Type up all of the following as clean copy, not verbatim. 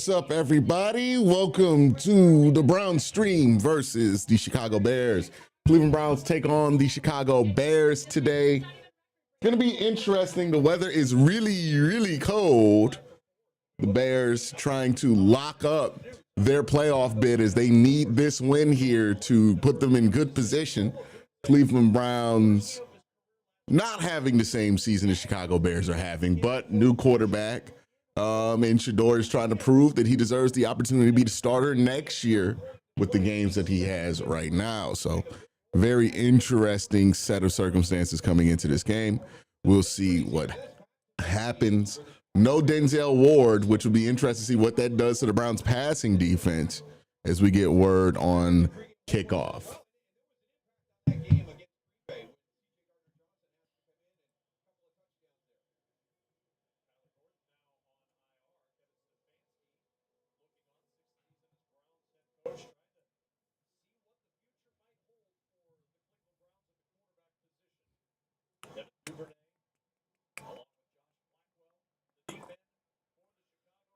What's up, everybody? Welcome to the Browns stream versus the Chicago Bears. Cleveland Browns take on the Chicago Bears today. It's going to be interesting. The weather is really, really cold. The Bears trying to lock up their playoff bid as they need this win here to put them in good position. Cleveland Browns not having the same season the Chicago Bears are having, but new quarterback. And Shador is trying to prove that he deserves the opportunity to be the starter next year with the games that he has right now. So very interesting set of circumstances coming into this game. We'll see what happens. No Denzel Ward, which will be interesting to see what that does to the Browns passing defense as we get word on kickoff.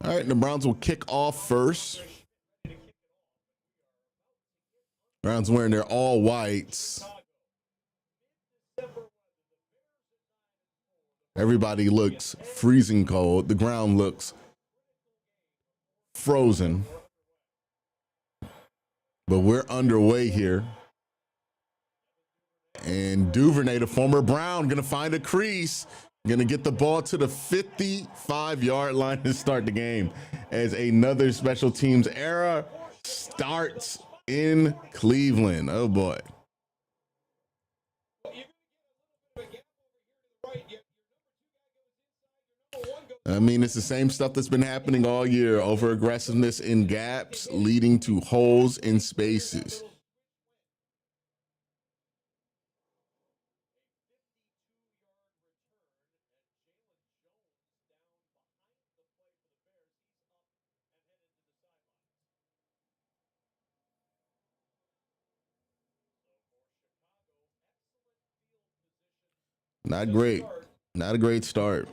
All right, the Browns will kick off first. Browns wearing their all whites. Everybody looks freezing cold. The ground looks frozen. But we're underway here. And Duvernay, the former Brown, going to find a crease. Going to get the ball to the 55-yard line to start the game as another special teams era starts in Cleveland. Oh, boy. I mean, it's the same stuff that's been happening all year. Over-aggressiveness in gaps leading to holes in spaces. Not great. Not a great start.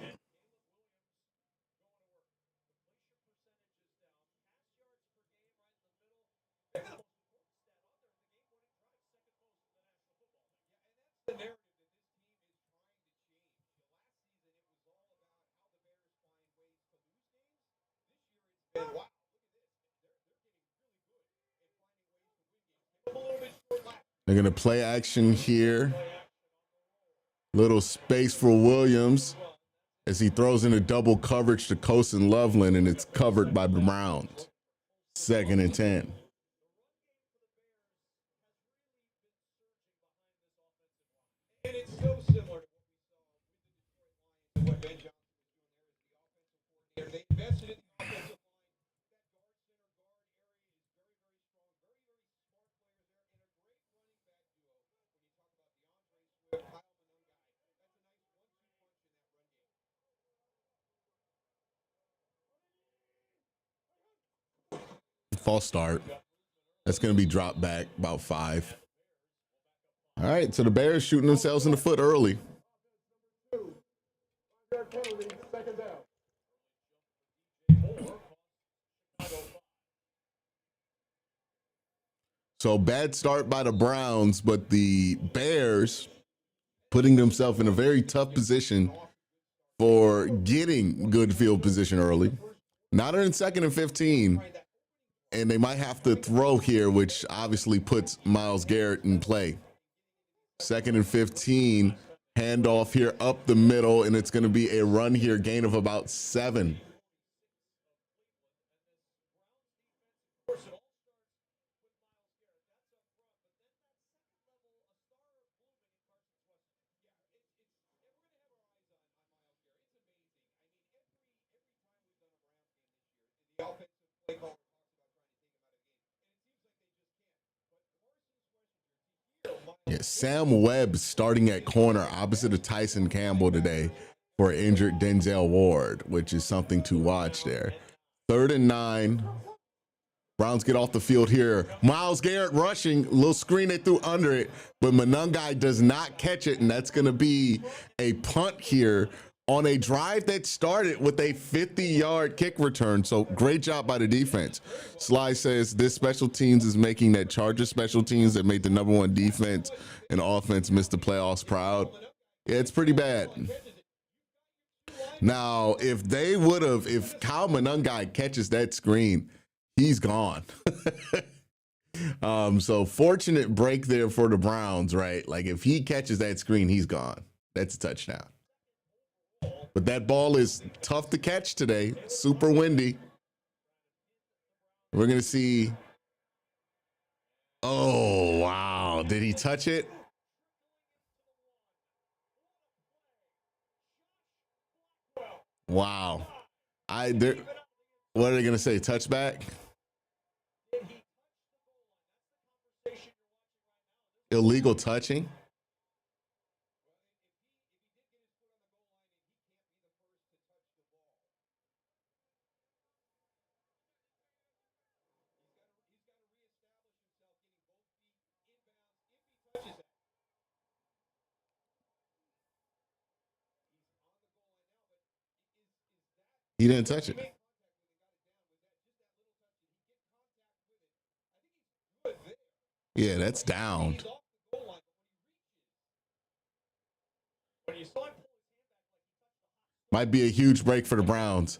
They're going to play action here. Little space for Williams as he throws in a double coverage to Coast and Loveland, and it's covered by the Browns. 2nd and 10. And it's so similar to what Ben Johnson was doing there. They invested in the offensive line. False start. That's going to be dropped back about 5. All right, so the Bears shooting themselves in the foot early. So bad start by the Browns, but the Bears putting themselves in a very tough position for getting good field position early. Now they're in 2nd and 15. And they might have to throw here, which obviously puts Myles Garrett in play. 2nd and 15, handoff here up the middle, and it's going to be a run here, gain of about 7. Yeah, Sam Webb starting at corner opposite of Tyson Campbell today for injured Denzel Ward, which is something to watch there. 3rd and 9. Browns get off the field here. Myles Garrett rushing, little screen they threw under it, but Monangai does not catch it, and that's going to be a punt here on a drive that started with a 50-yard kick return. So great job by the defense. Sly says this special teams is making that Charger special teams that made the #1 defense and offense miss the playoffs proud. Yeah, it's pretty bad. Now, if Kyle Monangai catches that screen, he's gone. So fortunate break there for the Browns, right? Like if he catches that screen, he's gone. That's a touchdown. But that ball is tough to catch today. Super windy. We're going to see. Oh, wow. Did he touch it? Wow. What are they going to say? Touchback? Illegal touching? He didn't touch it. Yeah, that's downed. Might be a huge break for the Browns.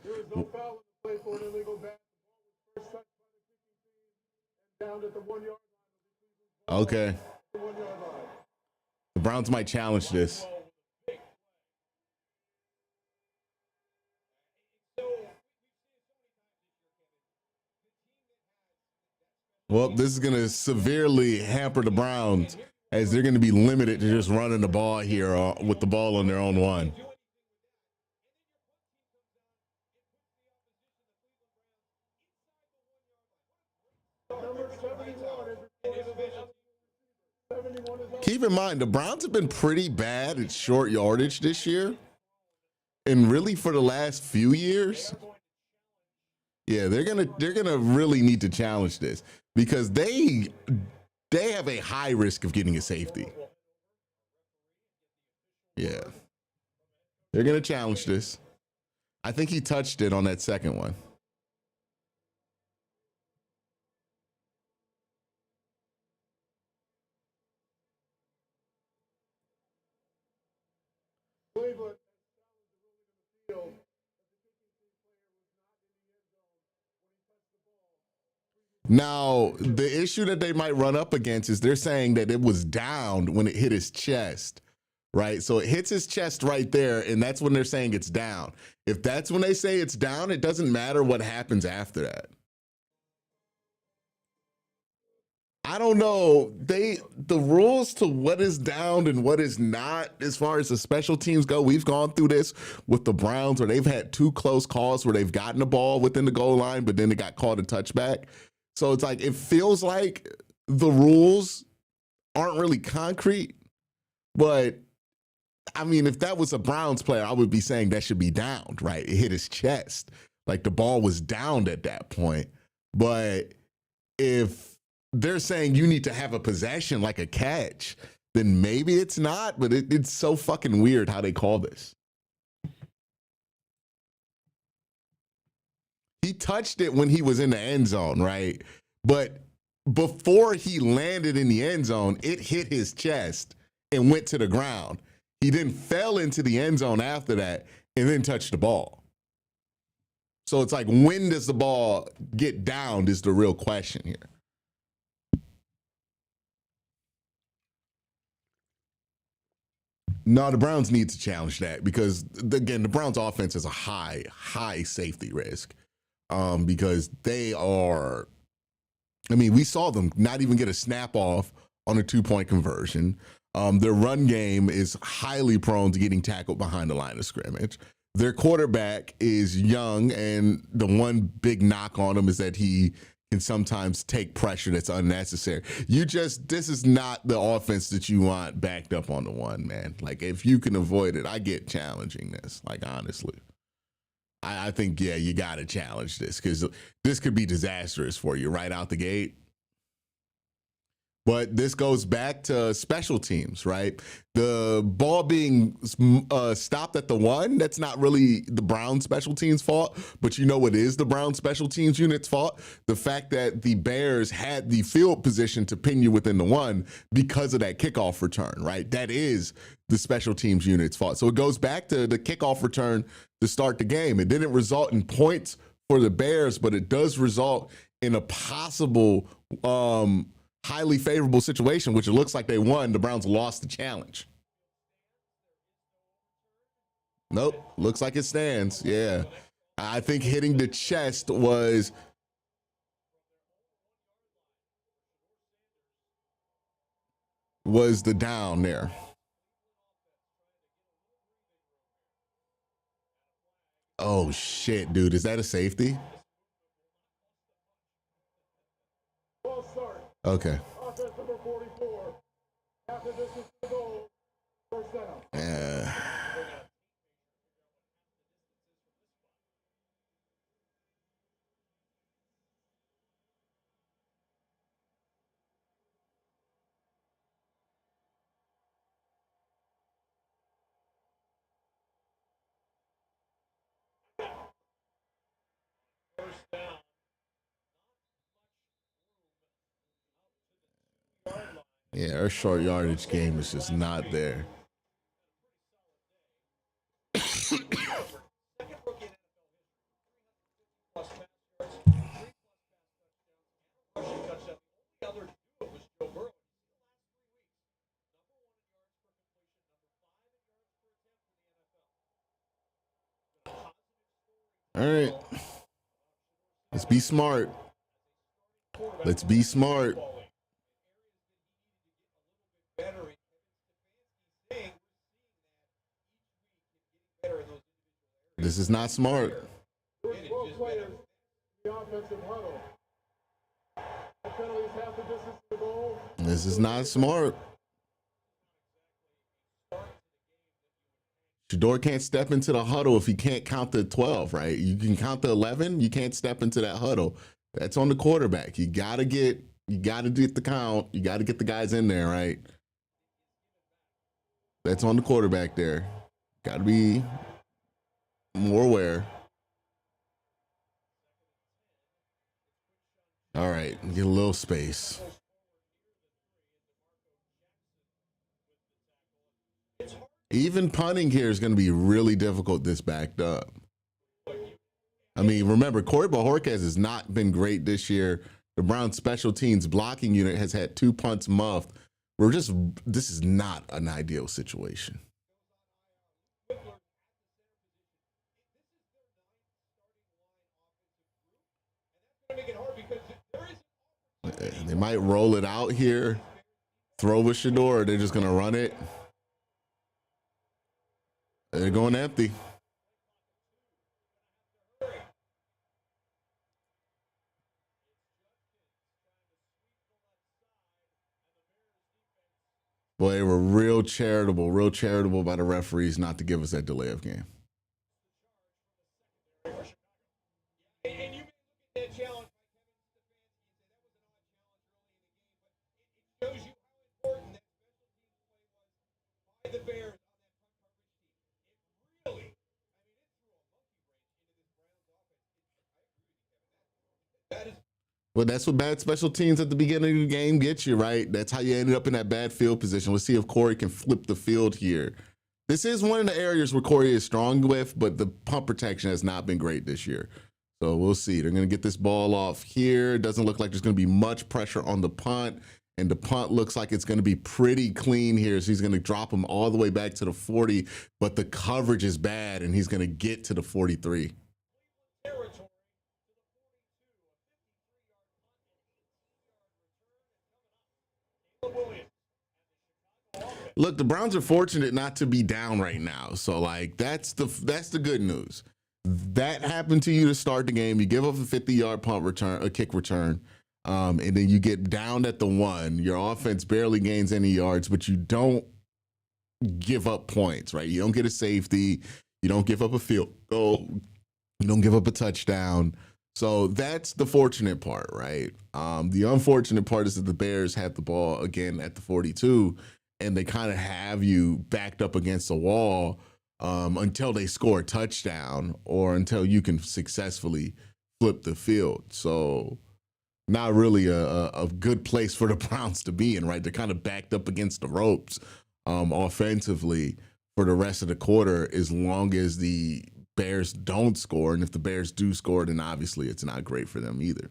Okay. The Browns might challenge this. Well, this is going to severely hamper the Browns as they're going to be limited to just running the ball here with the ball on their own one. Keep in mind, the Browns have been pretty bad at short yardage this year. And really for the last few years. Yeah, they're gonna really need to challenge this because they have a high risk of getting a safety. Yeah. They're gonna challenge this. I think he touched it on that second one. Now, the issue that they might run up against is they're saying that it was downed when it hit his chest, right? So it hits his chest right there, and that's when they're saying it's down. If that's when they say it's down, it doesn't matter what happens after that. I don't know. The rules to what is downed and what is not, as far as the special teams go, we've gone through this with the Browns where they've had 2 close calls where they've gotten the ball within the goal line, but then they got called a touchback. So it's like, it feels like the rules aren't really concrete, but I mean, if that was a Browns player, I would be saying that should be downed, right? It hit his chest. Like the ball was downed at that point. But if they're saying you need to have a possession like a catch, then maybe it's not, but it's so fucking weird how they call this. He touched it when he was in the end zone, right? But before he landed in the end zone, it hit his chest and went to the ground. He then fell into the end zone after that and then touched the ball. So it's like, when does the ball get downed is the real question here. No, the Browns need to challenge that because, again, the Browns offense is a high safety risk because they are, I mean, we saw them not even get a snap off on a 2-point conversion. Their run game is highly prone to getting tackled behind the line of scrimmage. Their quarterback is young, and the one big knock on him is that he can sometimes take pressure that's unnecessary. This is not the offense that you want backed up on the one, man. Like, if you can avoid it, I get challenging this, like, honestly. I think, yeah, you got to challenge this because this could be disastrous for you right out the gate. But this goes back to special teams, right? The ball being stopped at the 1, that's not really the Browns special teams fault, but you know what is the Browns special teams unit's fault? The fact that the Bears had the field position to pin you within the 1 because of that kickoff return, right? That is the special teams unit's fault. So it goes back to the kickoff return to start the game. It didn't result in points for the Bears, but it does result in a possible highly favorable situation, which it looks like they won. The Browns lost the challenge. Nope, looks like it stands. Yeah, I think hitting the chest was the down there. Oh shit, dude, is that a safety? Okay. Yeah. Yeah, our short yardage game is just not there. All right. Let's be smart. Let's be smart. This is not smart. This is not smart. Shador can't step into the huddle if he can't count the 12, right? You can count the 11. You can't step into that huddle. That's on the quarterback. You gotta get the count. You gotta get the guys in there, right? That's on the quarterback there. Gotta be more aware. All right, get a little space. Even punting here is going to be really difficult this backed up. I mean, remember, Corey Bojorquez has not been great this year. The Browns special teams blocking unit has had 2 punts muffed. This is not an ideal situation. They might roll it out here, throw with Shador, or they're just going to run it. They're going empty. Boy, they were real charitable by the referees not to give us that delay of game. And you made that challenge by Kevin Stefanski. That was an odd challenge early in the game, but it shows you how important that special teams play was by the Bears on that punt coverage team. It really, it threw a monkey wrench into this Browns offense. I agree with you, Kevin. That is. Well, that's what bad special teams at the beginning of the game get you, right? That's how you ended up in that bad field position. Let's see if Corey can flip the field here. This is one of the areas where Corey is strong with, but the punt protection has not been great this year. So we'll see. They're going to get this ball off here. Doesn't look like there's going to be much pressure on the punt, and the punt looks like it's going to be pretty clean here. So he's going to drop him all the way back to the 40, but the coverage is bad, and he's going to get to the 43. Look, the Browns are fortunate not to be down right now. So, like, that's the good news. That happened to you to start the game. You give up a 50-yard punt return, a kick return, and then you get down at the 1. Your offense barely gains any yards, but you don't give up points, right? You don't get a safety. You don't give up a field goal. You don't give up a touchdown. So that's the fortunate part, right? The unfortunate part is that the Bears had the ball again at the 42, and they kind of have you backed up against the wall until they score a touchdown or until you can successfully flip the field. So not really a good place for the Browns to be in, right? They're kind of backed up against the ropes offensively for the rest of the quarter as long as the Bears don't score. And if the Bears do score, then obviously it's not great for them either.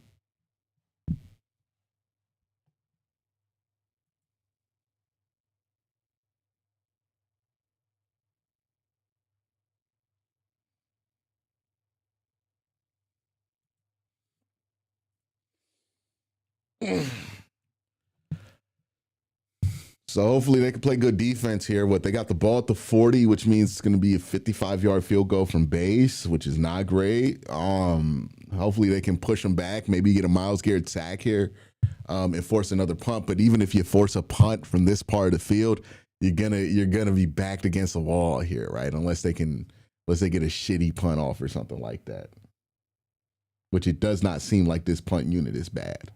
So hopefully they can play good defense here. They got the ball at the 40, which means it's going to be a 55-yard field goal from base, which is not great. Hopefully they can push them back, maybe get a Myles Garrett sack here, and force another punt. But even if you force a punt from this part of the field, you're gonna be backed against the wall here, right? Unless they get a shitty punt off or something like that. Which it does not seem like this punt unit is bad.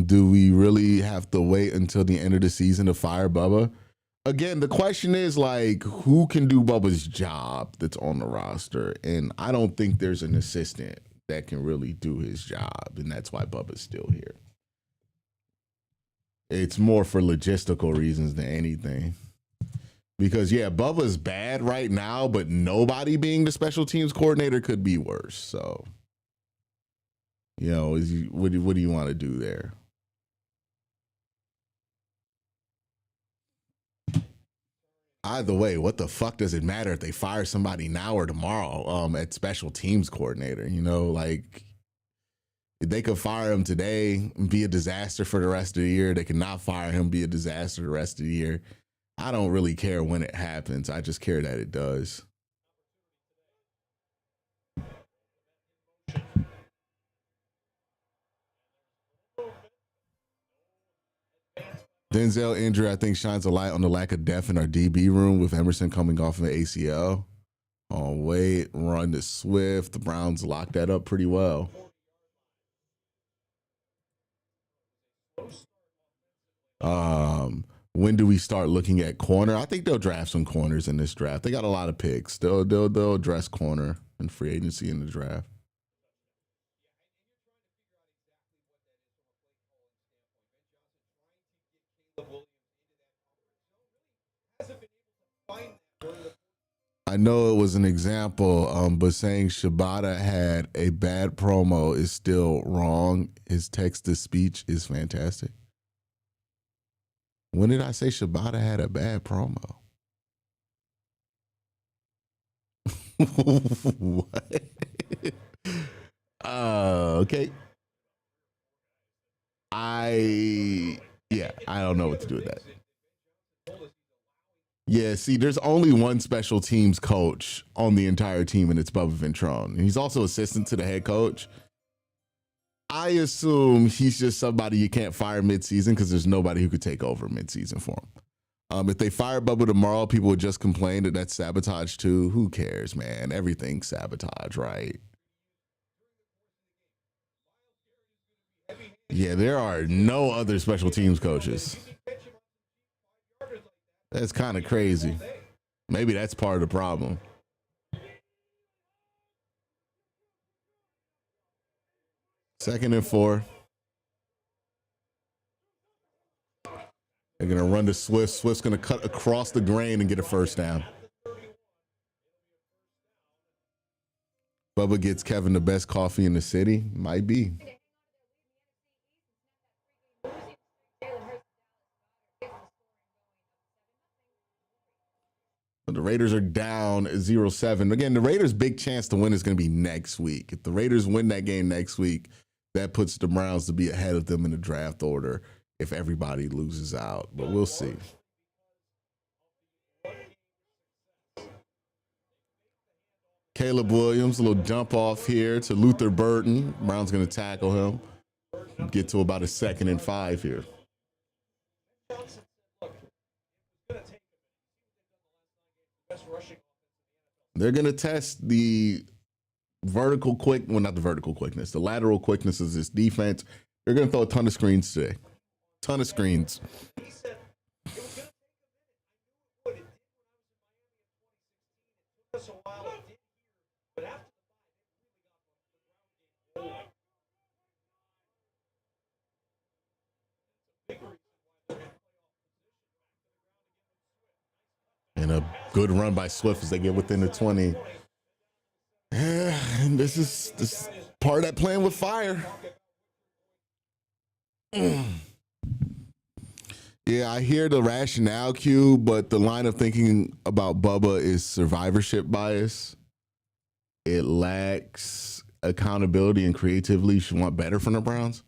Do we really have to wait until the end of the season to fire Bubba? Again, the question is like, who can do Bubba's job that's on the roster? And I don't think there's an assistant that can really do his job, and that's why Bubba's still here. It's more for logistical reasons than anything. Because yeah, Bubba's bad right now, but nobody being the special teams coordinator could be worse. So, what do you want to do there? Either way, what the fuck does it matter if they fire somebody now or tomorrow at special teams coordinator? Like they could fire him today and be a disaster for the rest of the year. They could not fire him, be a disaster the rest of the year. I don't really care when it happens. I just care that it does. Denzel injury, I think, shines a light on the lack of depth in our DB room with Emerson coming off of an ACL. Oh, wait, run to Swift. The Browns locked that up pretty well. When do we start looking at corner? I think they'll draft some corners in this draft. They got a lot of picks. They'll address corner and free agency in the draft. I know it was an example, but saying Shibata had a bad promo is still wrong. His text-to-speech is fantastic. When did I say Shibata had a bad promo? What? Okay. I don't know what to do with that. Yeah, see, there's only one special teams coach on the entire team, and it's Bubba Ventrone. He's also assistant to the head coach. I assume he's just somebody you can't fire midseason because there's nobody who could take over midseason for him. If they fire Bubba tomorrow, people would just complain that that's sabotage too. Who cares, man? Everything's sabotage, right? Yeah, there are no other special teams coaches. That's kind of crazy. Maybe that's part of the problem. Second and 4. They're going to run to Swift. Swift's going to cut across the grain and get a first down. Bubba gets Kevin the best coffee in the city. Might be. The Raiders are down 0-7. Again, the Raiders' big chance to win is going to be next week. If the Raiders win that game next week, that puts the Browns to be ahead of them in the draft order if everybody loses out. But we'll see. Caleb Williams, a little dump off here to Luther Burton. Brown's going to tackle him. Get to about a 2nd and 5 here. They're going to test the vertical not the vertical quickness, the lateral quickness of this defense. They're going to throw a ton of screens today. Ton of screens. And a good run by Swift as they get within the 20. Yeah, and this is part of that playing with fire. Yeah, I hear the rationale, Q, but the line of thinking about Bubba is survivorship bias. It lacks accountability and creativity. You should want better from the Browns.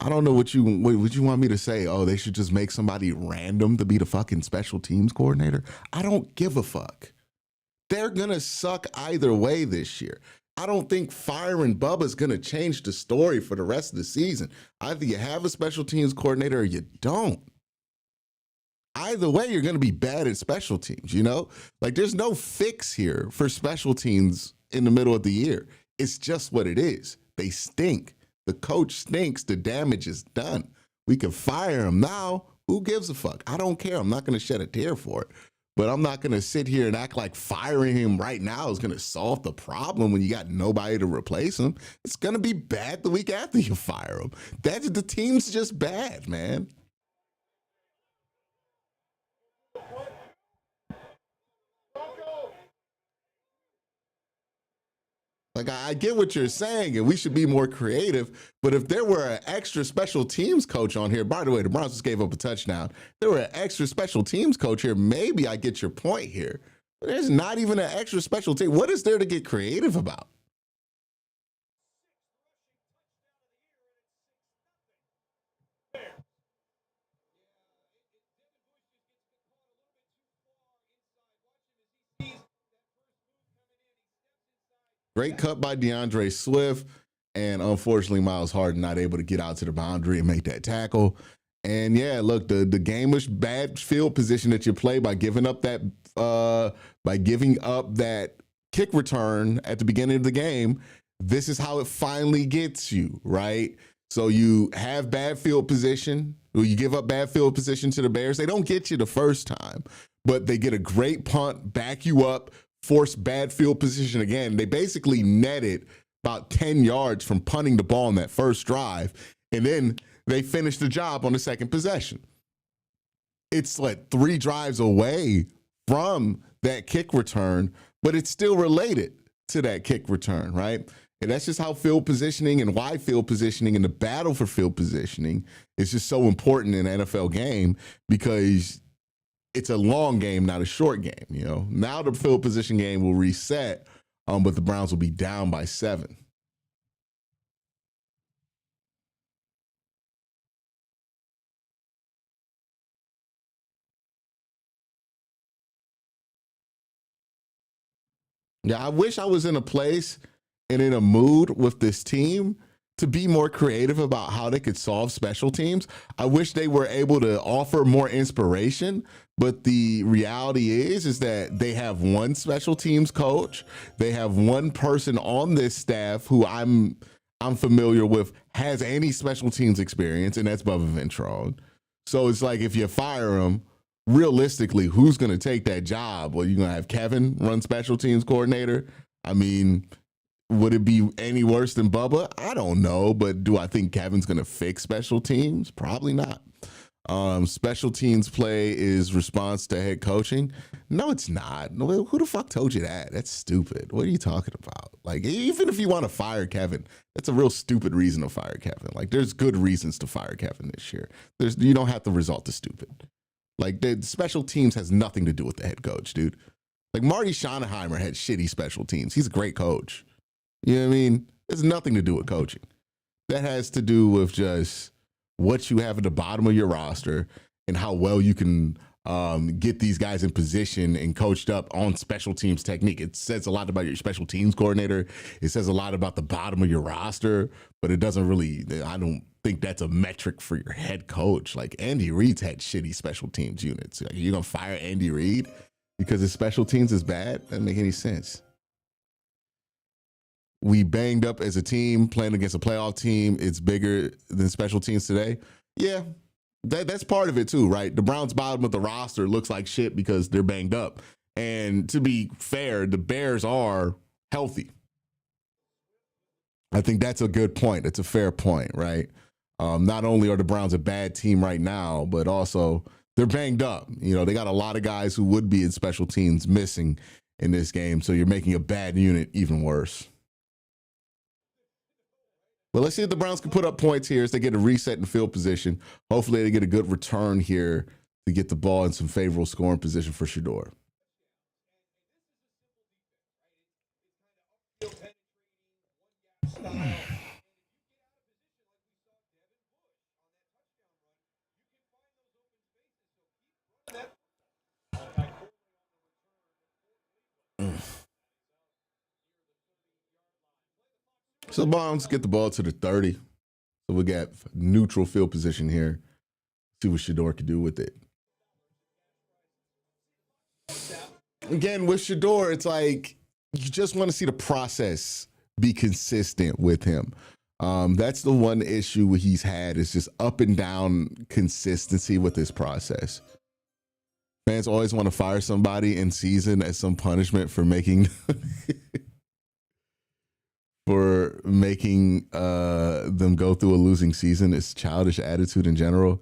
I don't know what you want me to say. Oh, they should just make somebody random to be the fucking special teams coordinator. I don't give a fuck. They're gonna suck either way this year. I don't think firing Bubba's gonna change the story for the rest of the season. Either you have a special teams coordinator or you don't. Either way, you're gonna be bad at special teams, you know? Like, there's no fix here for special teams in the middle of the year. It's just what it is. They stink. The coach stinks. The damage is done. We can fire him now. Who gives a fuck? I don't care. I'm not going to shed a tear for it. But I'm not going to sit here and act like firing him right now is going to solve the problem when you got nobody to replace him. It's going to be bad the week after you fire him. The team's just bad, man. Like, I get what you're saying, and we should be more creative. But if there were an extra special teams coach on here, by the way, the Browns just gave up a touchdown. If there were an extra special teams coach here, maybe I get your point here. But there's not even an extra special team. What is there to get creative about? Great cut by DeAndre Swift. And unfortunately, Miles Harden not able to get out to the boundary and make that tackle. And yeah, look, the game was bad field position that you play by giving up that kick return at the beginning of the game. This is how it finally gets you, right? So you have bad field position. You give up bad field position to the Bears. They don't get you the first time, but they get a great punt, back you up, force bad field position again. They basically netted about 10 yards from punting the ball on that first drive, and then they finish the job on the second possession. It's like 3 drives away from that kick return, but it's still related to that kick return, right? And that's just how field positioning and why field positioning and the battle for field positioning is just so important in an NFL game, because it's a long game, not a short game. You know, now the field position game will reset, but the Browns will be down by 7. Yeah, I wish I was in a place and in a mood with this team to be more creative about how they could solve special teams. I wish they were able to offer more inspiration, but the reality is that they have one special teams coach. They have one person on this staff who I'm familiar with has any special teams experience, and that's Bubba Ventrone. So it's like, if you fire him, realistically, who's going to take that job? Well, you're going to have Kevin run special teams coordinator. I mean, would it be any worse than Bubba? I don't know, but do I think Kevin's going to fix special teams? Probably not. Special teams play is response to head coaching. No, it's not. Who the fuck told you that? That's stupid. What are you talking about? Like, even if you want to fire Kevin, that's a real stupid reason to fire Kevin. Like, there's good reasons to fire Kevin this year. You don't have to resort to stupid. Like, the special teams has nothing to do with the head coach, dude. Like, Marty Schottenheimer had shitty special teams. He's a great coach. You know what I mean? It's nothing to do with coaching. That has to do with just what you have at the bottom of your roster and how well you can get these guys in position and coached up on special teams technique. It says a lot about your special teams coordinator. It says a lot about the bottom of your roster, but it doesn't really, I don't think that's a metric for your head coach. Like Andy Reid's had shitty special teams units. Like, you're going to fire Andy Reid because his special teams is bad? That doesn't make any sense. We banged up as a team playing against a playoff team. It's bigger than special teams today. Yeah, that's part of it too, right? The Browns' bottom of the roster looks like shit because they're banged up. And to be fair, the Bears are healthy. I think that's a good point. It's a fair point, right? Not only are the Browns a bad team right now, but also they're banged up. You know, they got a lot of guys who would be in special teams missing in this game. So you're making a bad unit even worse. But let's see if the Browns can put up points here as they get a reset in field position. Hopefully they get a good return here to get the ball in some favorable scoring position for Shedeur. So the Browns get the ball to the 30. So we got neutral field position here. See what Shedeur can do with it. Again, with Shedeur, it's like you just want to see the process be consistent with him. That's the one issue he's had is just up and down consistency with his process. Fans always want to fire somebody in season as some punishment for making them go through a losing season. It's childish attitude in general.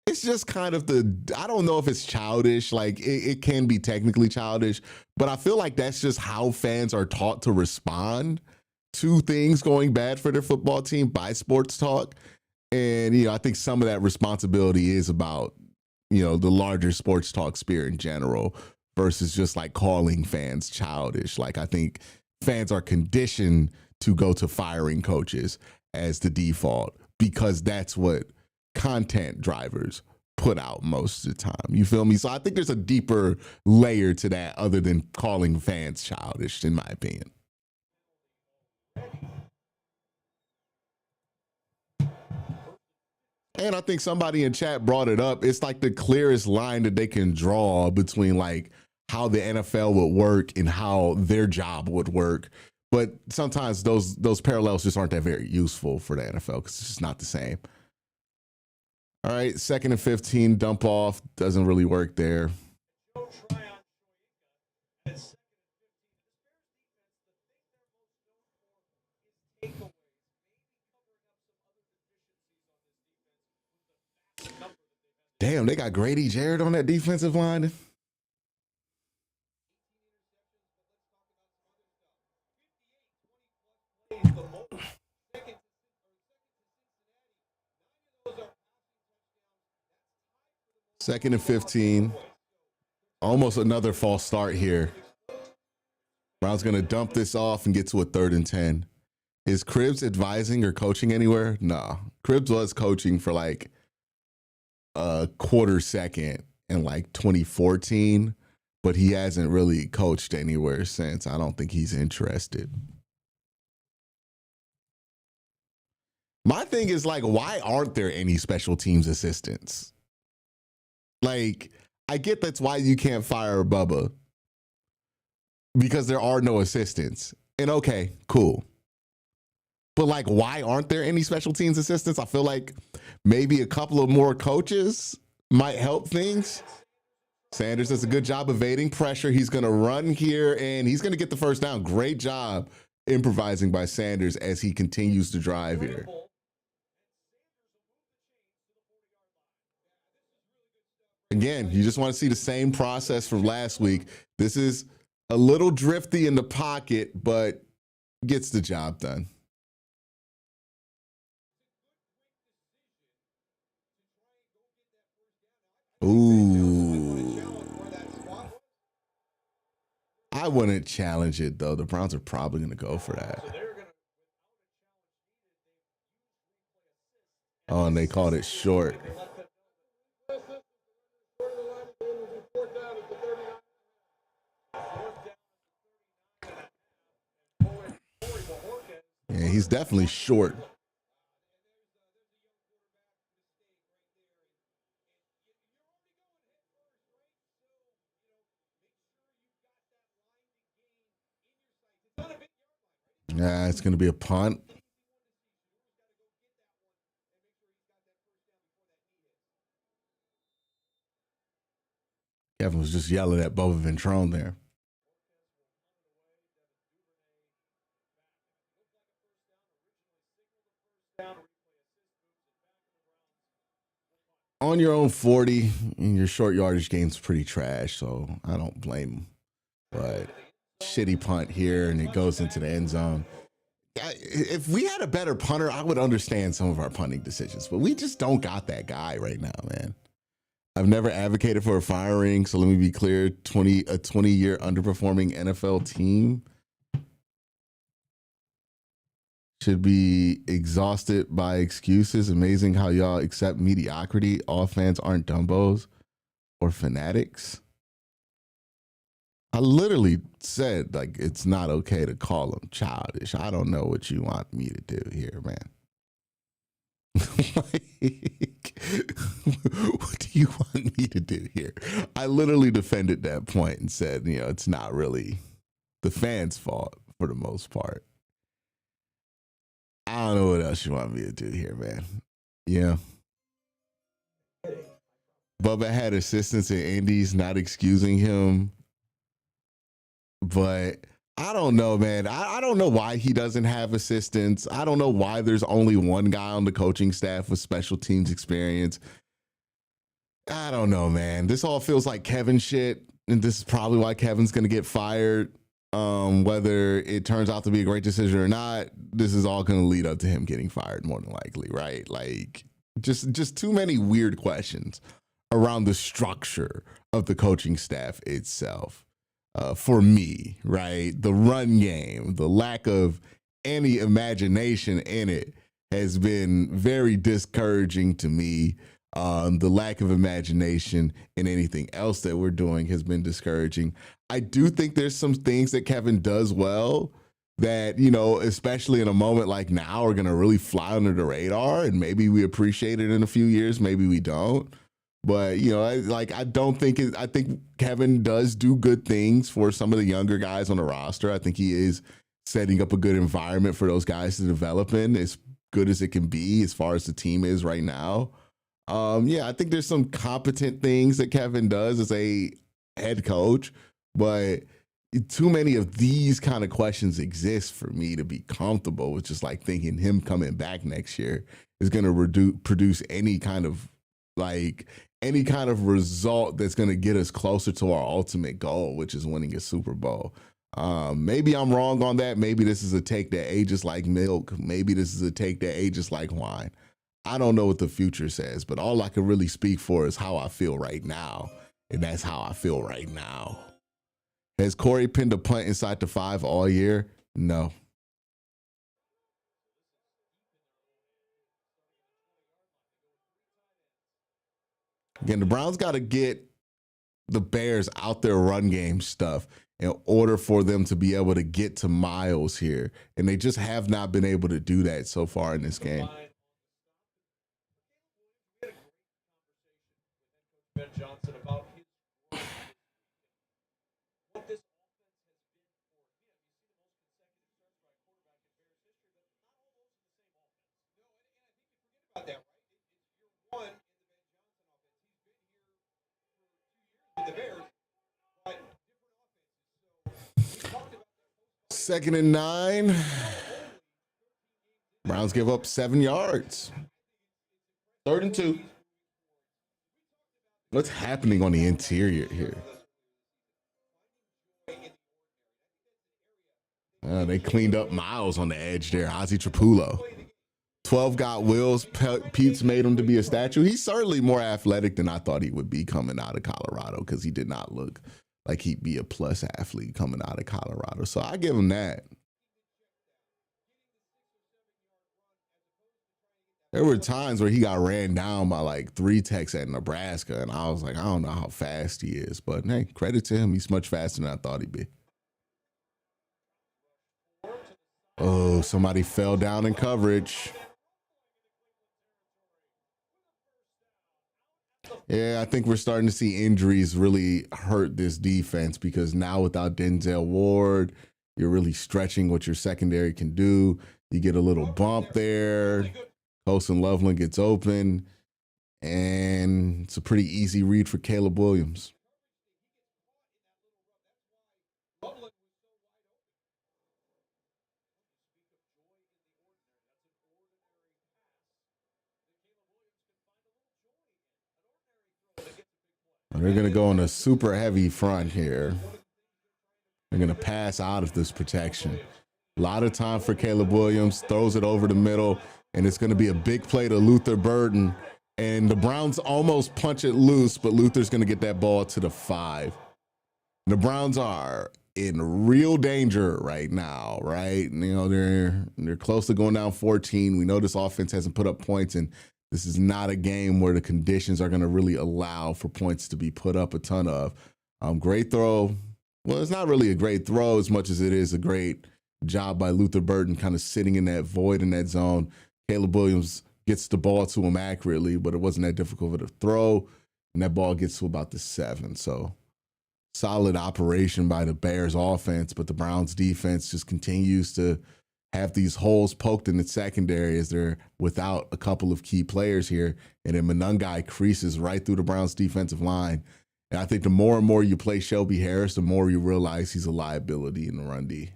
It's just kind of I don't know if it's childish, like it can be technically childish, but I feel like that's just how fans are taught to respond to things going bad for their football team by sports talk. And, you know, I think some of that responsibility is about, you know, the larger sports talk sphere in general versus just like calling fans childish. Like, I think fans are conditioned to go to firing coaches as the default because that's what content drivers put out most of the time. You feel me? So I think there's a deeper layer to that other than calling fans childish, in my opinion. And I think somebody in chat brought it up. It's like the clearest line that they can draw between like how the NFL would work and how their job would work. But sometimes those parallels just aren't that very useful for the NFL because it's just not the same. All right, 2nd and 15, dump off. Doesn't really work there. Damn, they got Grady Jarrett on that defensive line. Second and 15. Almost another false start here. Brown's going to dump this off and get to a 3rd and 10. Is Cribbs advising or coaching anywhere? Nah. Cribbs was coaching for like a quarter second in like 2014, but he hasn't really coached anywhere since. I don't think he's interested. My thing is like, why aren't there any special teams assistants? Like, I get that's why you can't fire Bubba because there are no assistants. And okay, cool. But like, why aren't there any special teams assistants? I feel like maybe a couple of more coaches might help things. Sanders does a good job evading pressure. He's going to run here and he's going to get the first down. Great job improvising by Sanders as he continues to drive here. Again, you just want to see the same process from last week. This is a little drifty in the pocket, but gets the job done. Ooh. I wouldn't challenge it, though. The Browns are probably going to go for that. Oh, and they called it short. definitely short. Yeah, it's going to be a punt. Kevin was just yelling at Boba Ventrone there. On your own 40, and your short yardage game's pretty trash, so I don't blame him. But shitty punt here, and it goes into the end zone. If we had a better punter, I would understand some of our punting decisions, but we just don't got that guy right now, man. I've never advocated for a firing, so let me be clear: a 20-year underperforming NFL team should be exhausted by excuses. Amazing how y'all accept mediocrity. All fans aren't dumbos or fanatics. I literally said, like, it's not okay to call them childish. I don't know what you want me to do here, man. Like, what do you want me to do here? I literally defended that point and said, you know, it's not really the fans' fault for the most part. I don't know what else you want me to do here, man. Yeah. Bubba had assistants in Indies, not excusing him. But I don't know, man. I don't know why he doesn't have assistants. I don't know why there's only one guy on the coaching staff with special teams experience. I don't know, man. This all feels like Kevin shit. And this is probably why Kevin's going to get fired. Whether it turns out to be a great decision or not, this is all going to lead up to him getting fired more than likely, right? Like, just too many weird questions around the structure of the coaching staff itself. For me, right? The run game, the lack of any imagination in it has been very discouraging to me. The lack of imagination in anything else that we're doing has been discouraging. I do think there's some things that Kevin does well that, you know, especially in a moment like now, are going to really fly under the radar, and maybe we appreciate it in a few years, maybe we don't. But, you know, I don't think I think Kevin does do good things for some of the younger guys on the roster. I think he is setting up a good environment for those guys to develop in, as good as it can be as far as the team is right now. Yeah, I think there's some competent things that Kevin does as a head coach, but too many of these kind of questions exist for me to be comfortable with just like thinking him coming back next year is going to produce any kind of result that's going to get us closer to our ultimate goal, which is winning a Super Bowl. Maybe I'm wrong on that. Maybe this is a take that ages like milk. Maybe this is a take that ages like wine. I don't know what the future says, but all I can really speak for is how I feel right now. And that's how I feel right now. Has Corey pinned a punt inside the 5 all year? No. Again, the Browns got to get the Bears out their run game stuff in order for them to be able to get to Miles here. And they just have not been able to do that so far in this game. Ben Johnson about his what this offense has been for him. You see the most consecutive starts by a quarterback in Bears history, but not all those in the same offense. No, and I think you forget about that, right? You're one in the Ben Johnson offense. He's been here for 2 years with the Bears, but different offenses. So we talked about that. 2nd and 9. Browns give up 7 yards. 3rd and 2. What's happening on the interior here? They cleaned up Miles on the edge there. Ozzie Trapullo. 12 got wheels. Pete's made him to be a statue. He's certainly more athletic than I thought he would be coming out of Colorado, because he did not look like he'd be a plus athlete coming out of Colorado. So I give him that. There were times where he got ran down by like 3 techs at Nebraska, and I was like, I don't know how fast he is. But hey, credit to him. He's much faster than I thought he'd be. Oh, somebody fell down in coverage. Yeah, I think we're starting to see injuries really hurt this defense because now without Denzel Ward, you're really stretching what your secondary can do. You get a little bump there. Colson Loveland gets open, and it's a pretty easy read for Caleb Williams. They're going to go on a super heavy front here. They're going to pass out of this protection. A lot of time for Caleb Williams, throws it over the middle, and it's going to be a big play to Luther Burden. And the Browns almost punch it loose, but Luther's going to get that ball to the 5. The Browns are in real danger right now, right? You know, they're close to going down 14. We know this offense hasn't put up points, and this is not a game where the conditions are going to really allow for points to be put up a ton of. Great throw. Well, it's not really a great throw as much as it is a great job by Luther Burden kind of sitting in that void in that zone. Caleb Williams gets the ball to him accurately, but it wasn't that difficult of a throw, and that ball gets to about the 7. So solid operation by the Bears offense, but the Browns defense just continues to have these holes poked in the secondary as they're without a couple of key players here. And then Monangai creases right through the Browns defensive line. And I think the more and more you play Shelby Harris, the more you realize he's a liability in the run D.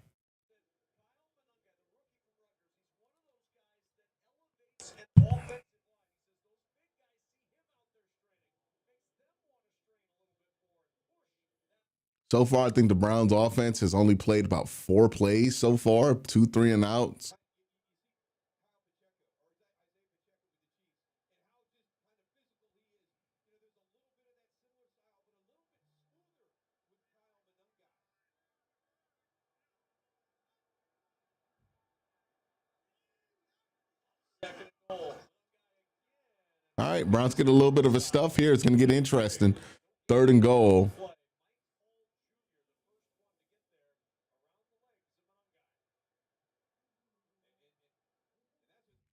So far, I think the Browns offense has only played about 4 plays so far, 2, 3 and outs. All right, Browns get a little bit of a stuff here. It's going to get interesting. 3rd and goal.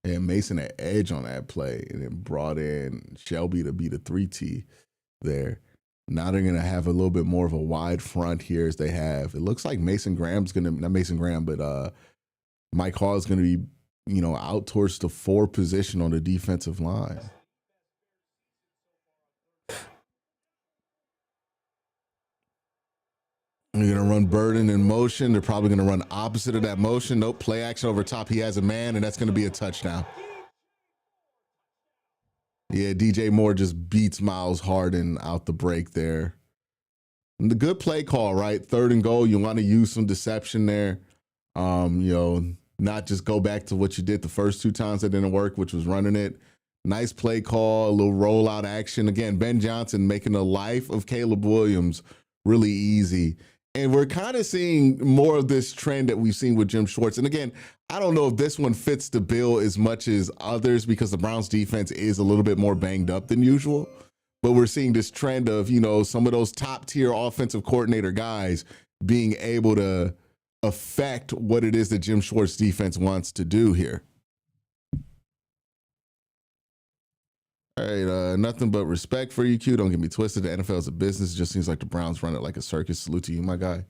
And Mason had edge on that play and then brought in Shelby to be the 3T there. Now they're going to have a little bit more of a wide front here as they have. It looks like Mason Graham's going to, not Mason Graham, but Mike Hall is going to be, you know, out towards the 4 position on the defensive line. They're going to run Burden in motion. They're probably going to run opposite of that motion. Nope, play action over top. He has a man, and that's going to be a touchdown. Yeah, DJ Moore just beats Miles Harden out the break there. And the good play call, right? 3rd and goal. You want to use some deception there. You know, not just go back to what you did the first 2 times that didn't work, which was running it. Nice play call, a little rollout action. Again, Ben Johnson making the life of Caleb Williams really easy. And we're kind of seeing more of this trend that we've seen with Jim Schwartz. And again, I don't know if this one fits the bill as much as others because the Browns defense is a little bit more banged up than usual. But we're seeing this trend of, you know, some of those top tier offensive coordinator guys being able to affect what it is that Jim Schwartz defense wants to do here. All right, nothing but respect for you, Q. Don't get me twisted. The NFL is a business. It just seems like the Browns run it like a circus. Salute to you, my guy.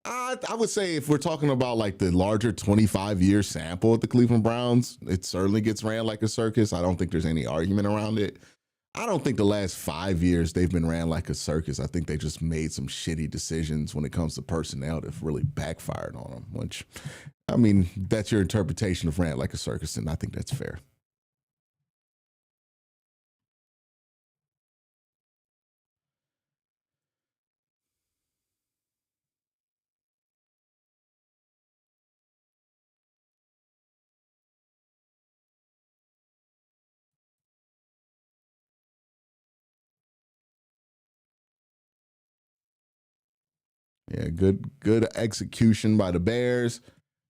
I would say if we're talking about like the larger 25-year sample at the Cleveland Browns, it certainly gets ran like a circus. I don't think there's any argument around it. I don't think the last 5 years they've been ran like a circus. I think they just made some shitty decisions when it comes to personnel that really backfired on them, which, I mean, that's your interpretation of ran like a circus, and I think that's fair. Yeah, good execution by the Bears.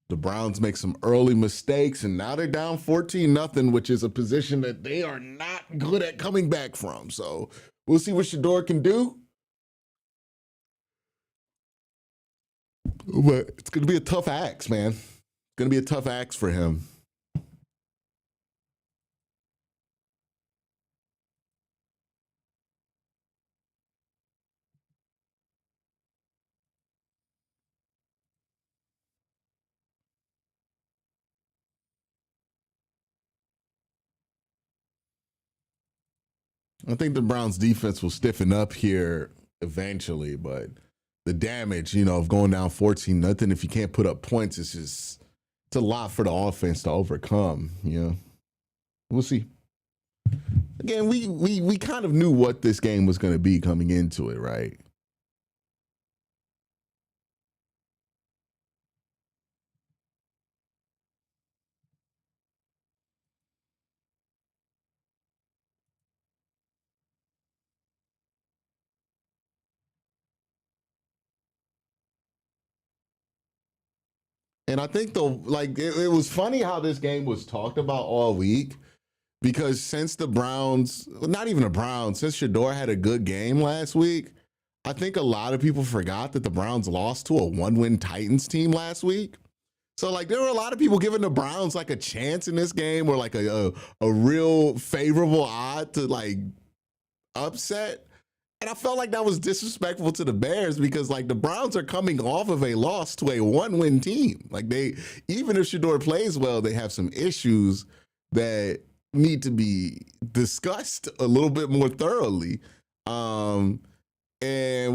The Browns make some early mistakes, and now they're down 14-0, which is a position that they are not good at coming back from. So we'll see what Shador can do. But it's going to be a tough axe, man. going to be a tough ask for him. I think the Browns defense will stiffen up here eventually, but the damage, of going down 14-0, if you can't put up points, it's a lot for the offense to overcome. We'll see. Again, we kind of knew what this game was going to be coming into it, right? And I think it was funny how this game was talked about all week, because since the Browns, not even the Browns, since Shador had a good game last week, I think a lot of people forgot that the Browns lost to a 1-win Titans team last week. So there were a lot of people giving the Browns a chance in this game, or a real favorable odd to upset. And I felt like that was disrespectful to the Bears, because the Browns are coming off of a loss to a 1-win team. Even if Shador plays well, they have some issues that need to be discussed a little bit more thoroughly. And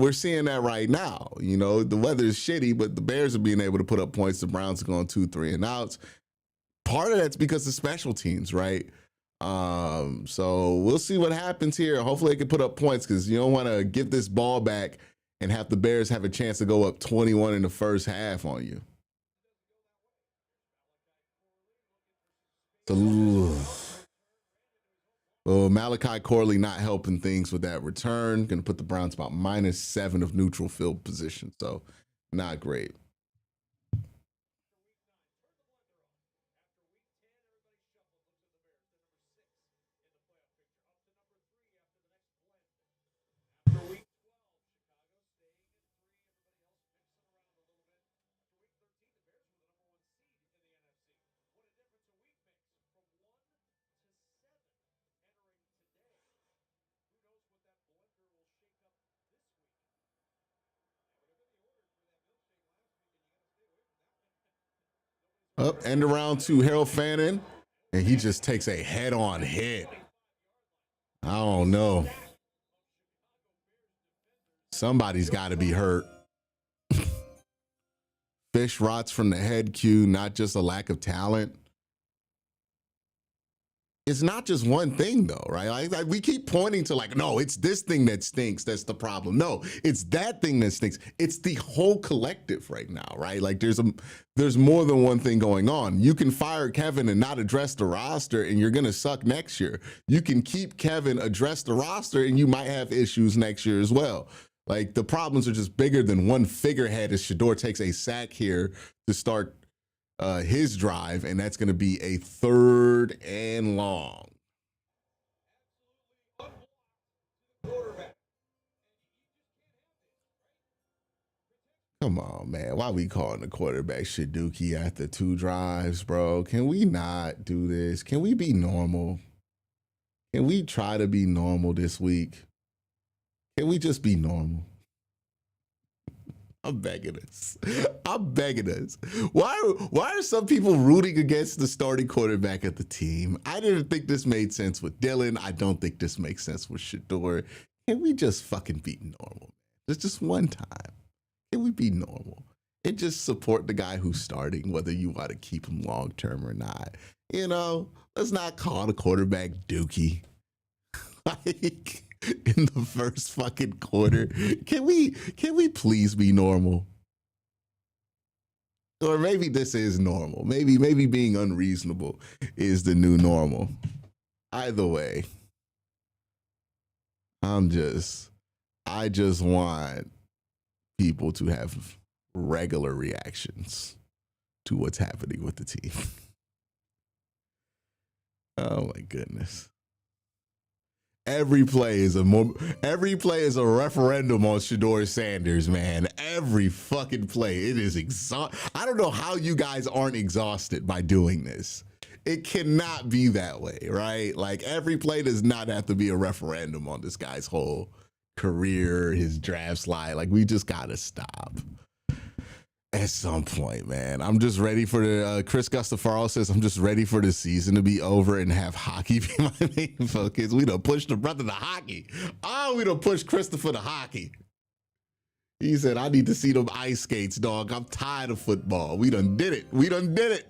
we're seeing that right now. The weather is shitty, but the Bears are being able to put up points. The Browns are going 2-3 and outs. Part of that's because of special teams, right? So we'll see what happens here. Hopefully they can put up points, because you don't want to give this ball back and have the Bears have a chance to go up 21 in the first half on you. Malachi Corley not helping things with that return. Going to put the Browns about -7 of neutral field position. So not great. Up end around to Harold Fannin, and he just takes a head-on hit. I don't know. Somebody's got to be hurt. Fish rots from the head cue, not just a lack of talent. It's not just one thing, though, right? We keep pointing to no, it's this thing that stinks. That's the problem. No, it's that thing that stinks. It's the whole collective right now, right? There's more than one thing going on. You can fire Kevin and not address the roster, and you're going to suck next year. You can keep Kevin, address the roster, and you might have issues next year as well. The problems are just bigger than one figurehead, as Shador takes a sack here to start his drive, and that's going to be a 3rd and long. Come on, man. Why we calling the quarterback Shaduki after 2 drives, bro? Can we not do this? Can we be normal? Can we try to be normal this week? Can we just be normal? I'm begging us. Why are some people rooting against the starting quarterback of the team? I didn't think this made sense with Dylan. I don't think this makes sense with Shador. Can we just fucking be normal? It's just one time. Can we be normal and just support the guy who's starting, whether you want to keep him long term or not? Let's not call the quarterback Dookie. In the first fucking quarter. Can we please be normal? Or maybe this is normal. Maybe being unreasonable is the new normal. Either way, I just want people to have regular reactions to what's happening with the team. Oh my goodness. Every play is a referendum on Shedeur Sanders, man. Every fucking play. It is I don't know how you guys aren't exhausted by doing this. It cannot be that way, right? Like, every play does not have to be a referendum on this guy's whole career, his draft slide. Like, we just gotta stop at some point, man. I'm just ready for the Chris Gustafaro says, I'm just ready for the season to be over and have hockey be my main focus. We done pushed the brother to hockey. Oh, we done pushed Christopher to hockey. He said, I need to see them ice skates, dog. I'm tired of football. We done did it. We done did it.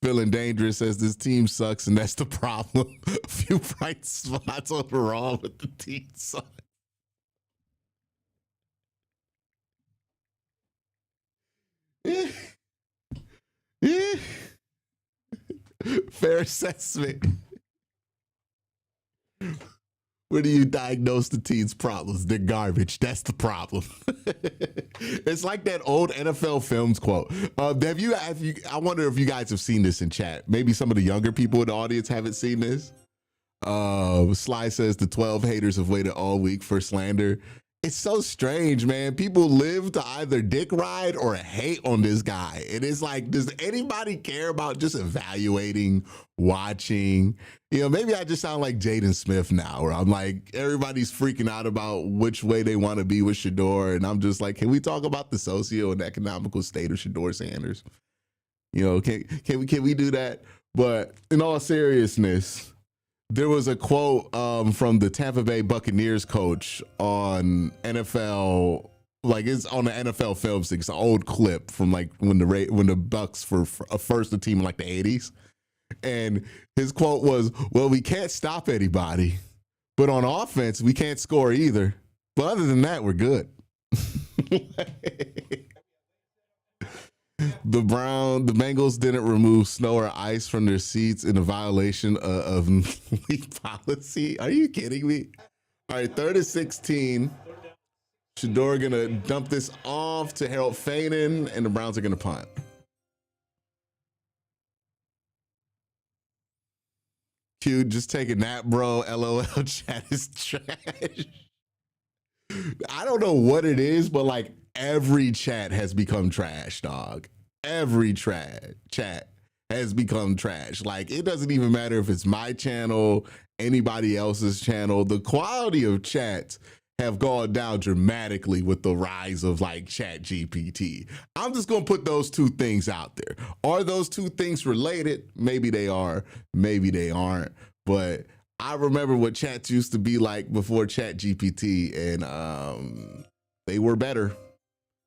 Feeling dangerous says this team sucks, and that's the problem. A few bright spots overall, but the team sucks. Yeah. Yeah. Fair assessment. Where do you diagnose the team's problems? They're garbage. That's the problem. It's like that old NFL Films quote. I wonder if you guys have seen this in chat. Maybe some of the younger people in the audience haven't seen this. Sly says the 12 haters have waited all week for slander. It's so strange, man. People live to either dick ride or hate on this guy. And it's like, does anybody care about just evaluating, watching? You know, maybe I just sound like Jaden Smith now, where I'm like, everybody's freaking out about which way they want to be with Shedeur. And I'm just like, can we talk about the socio and economical state of Shedeur Sanders? You know, can we do that? But in all seriousness, there was a quote from the Tampa Bay Buccaneers coach on NFL, like it's on the NFL Films. It's an old clip from like when the Bucks were first the team in like the 80s. And his quote was, well, we can't stop anybody, but on offense, we can't score either. But other than that, we're good. The Bengals didn't remove snow or ice from their seats in a violation of league policy. Are you kidding me? All right, 3rd and 16. Shedeur gonna dump this off to Harold Faden, and the Browns are gonna punt. Q, just taking that, bro. LOL chat is trash. I don't know what it is, but like every chat has become trash, dog. Every chat has become trash. Like, it doesn't even matter if it's my channel, anybody else's channel. The quality of chats have gone down dramatically with the rise of like Chat GPT. I'm just gonna put those two things out there. Are those two things related? Maybe they are, maybe they aren't. But I remember what chats used to be like before Chat GPT, and they were better.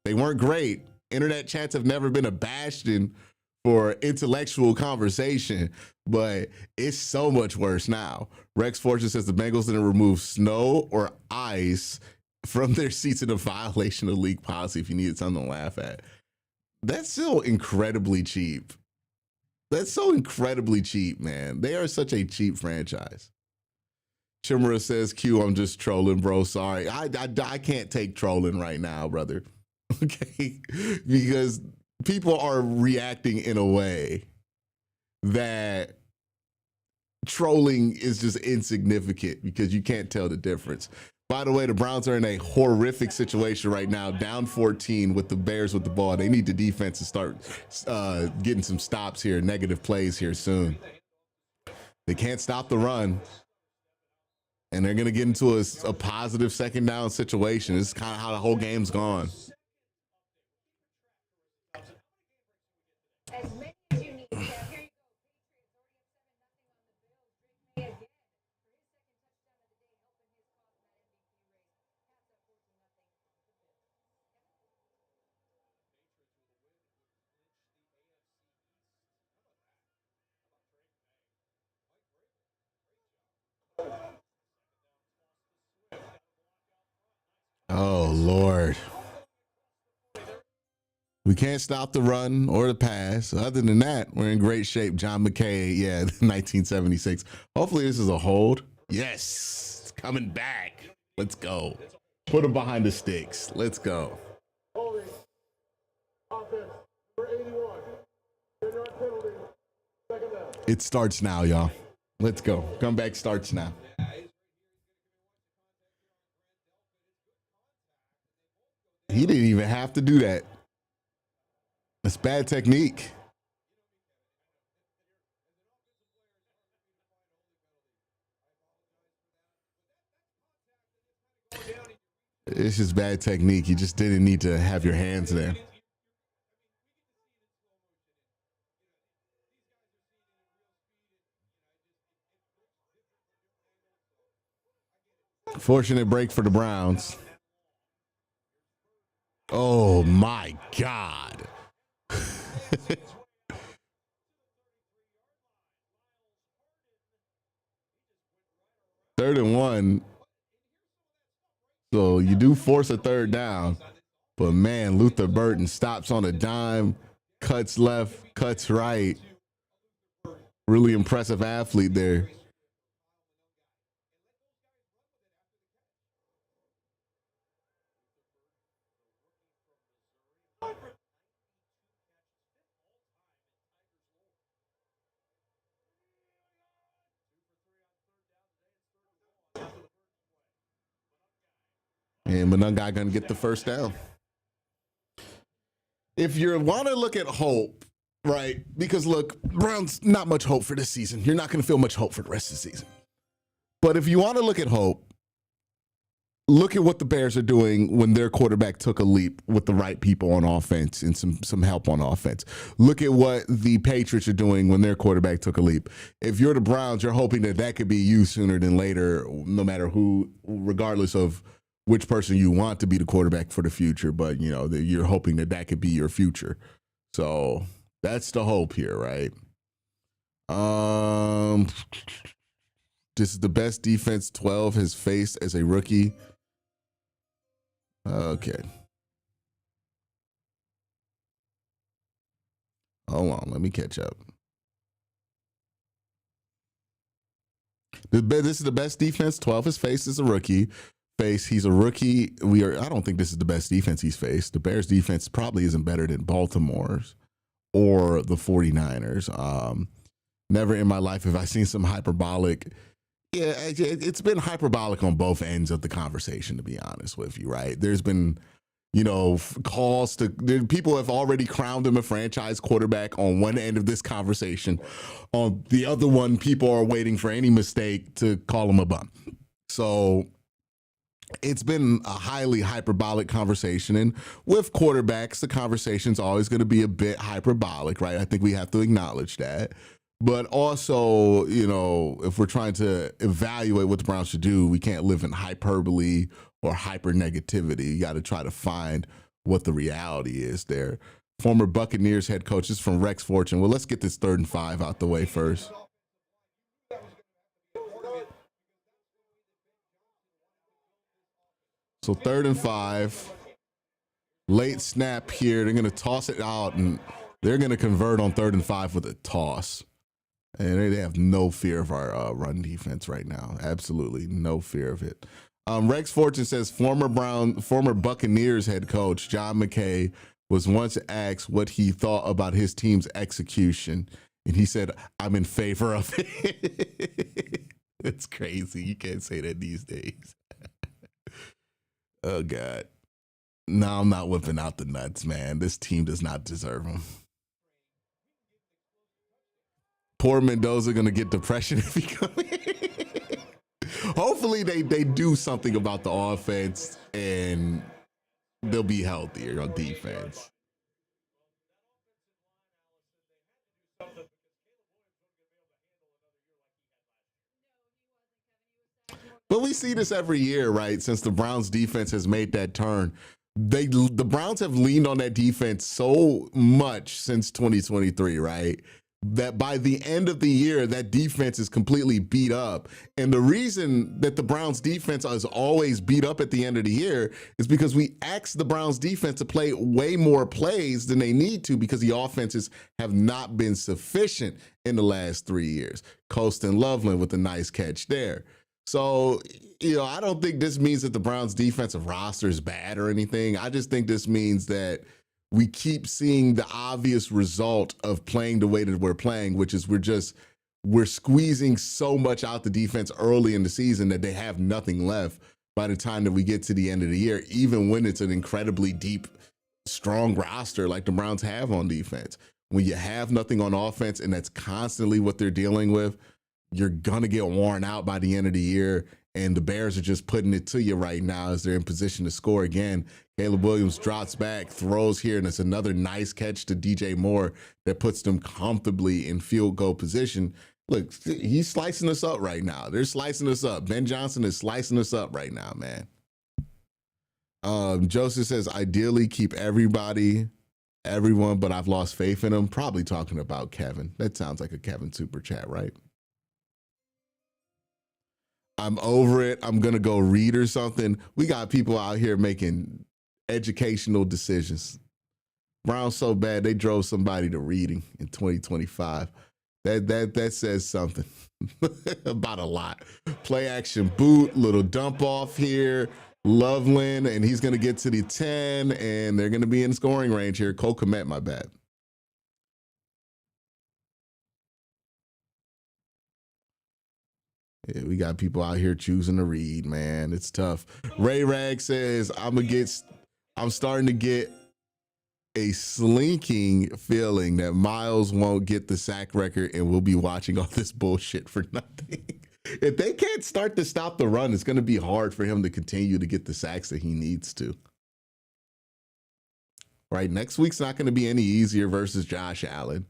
They weren't great. Internet chats have never been a bastion for intellectual conversation, but it's so much worse now. Rex Fortune says the Bengals didn't remove snow or ice from their seats in a violation of league policy. If you needed something to laugh at, that's still incredibly cheap. That's so incredibly cheap, man. They are such a cheap franchise. Chimera says, Q, I'm just trolling, bro. Sorry. I can't take trolling right now, brother. Okay? Because people are reacting in a way that trolling is just insignificant because you can't tell the difference. By the way, the Browns are in a horrific situation right now, down 14 with the Bears with the ball. They need the defense to start getting some stops here, negative plays here soon. They can't stop the run. And they're going to get into a positive second down situation. This is kind of how the whole game's gone. As many as you need. Here you go. Patriots already up 7-0 on the Bills. Drake May again for his second touchdown of the day, helping his cause in that MVP race. Oh, Lord. We can't stop the run or the pass. Other than that, we're in great shape. John McKay, yeah, 1976. Hopefully this is a hold. Yes, it's coming back. Let's go. Put him behind the sticks. Let's go. Holding. Offense. Number 81. 10-yard penalty. Second down. It starts now, y'all. Let's go. Comeback starts now. He didn't even have to do that. That's bad technique. It's just bad technique. You just didn't need to have your hands there. Fortunate break for the Browns. Oh my God. Third and 1. So you do force a third down, but man, Luther Burton stops on a dime, cuts left, cuts right. Really impressive athlete there. And Monungai gonna get the first down. If you want to look at hope, right? Because look, Browns, not much hope for this season. You're not gonna feel much hope for the rest of the season. But if you want to look at hope, look at what the Bears are doing when their quarterback took a leap with the right people on offense and some help on offense. Look at what the Patriots are doing when their quarterback took a leap. If you're the Browns, you're hoping that could be you sooner than later, no matter who, regardless of which person you want to be the quarterback for the future. But, you know, you're hoping that could be your future. So that's the hope here, right? This is the best defense 12 has faced as a rookie. Okay. Hold on, let me catch up. This is the best defense 12 has faced as a rookie. He's a rookie. I don't think this is the best defense he's faced. The Bears defense probably isn't better than Baltimore's or the 49ers. Never in my life have I seen some hyperbolic. Yeah, it's been hyperbolic on both ends of the conversation, to be honest with you, right? There's been, calls to people have already crowned him a franchise quarterback on one end of this conversation. On the other one, people are waiting for any mistake to call him a bum. So it's been a highly hyperbolic conversation. And with quarterbacks, the conversation's always going to be a bit hyperbolic, right? I think we have to acknowledge that. But also, if we're trying to evaluate what the Browns should do, we can't live in hyperbole or hyper negativity. You got to try to find what the reality is there. Former Buccaneers head coaches from Rex Fortune. Well, let's get this 3rd and 5 out the way first. So 3rd and 5. Late snap here. They're going to toss it out, and they're going to convert on 3rd and 5 with a toss. And they have no fear of our run defense right now. Absolutely no fear of it. Rex Fortune says former Buccaneers head coach John McKay was once asked what he thought about his team's execution, and he said, "I'm in favor of it." It's crazy. You can't say that these days. Oh God. No, I'm not whipping out the nuts, man. This team does not deserve them. Poor Mendoza going to get depression if he comes in. Hopefully they do something about the offense and they'll be healthier on defense. But we see this every year, right? Since the Browns defense has made that turn. The Browns have leaned on that defense so much since 2023, right? That by the end of the year, that defense is completely beat up. And the reason that the Browns defense is always beat up at the end of the year is because we ask the Browns defense to play way more plays than they need to because the offenses have not been sufficient in the last 3 years. Colston Loveland with a nice catch there. So, I don't think this means that the Browns defensive roster is bad or anything. I just think this means that we keep seeing the obvious result of playing the way that we're playing, which is we're squeezing so much out the defense early in the season that they have nothing left by the time that we get to the end of the year, even when it's an incredibly deep, strong roster like the Browns have on defense. When you have nothing on offense and that's constantly what they're dealing with, you're going to get worn out by the end of the year. And the Bears are just putting it to you right now as they're in position to score again. Caleb Williams drops back, throws here, and it's another nice catch to DJ Moore that puts them comfortably in field goal position. Look, he's slicing us up right now. They're slicing us up. Ben Johnson is slicing us up right now, man. Joseph says, ideally keep everyone, but I've lost faith in them. Probably talking about Kevin. That sounds like a Kevin super chat, right? I'm over it. I'm going to go read or something. We got people out here making educational decisions. Browns so bad, they drove somebody to reading in 2025. That says something about a lot. Play action boot, little dump off here. Loveland, and he's going to get to the 10, and they're going to be in scoring range here. Cole Kmet, my bad. Yeah, we got people out here choosing to read, man. It's tough. Ray Rag says, I'm starting to get a slinking feeling that Miles won't get the sack record and we'll be watching all this bullshit for nothing. If they can't start to stop the run, it's going to be hard for him to continue to get the sacks that he needs to. Right? Next week's not going to be any easier versus Josh Allen.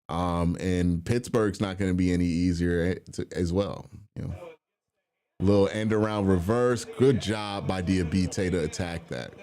And Pittsburgh's not going to be any easier as well. You know, little end around reverse. Good job by Diabite to attack that.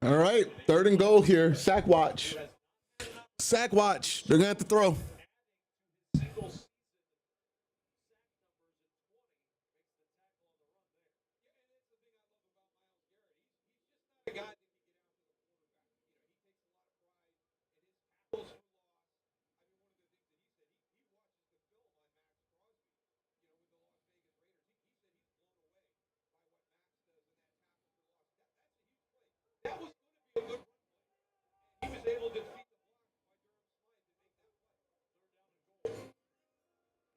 All right, 3rd and goal here. Sack watch. Sack watch. They're going to have to throw.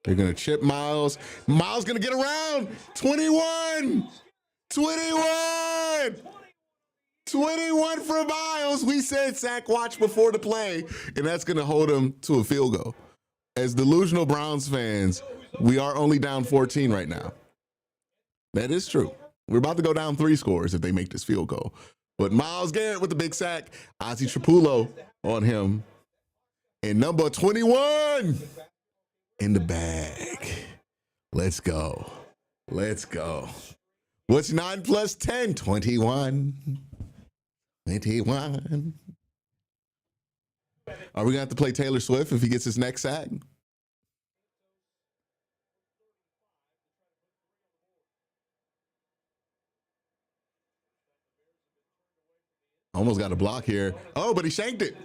They're going to chip Miles. Miles going to get around. 21. 21. 21 for Miles. We said sack watch before the play, and that's going to hold him to a field goal. As delusional Browns fans, we are only down 14 right now. That is true. We're about to go down 3 scores if they make this field goal. But Myles Garrett with the big sack. Ozzie Trapullo on him. And number 21 in the bag. Let's go. Let's go. What's 9 plus 10? 21. 21. Are we going to have to play Taylor Swift if he gets his next sack? Almost got a block here. Oh, but he shanked it.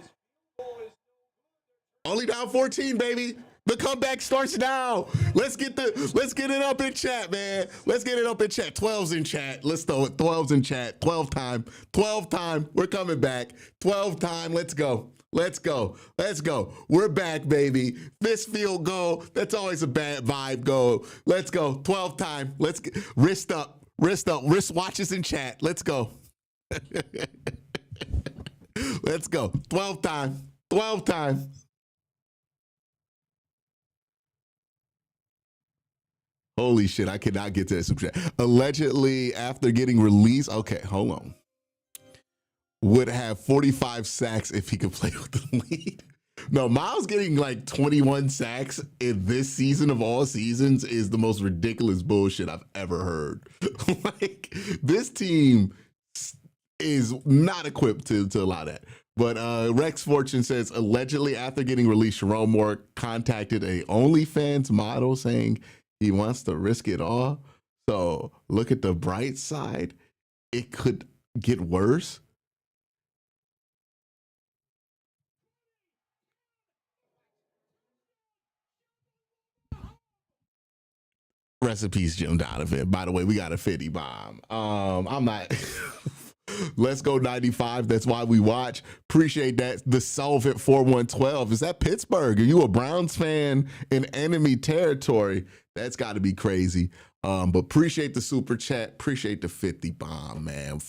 Only down 14, baby. The comeback starts now. Let's get it up in chat, man. Let's get it up in chat. 12's in chat. Let's throw it. 12's in chat. 12 time. 12 time. We're coming back. 12 time. Let's go. Let's go. Let's go. We're back, baby. This field goal. That's always a bad vibe goal. Let's go. 12 time. Let's get wrist up. Wrist up. Wrist watches in chat. Let's go. Let's go. 12 time. 12 time. Holy shit, I cannot get to that super chat. Allegedly, after getting released, okay, hold on. Would have 45 sacks if he could play with the lead. No, Miles getting like 21 sacks in this season of all seasons is the most ridiculous bullshit I've ever heard. Like, this team is not equipped to allow that. But Rex Fortune says, allegedly after getting released, Sharon Moore contacted a OnlyFans model saying he wants to risk it all. So look at the bright side. It could get worse. Recipes, Jim Donovan. By the way, we got a 50 bomb. I'm not. Let's go 95. That's why we watch. Appreciate that. The Solvent 4112. Is that Pittsburgh? Are you a Browns fan in enemy territory? That's got to be crazy. But appreciate the super chat. Appreciate the 50 bomb, man.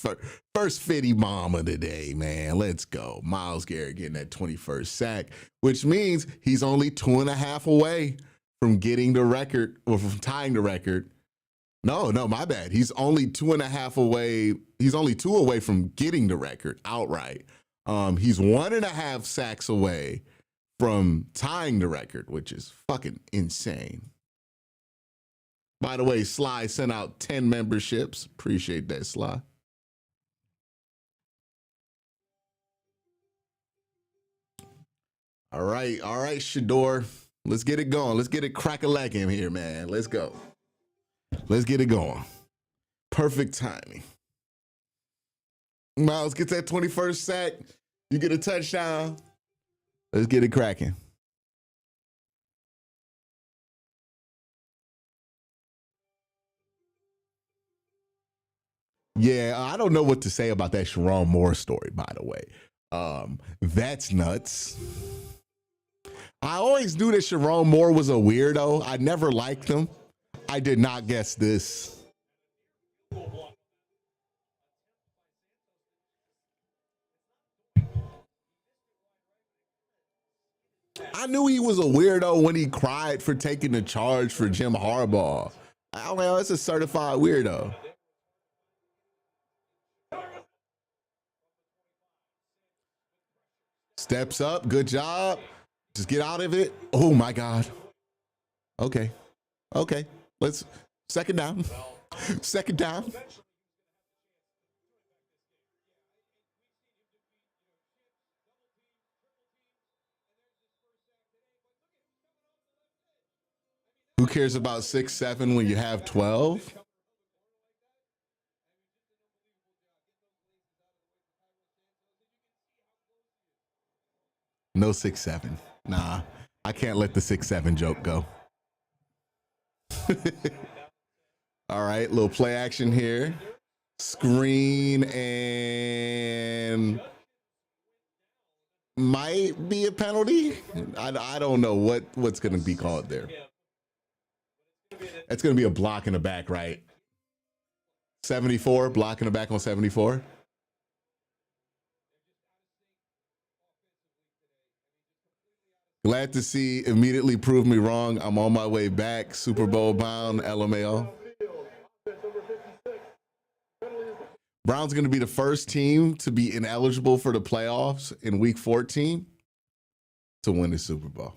First 50 bomb of the day, man. Let's go. Myles Garrett getting that 21st sack, which means he's only 2.5 away from getting the record or from tying the record. No, my bad. He's only 2.5 away. He's only 2 away from getting the record outright. He's 1.5 sacks away from tying the record, which is fucking insane. By the way, Sly sent out 10 memberships. Appreciate that, Sly. All right, Shador. Let's get it going. Let's get it crack-a-lacking here, man. Let's go. Let's get it going. Perfect timing. Myles gets that 21st sack. You get a touchdown. Let's get it cracking. Yeah, I don't know what to say about that Sharon Moore story, by the way. That's nuts. I always knew that Sharon Moore was a weirdo. I never liked him. I did not guess this. I knew he was a weirdo when he cried for taking the charge for Jim Harbaugh. Well, that's a certified weirdo. Steps up. Good job. Just get out of it. Oh, my God. Okay. Let's second down. Second down. Who cares about 6'7" when you have 12? No 6'7". Nah, I can't let the 6'7" joke go. All right, little play action here. Screen and might be a penalty. I don't know what's going to be called there. It's going to be a block in the back, right? 74, block in the back on 74. Glad to see immediately prove me wrong. I'm on my way back. Super Bowl bound, LMAO. Browns going to be the first team to be ineligible for the playoffs in week 14 to win the Super Bowl.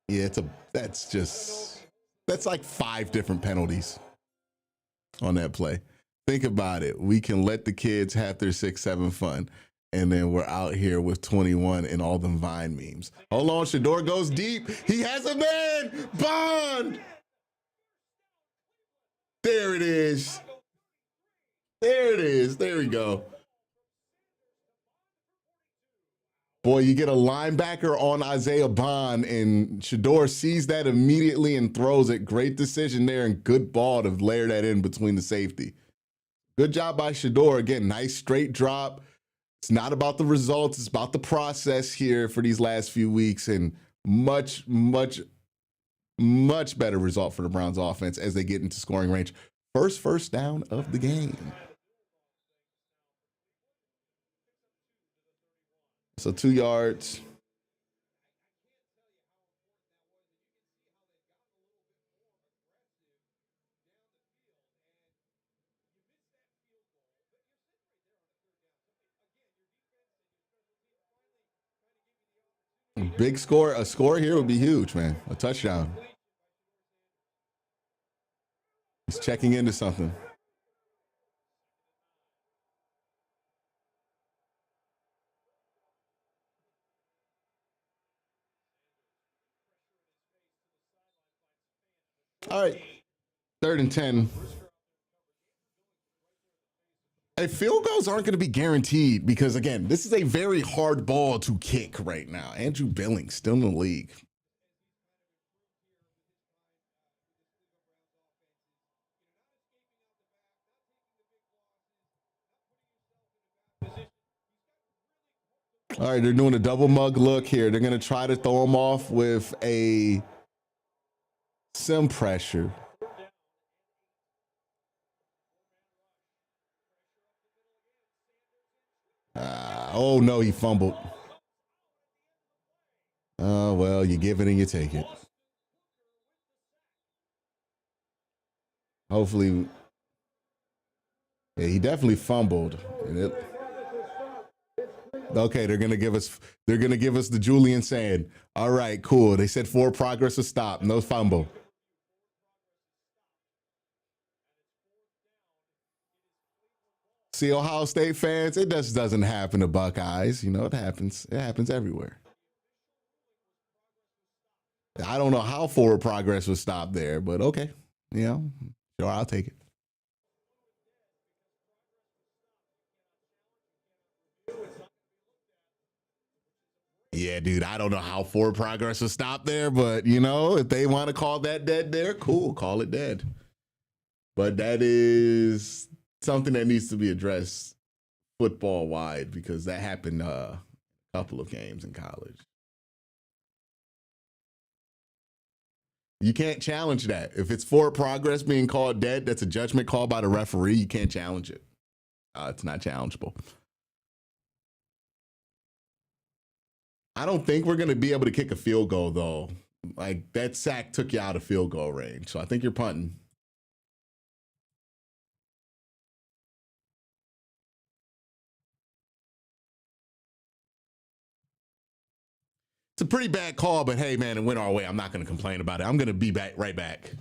Yeah, that's like 5 different penalties on that play. Think about it. We can let the kids have their 6-7 fun, and then we're out here with 21 and all them Vine memes. Hold on, Shador goes deep. He has a man. Bond. There it is. There we go. Boy, you get a linebacker on Isaiah Bond, and Shador sees that immediately and throws it. Great decision there, and good ball to layer that in between the safety. Good job by Shador. Again, nice straight drop. It's not about the results. It's about the process here for these last few weeks, and much better result for the Browns offense as they get into scoring range. First down of the game. So 2 yards. Big score. A score here would be huge, man. A touchdown. He's checking into something. All right, 3rd and 10. Hey, field goals aren't going to be guaranteed because, again, this is a very hard ball to kick right now. Andrew Billings still in the league. All right, they're doing a double mug look here. They're going to try to throw him off with some pressure. Oh, no, he fumbled. Oh, well, you give it and you take it. Hopefully. Yeah, he definitely fumbled. Okay, they're gonna give us the Julian saying, all right, cool. They said forward progress will stop, no fumble. See, Ohio State fans, it just doesn't happen to Buckeyes. You know, it happens. It happens everywhere. I don't know how forward progress was stopped there, but okay. You know, sure, I'll take it. Yeah, dude, I don't know how forward progress was stopped there, but you know, if they want to call that dead there, cool, call it dead. But that is something that needs to be addressed football wide because that happened a couple of games in college. You can't challenge that. If it's forward progress being called dead, that's a judgment call by the referee. You can't challenge it. It's not challengeable. I don't think we're going to be able to kick a field goal, though. Like, that sack took you out of field goal range. So I think you're punting. It's a pretty bad call, but hey, man, it went our way. I'm not going to complain about it. I'm going to be right back.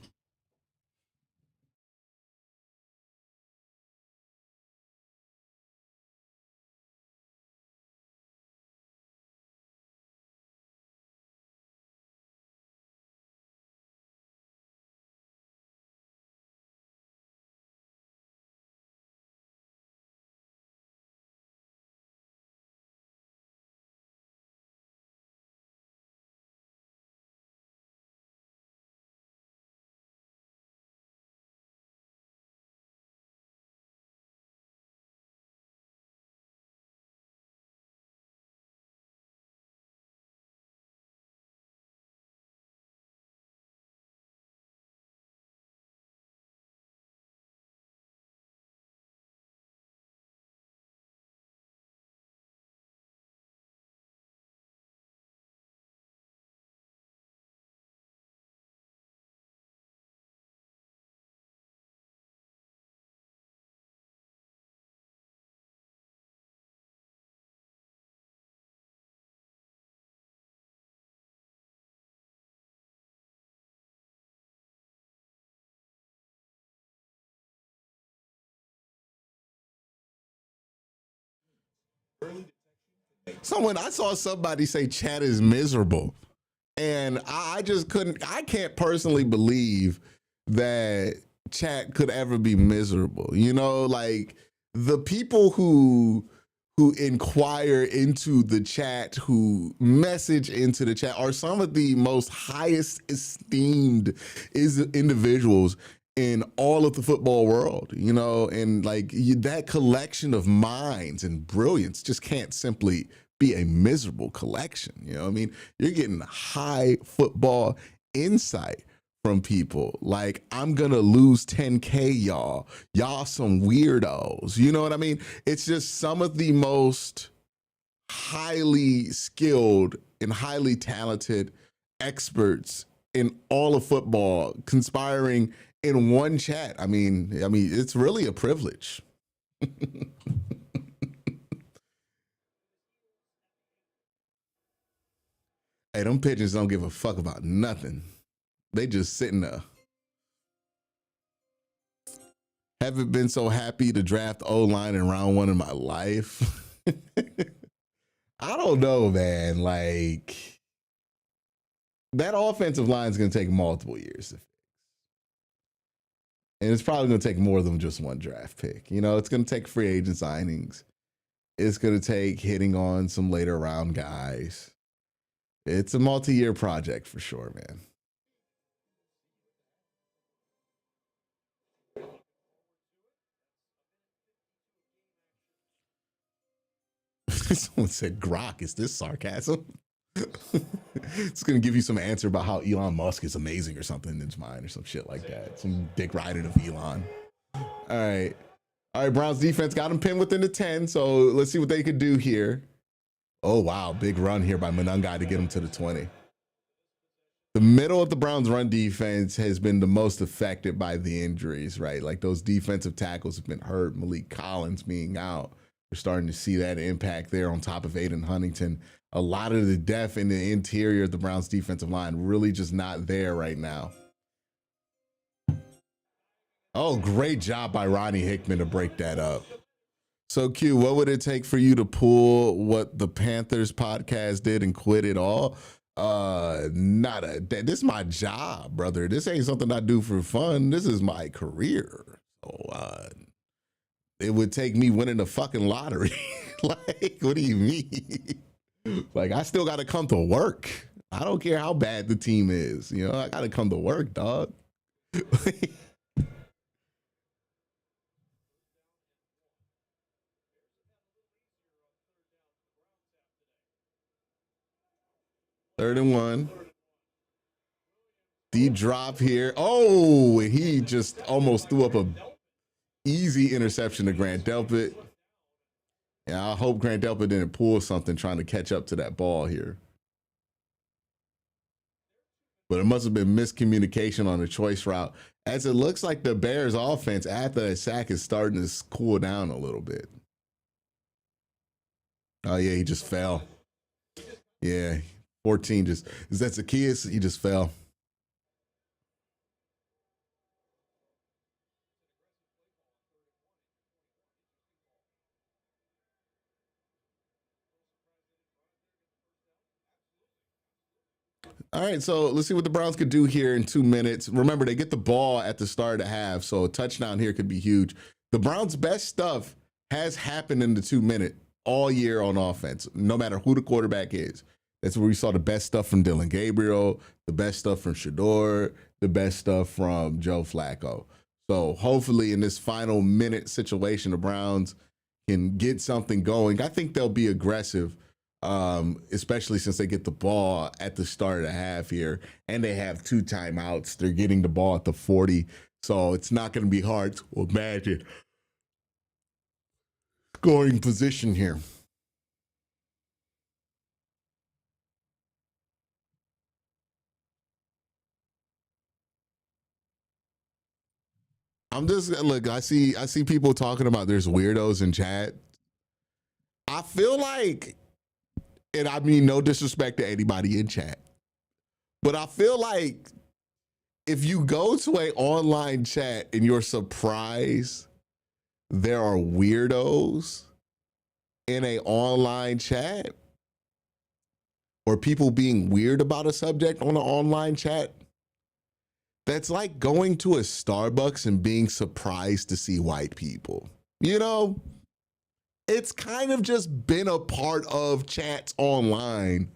Someone, I saw somebody say chat is miserable. And I just I can't personally believe that chat could ever be miserable. You know, like the people who inquire into the chat, who message into the chat are some of the most highest esteemed individuals in all of the football world, you know, and like that collection of minds and brilliance just can't simply be a miserable collection. You know what I mean? You're getting high football insight from people like, I'm gonna lose 10K, y'all some weirdos. You know what I mean? It's just some of the most highly skilled and highly talented experts in all of football conspiring in one chat. I mean, it's really a privilege. Hey, them pigeons don't give a fuck about nothing. They just sitting there. Haven't been so happy to draft O-line in round 1 in my life. I don't know, man. Like, that offensive line is going to take multiple years to fix. And it's probably going to take more than just one draft pick. You know, it's going to take free agent signings. It's going to take hitting on some later round guys. It's a multi-year project for sure, man. Someone said, Grok, is this sarcasm? It's going to give you some answer about how Elon Musk is amazing or something in his mind or some shit like that. Some dick riding of Elon. All right. All right, Browns defense got him pinned within the 10, so let's see what they could do here. Oh, wow. Big run here by Monungai to get him to the 20. The middle of the Browns run defense has been the most affected by the injuries, right? Like those defensive tackles have been hurt. Malik Collins being out. We're starting to see that impact there on top of Aiden Huntington. A lot of the depth in the interior of the Browns defensive line really just not there right now. Oh, great job by Ronnie Hickman to break that up. So, Q, what would it take for you to pull what the Panthers podcast did and quit it all? This is my job, brother. This ain't something I do for fun. This is my career. So, it would take me winning the fucking lottery. Like, what do you mean? Like, I still got to come to work. I don't care how bad the team is. You know, I got to come to work, dog. Third and 1. D drop here. Oh, he just almost threw up a easy interception to Grant Delpit. Yeah, I hope Grant Delpit didn't pull something trying to catch up to that ball here. But it must have been miscommunication on the choice route, as it looks like the Bears offense after that sack is starting to cool down a little bit. Oh, yeah, he just fell. Yeah, 14 just, is that Zacchaeus? He just fell. All right, so let's see what the Browns could do here in 2 minutes. Remember, they get the ball at the start of the half, so a touchdown here could be huge. The Browns' best stuff has happened in the 2 minute all year on offense, no matter who the quarterback is. That's where we saw the best stuff from Dylan Gabriel, the best stuff from Shador, the best stuff from Joe Flacco. So hopefully in this final minute situation, the Browns can get something going. I think they'll be aggressive. Especially since they get the ball at the start of the half here and they have 2 timeouts. They're getting the ball at the 40. So it's not going to be hard to imagine scoring position here. I'm just, look, I see people talking about there's weirdos in chat. I feel like, and I mean no disrespect to anybody in chat, but I feel like if you go to an online chat and you're surprised there are weirdos in an online chat or people being weird about a subject on an online chat, that's like going to a Starbucks and being surprised to see white people. You know? It's kind of just been a part of chats online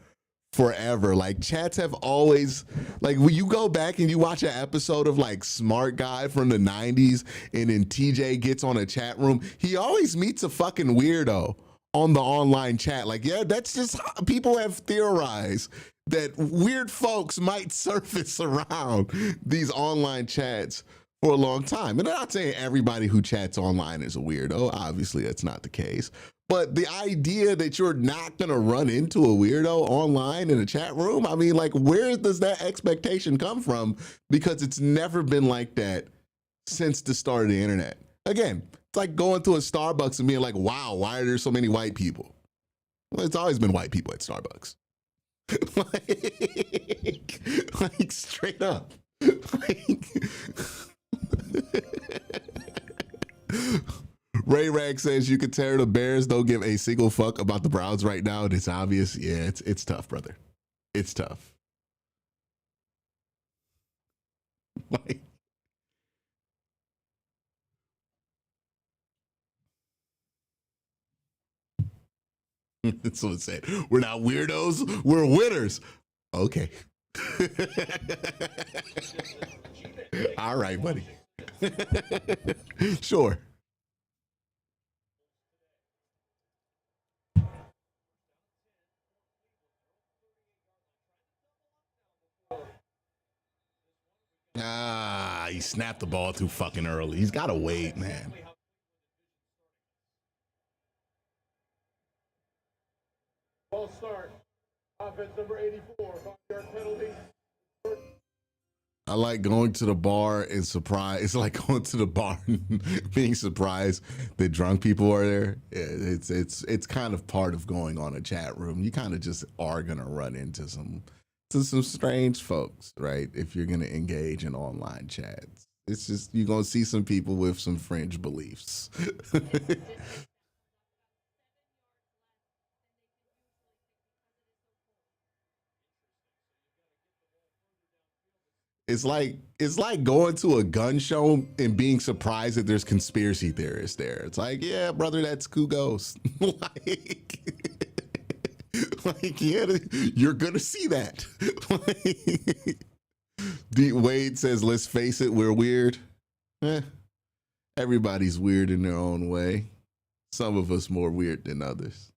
forever. Like chats have always, like when you go back and you watch an episode of like Smart Guy from the 90s and then TJ gets on a chat room, he always meets a fucking weirdo on the online chat. Like, yeah, that's just how people have theorized that weird folks might surface around these online chats for a long time. And I'm not saying everybody who chats online is a weirdo. Obviously, that's not the case. But the idea that you're not going to run into a weirdo online in a chat room, I mean, like, where does that expectation come from? Because it's never been like that since the start of the internet. Again, it's like going to a Starbucks and being like, wow, why are there so many white people? Well, it's always been white people at Starbucks. like straight up. Like, Ray Rag says you could tell the Bears don't give a single fuck about the Browns right now, and it's obvious. Yeah, it's tough, brother. It's tough. Like, someone said, we're not weirdos, we're winners. Okay. All right, buddy. Sure. Ah, he snapped the ball too fucking early. He's got to wait, man. Ball start. Offense number 84. 5-yard penalty. I like going to the bar and surprise. It's like going to the bar and being surprised that drunk people are there. It's kind of part of going on a chat room. You kind of just are gonna run into some strange folks, right? If you're gonna engage in online chats, it's just you're gonna see some people with some fringe beliefs. It's like going to a gun show and being surprised that there's conspiracy theorists there. It's like, yeah, brother, that's Kugos. like, yeah, you're gonna see that. D Wade says, let's face it, we're weird. Everybody's weird in their own way. Some of us more weird than others.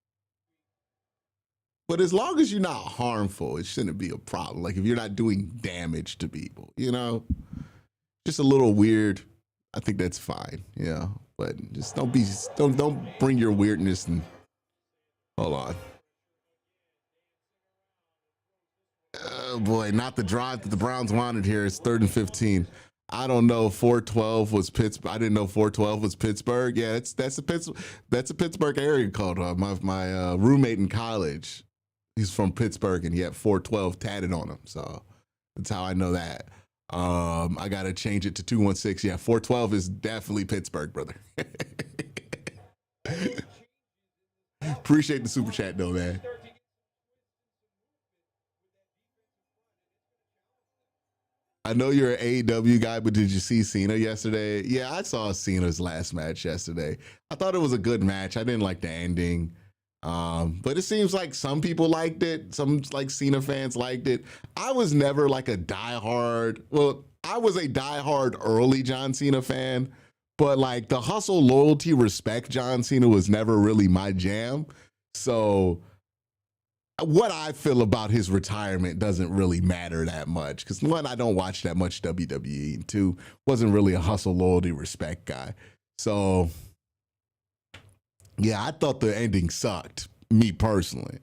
But as long as you're not harmful, it shouldn't be a problem. Like if you're not doing damage to people, you know, just a little weird. I think that's fine. Yeah, but just don't bring your weirdness and hold on. Oh boy, not the drive that the Browns wanted here. It's 3rd and 15. I don't know. 412 was Pittsburgh. I didn't know 412 was Pittsburgh. Yeah, that's a Pittsburgh area code. My roommate in college. He's from Pittsburgh and he had 412 tatted on him. So that's how I know that. I got to change it to 216. Yeah, 412 is definitely Pittsburgh, brother. Appreciate the super chat though, man. I know you're an AEW guy, but did you see Cena yesterday? Yeah, I saw Cena's last match yesterday. I thought it was a good match. I didn't like the ending. But it seems like some people liked it. Some like Cena fans liked it. I was never like a diehard. Well, I was a diehard early John Cena fan, but like the hustle, loyalty, respect John Cena was never really my jam. So what I feel about his retirement doesn't really matter that much because one, I don't watch that much WWE, and two, wasn't really a hustle, loyalty, respect guy. So yeah, I thought the ending sucked, me personally.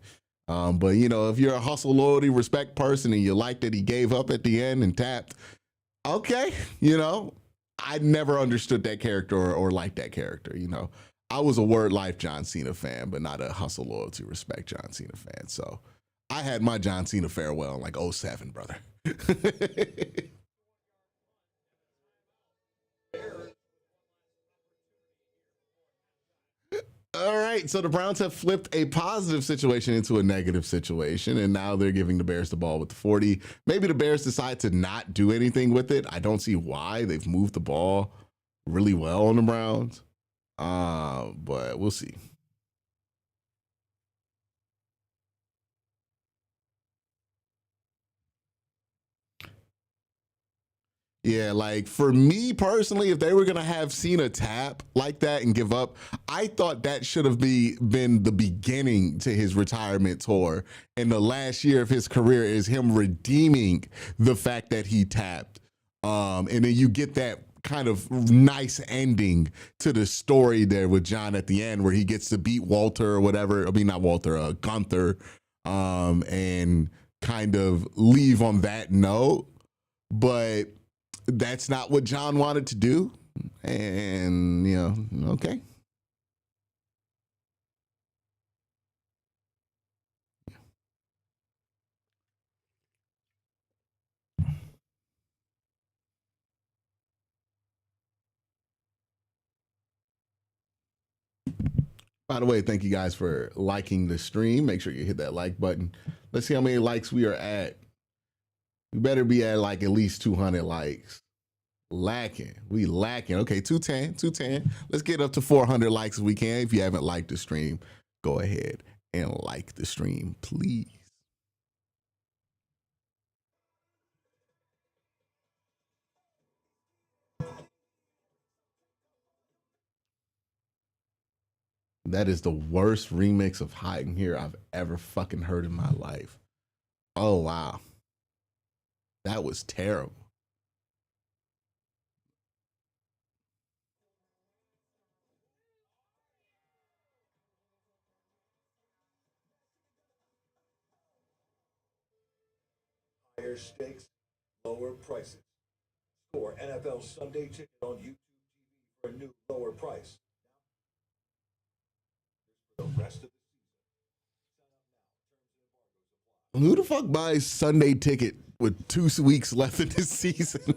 But you know, if you're a hustle, loyalty, respect person and you like that he gave up at the end and tapped, okay, you know, I never understood that character or liked that character. You know, I was a Word Life John Cena fan, but not a hustle, loyalty, respect John Cena fan. So I had my John Cena farewell in like 07, brother. All right, so the Browns have flipped a positive situation into a negative situation, and now they're giving the Bears the ball with the 40. Maybe the Bears decide to not do anything with it. I don't see why. They've moved the ball really well on the Browns, but we'll see. Yeah, like for me personally, if they were gonna have Cena tap like that and give up, I thought that should have been the beginning to his retirement tour. And the last year of his career is him redeeming the fact that he tapped. And then you get that kind of nice ending to the story there with John at the end where he gets to beat Walter or whatever. I mean, not Walter, Gunther, and kind of leave on that note. But that's not what John wanted to do. And, you know, okay. By the way, thank you guys for liking the stream. Make sure you hit that like button. Let's see how many likes we are at. We better be at like at least 200 likes. Lacking. We lacking. Okay, 210. Let's get up to 400 likes if we can. If you haven't liked the stream, go ahead and like the stream, please. That is the worst remix of Hiding Here I've ever fucking heard in my life. Oh, wow. That was terrible. Higher stakes, lower prices. Score NFL Sunday Ticket on YouTube TV for a new lower price. For the rest of the season. Who the fuck buys Sunday Ticket with 2 weeks left in this season?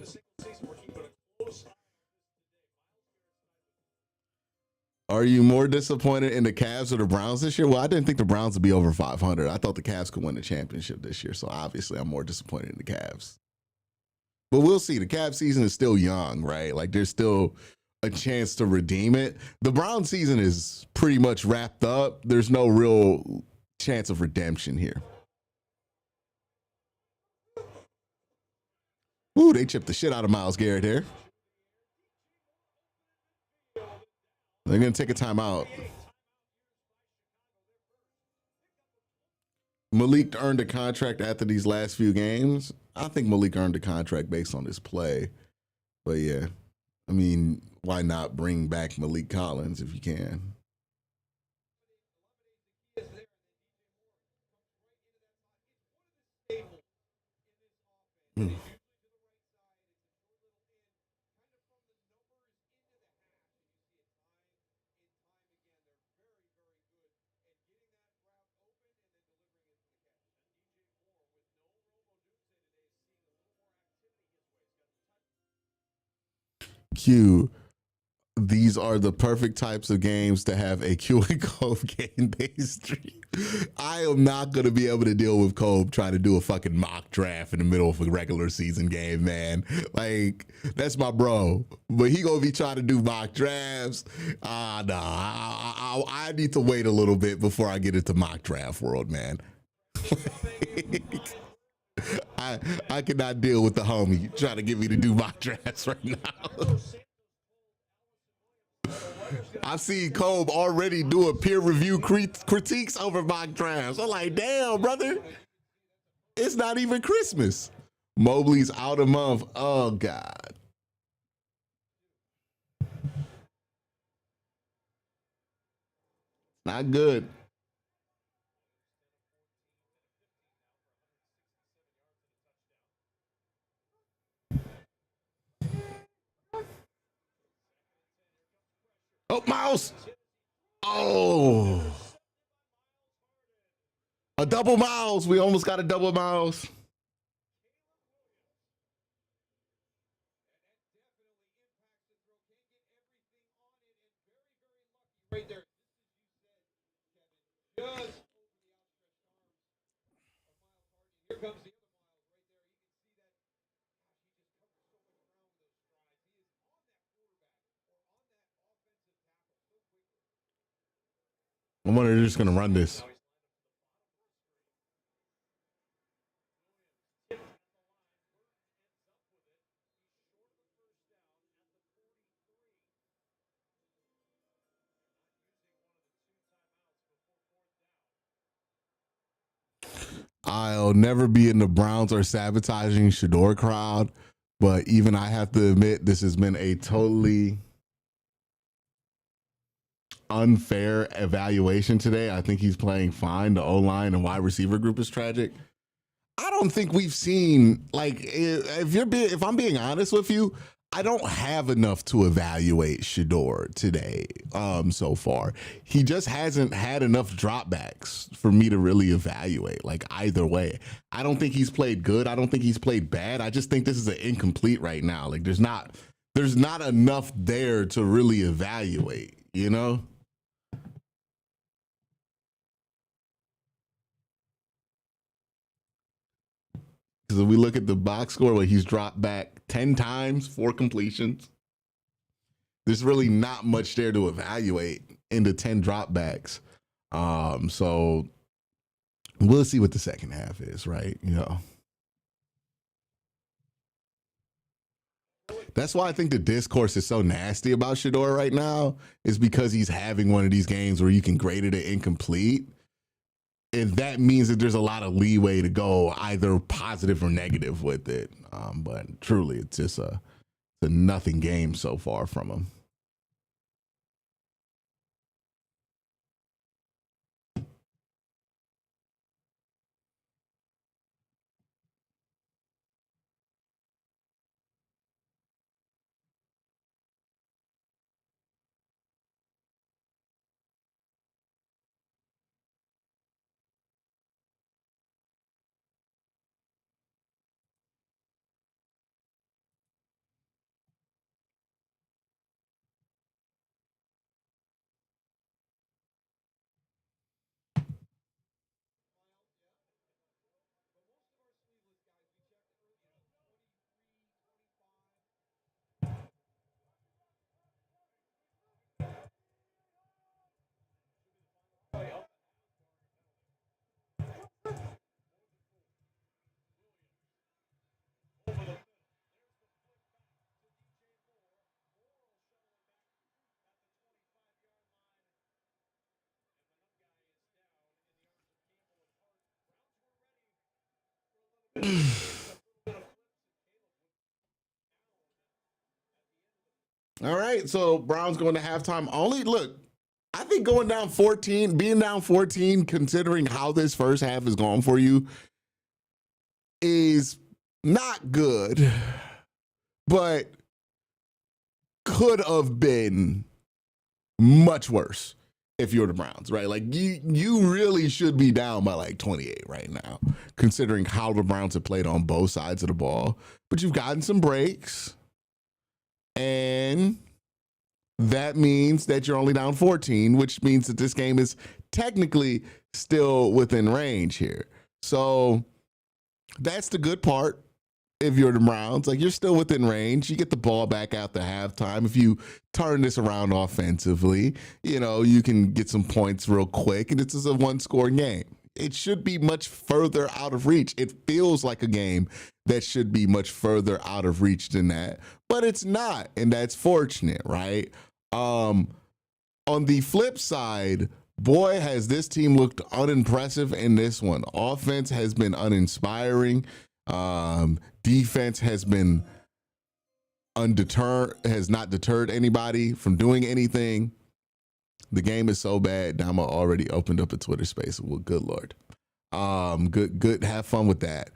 Are you more disappointed in the Cavs or the Browns this year? Well, I didn't think the Browns would be over 500. I thought the Cavs could win the championship this year, so obviously I'm more disappointed in the Cavs. But we'll see. The Cavs season is still young, right? Like there's still a chance to redeem it. The Browns season is pretty much wrapped up. There's no real chance of redemption here. Ooh, they chipped the shit out of Myles Garrett here. They're going to take a timeout. Malik earned a contract after these last few games. I think Malik earned a contract based on his play. But yeah, I mean, why not bring back Malik Collins if you can? Q, these are the perfect types of games to have a Q and Cove game-based stream. I am not going to be able to deal with Cove trying to do a fucking mock draft in the middle of a regular season game, man. Like, that's my bro. But he going to be trying to do mock drafts. I need to wait a little bit before I get into mock draft world, man. I cannot deal with the homie trying to get me to do mock drafts right now. I've seen Kobe already doing peer review critiques over mock drafts. I'm like, damn, brother, it's not even Christmas. Mobley's out a month. Oh, God. Not good. Oh, Miles. Oh. A double Miles. We almost got a double Miles. Right there. Just over the outstretched arms of Miles Hardy. Here comes the other I wonder if they're just going to run this. I'll never be in the Browns or sabotaging Shador crowd, but even I have to admit this has been a totally unfair evaluation today. I think he's playing fine. The O-line and wide receiver group is tragic. I don't think we've seen, like, if I'm being honest with you, I don't have enough to evaluate Shador today so far. He just hasn't had enough dropbacks for me to really evaluate, like, either way. I don't think he's played good. I don't think he's played bad. I just think this is an incomplete right now. Like, there's not enough there to really evaluate, you know? Because if we look at the box score, where he's dropped back 10 times, 4 completions. There's really not much there to evaluate in the 10 dropbacks. So we'll see what the second half is, right? You know. That's why I think the discourse is so nasty about Shedeur right now, is because he's having one of these games where you can grade it incomplete. And that means that there's a lot of leeway to go either positive or negative with it. But truly, it's just a nothing game so far from him. All right, so Browns going to halftime only. Look, I think going down 14, being down 14, considering how this first half is going for you, is not good, but could have been much worse if you're the Browns, right? Like you really should be down by like 28 right now, considering how the Browns have played on both sides of the ball. But you've gotten some breaks. And that means that you're only down 14, which means that this game is technically still within range here. So that's the good part. If you're the Browns, like you're still within range, you get the ball back out the halftime. If you turn this around offensively, you know, you can get some points real quick, and this is a 1-score game. It should be much further out of reach. It feels like a game that should be much further out of reach than that, but it's not, and that's fortunate, right? On the flip side, boy, has this team looked unimpressive in this one. Offense has been uninspiring. Defense has been has not deterred anybody from doing anything. The game is so bad, Dama already opened up a Twitter space. Well, good Lord. Good. Have fun with that.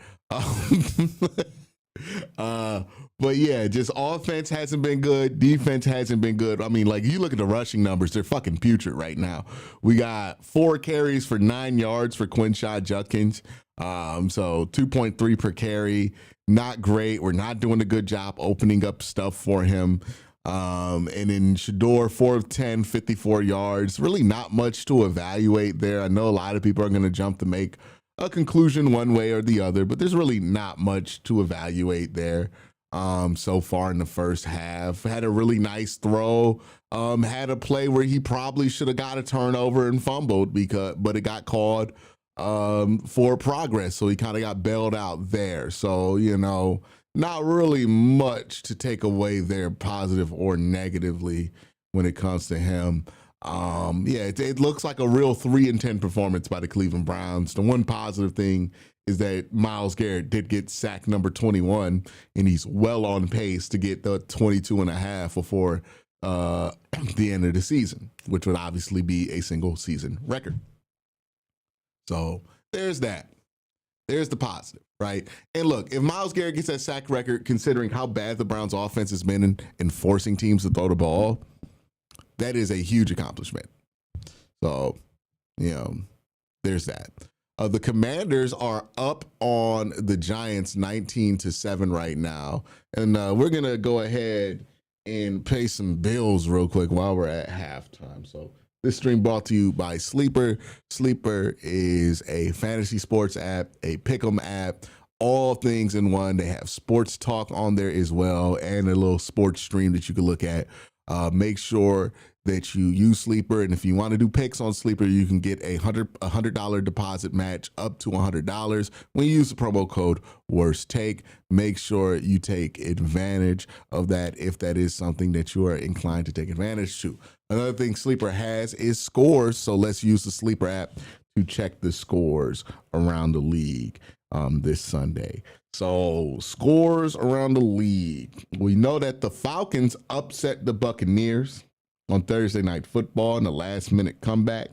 But yeah, just offense hasn't been good. Defense hasn't been good. I mean, like you look at the rushing numbers, they're fucking putrid right now. We got 4 carries for 9 yards for Quincy Judkins. So 2.3 per carry. Not great. We're not doing a good job opening up stuff for him. And then Shedeur, 4 of 10, 54 yards. Really not much to evaluate there. I know a lot of people are going to jump to make a conclusion one way or the other, but there's really not much to evaluate there. So far in the first half, had a really nice throw. Had a play where he probably should have got a turnover and fumbled but it got called for progress. So he kind of got bailed out there. So, you know, not really much to take away there, positive or negatively, when it comes to him. It looks like a real 3-10 performance by the Cleveland Browns. The one positive thing is that Myles Garrett did get sack number 21, and he's well on pace to get the 22.5 before the end of the season, which would obviously be a single season record. So there's that. There's the positive, right? And look, if Myles Garrett gets that sack record, considering how bad the Browns offense has been in forcing teams to throw the ball, that is a huge accomplishment. So, you know, there's that. The Commanders are up on the Giants 19-7 right now. And we're going to go ahead and pay some bills real quick while we're at halftime. So this stream brought to you by Sleeper. Sleeper is a fantasy sports app, a pick'em app. all things in one. They have sports talk on there as well, and a little sports stream that you can look at. Make sure that you use Sleeper, and if you want to do picks on Sleeper, you can get a $100 deposit match up to $100 when you use the promo code Worst Take. Make sure you take advantage of that if that is something that you are inclined to take advantage to. Another thing Sleeper has is scores, so let's use the Sleeper app to check the scores around the league this Sunday. So scores around the league. We know that the Falcons upset the Buccaneers on Thursday Night Football in the last minute comeback.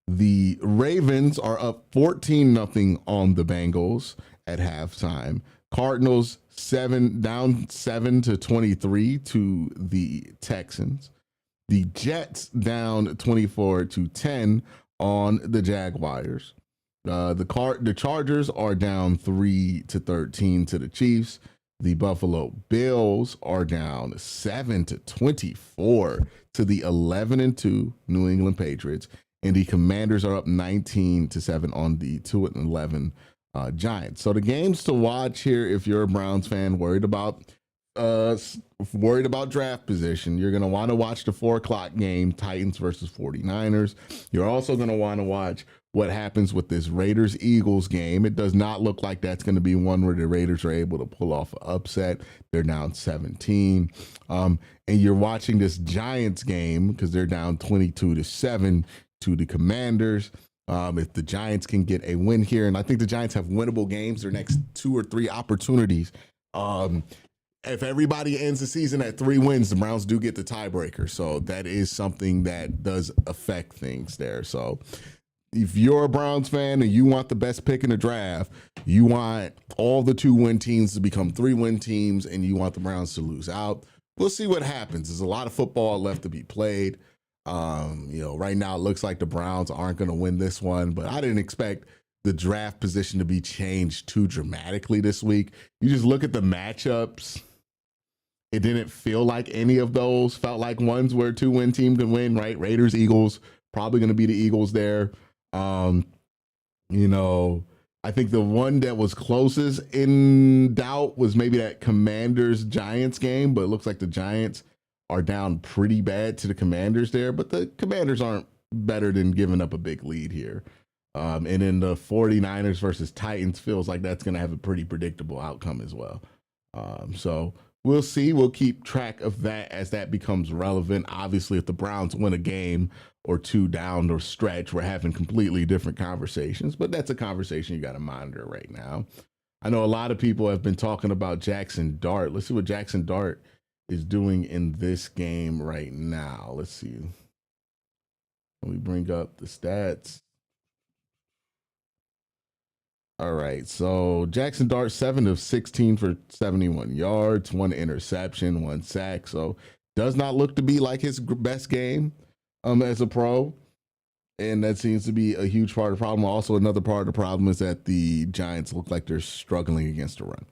The Ravens are up 14-0 on the Bengals at halftime. Cardinals down 7-23 to the Texans. The Jets down 24-10 on the Jaguars. The Chargers are down 3-13 to the Chiefs. The Buffalo Bills are down 7-24 to the 11-2 New England Patriots, and the Commanders are up 19-7 on the 2-11 Giants. So the games to watch here, if you're a Browns fan worried about draft position, you're going to want to watch the 4:00 game, Titans versus 49ers. You're also going to want to watch what happens with this Raiders-Eagles game. It does not look like that's going to be one where the Raiders are able to pull off an upset. They're down 17. And you're watching this Giants game because they're down 22-7 to the Commanders. If the Giants can get a win here, and I think the Giants have winnable games, their next 2 or 3 opportunities. If everybody ends the season at 3 wins, the Browns do get the tiebreaker. So that is something that does affect things there. So if you're a Browns fan and you want the best pick in the draft, you want all the 2-win teams to become 3-win teams, and you want the Browns to lose out. We'll see what happens. There's a lot of football left to be played. Right now it looks like the Browns aren't going to win this one, but I didn't expect the draft position to be changed too dramatically this week. You just look at the matchups. It didn't feel like any of those felt like ones where a 2-win team can win, right? Raiders, Eagles, probably going to be the Eagles there. I think the one that was closest in doubt was maybe that Commanders-Giants game, but it looks like the Giants are down pretty bad to the Commanders there, but the Commanders aren't better than giving up a big lead here. And then the 49ers versus Titans feels like that's going to have a pretty predictable outcome as well. So we'll see. We'll keep track of that as that becomes relevant. Obviously, if the Browns win a game or 2 down the stretch, we're having completely different conversations, but that's a conversation you got to monitor right now. I know a lot of people have been talking about Jackson Dart. Let's see what Jackson Dart is doing in this game right now. Let's see. Let me bring up the stats. All right, so Jackson Dart, 7 of 16 for 71 yards, 1 interception, 1 sack. So does not look to be like his best game as a pro. And that seems to be a huge part of the problem. Also, another part of the problem is that the Giants look like they're struggling against the run.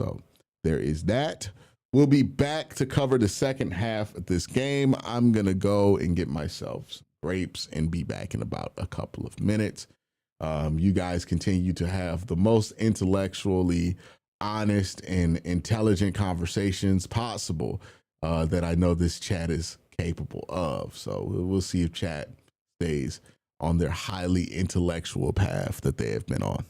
So there is that. We'll be back to cover the second half of this game. I'm going to go and get myself some grapes and be back in about a couple of minutes. You guys continue to have the most intellectually honest and intelligent conversations possible that I know this chat is capable of. So we'll see if chat stays on their highly intellectual path that they have been on.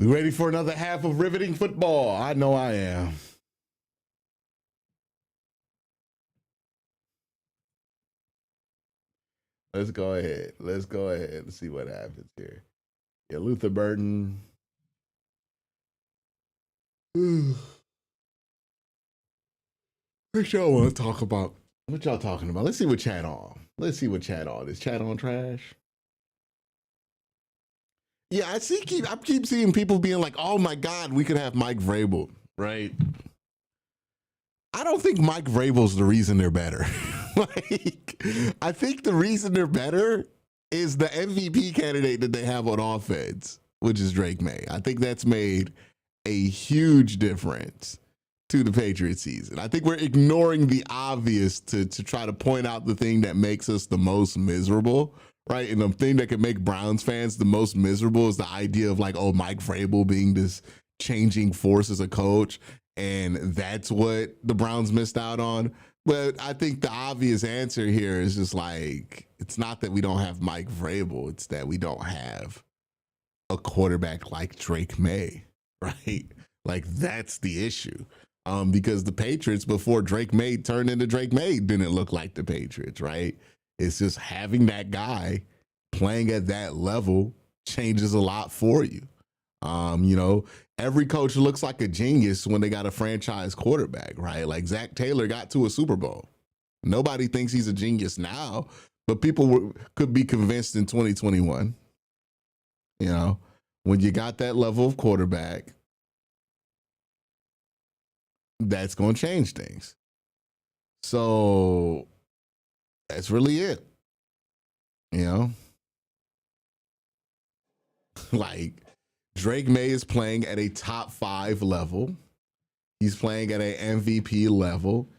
We ready for another half of riveting football? I know I am. Let's go ahead. Let's go ahead and see what happens here. Yeah, Luther Burton. What y'all want to talk about? What y'all talking about? Let's see what chat on. Let's see what chat on. Is chat on trash? Yeah, I keep seeing people being like, "Oh my God, we could have Mike Vrabel," right? I don't think Mike Vrabel's the reason they're better. Like, I think the reason they're better is the MVP candidate that they have on offense, which is Drake May. I think that's made a huge difference to the Patriots season. I think we're ignoring the obvious to try to point out the thing that makes us the most miserable, right? And the thing that can make Browns fans the most miserable is the idea of like, oh, Mike Vrabel being this changing force as a coach. And that's what the Browns missed out on. But I think the obvious answer here is just like, it's not that we don't have Mike Vrabel. It's that we don't have a quarterback like Drake May, right? Like that's the issue. Because the Patriots before Drake May turned into Drake May didn't look like the Patriots, right? It's just having that guy playing at that level changes a lot for you. You know, every coach looks like a genius when they got a franchise quarterback, right? Like Zach Taylor got to a Super Bowl. Nobody thinks he's a genius now, but people could be convinced in 2021. You know, when you got that level of quarterback, that's going to change things. So that's really it. You know, like Drake May is playing at a top 5 level. He's playing at an MVP level.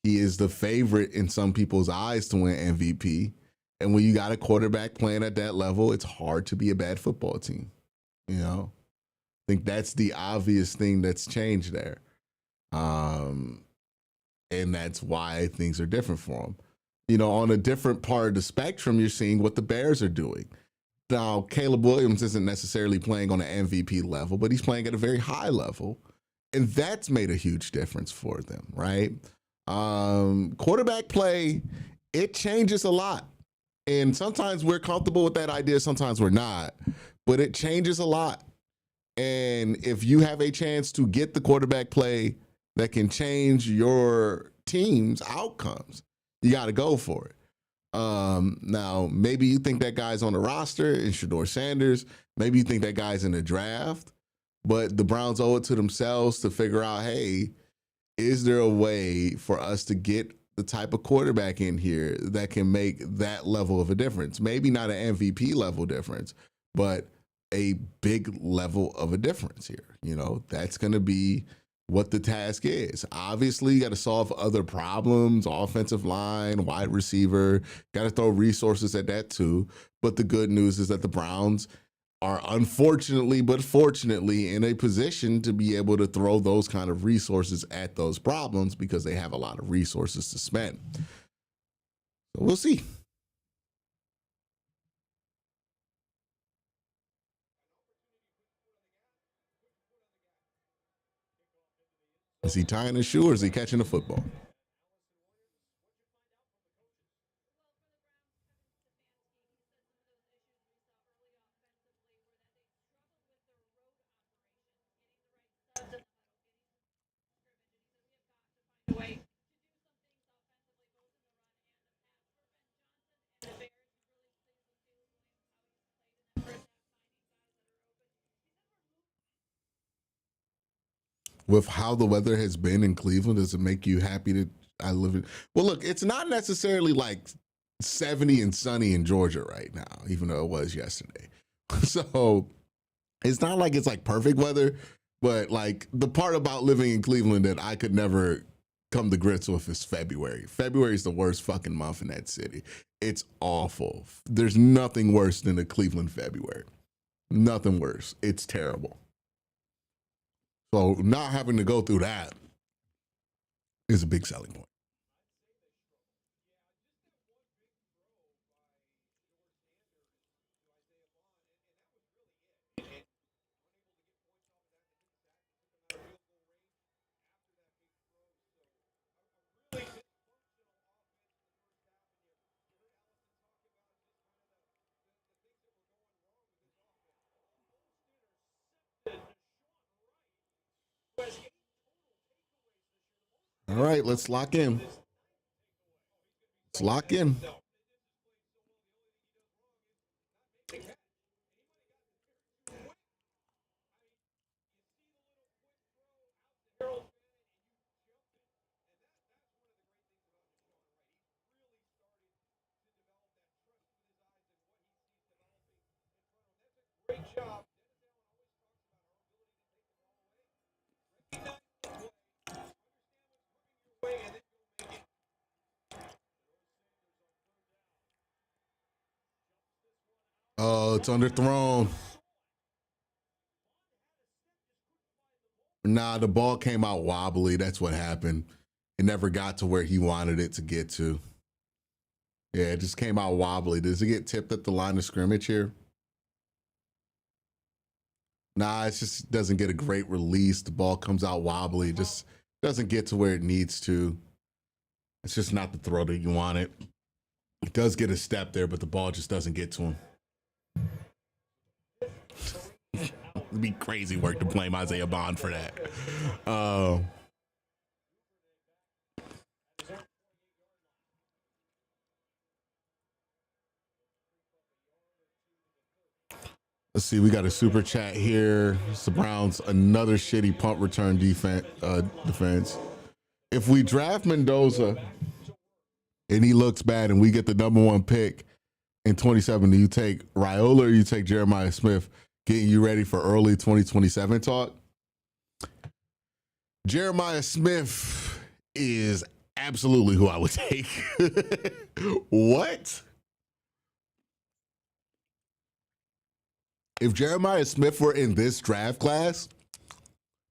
He is the favorite in some people's eyes to win MVP. And when you got a quarterback playing at that level, it's hard to be a bad football team. You know, I think that's the obvious thing that's changed there. And that's why things are different for him. You know, on a different part of the spectrum, you're seeing what the Bears are doing. Now, Caleb Williams isn't necessarily playing on an MVP level, but he's playing at a very high level. And that's made a huge difference for them, right? Quarterback play, it changes a lot. And sometimes we're comfortable with that idea, sometimes we're not. But it changes a lot. And if you have a chance to get the quarterback play that can change your team's outcomes, you got to go for it. Now, maybe you think that guy's on the roster in Shedeur Sanders. Maybe you think that guy's in the draft. But the Browns owe it to themselves to figure out, hey, is there a way for us to get the type of quarterback in here that can make that level of a difference? Maybe not an MVP level difference, but a big level of a difference here. You know, that's going to be what the task is. Obviously, you got to solve other problems, offensive line, wide receiver, got to throw resources at that too. But the good news is that the Browns are unfortunately, but fortunately in a position to be able to throw those kind of resources at those problems because they have a lot of resources to spend. So we'll see. Is he tying his shoe or is he catching the football? With how the weather has been in Cleveland, does it make you happy that I live in? Well, look, it's not necessarily like 70 and sunny in Georgia right now, even though it was yesterday. So it's not like it's like perfect weather, but like the part about living in Cleveland that I could never come to grips with is February. February is the worst fucking month in that city. It's awful. There's nothing worse than a Cleveland February. Nothing worse. It's terrible. So not having to go through that is a big selling point. All right, let's lock in. Let's lock in. Great job. Oh, it's underthrown. Nah, the ball came out wobbly. That's what happened. It never got to where he wanted it to get to. Yeah, it just came out wobbly. Does it get tipped at the line of scrimmage here? Nah, it just doesn't get a great release. The ball comes out wobbly. It just doesn't get to where it needs to. It's just not the throw that you want it. It does get a step there, but the ball just doesn't get to him. It'd be crazy work to blame Isaiah Bond for that. Let's see, we got a super chat here. It's the Browns, another shitty punt return defense. If we draft Mendoza and he looks bad and we get the #1 pick in 27, do you take Raiola or you take Jeremiah Smith, getting you ready for early 2027 talk? Jeremiah Smith is absolutely who I would take. What? If Jeremiah Smith were in this draft class,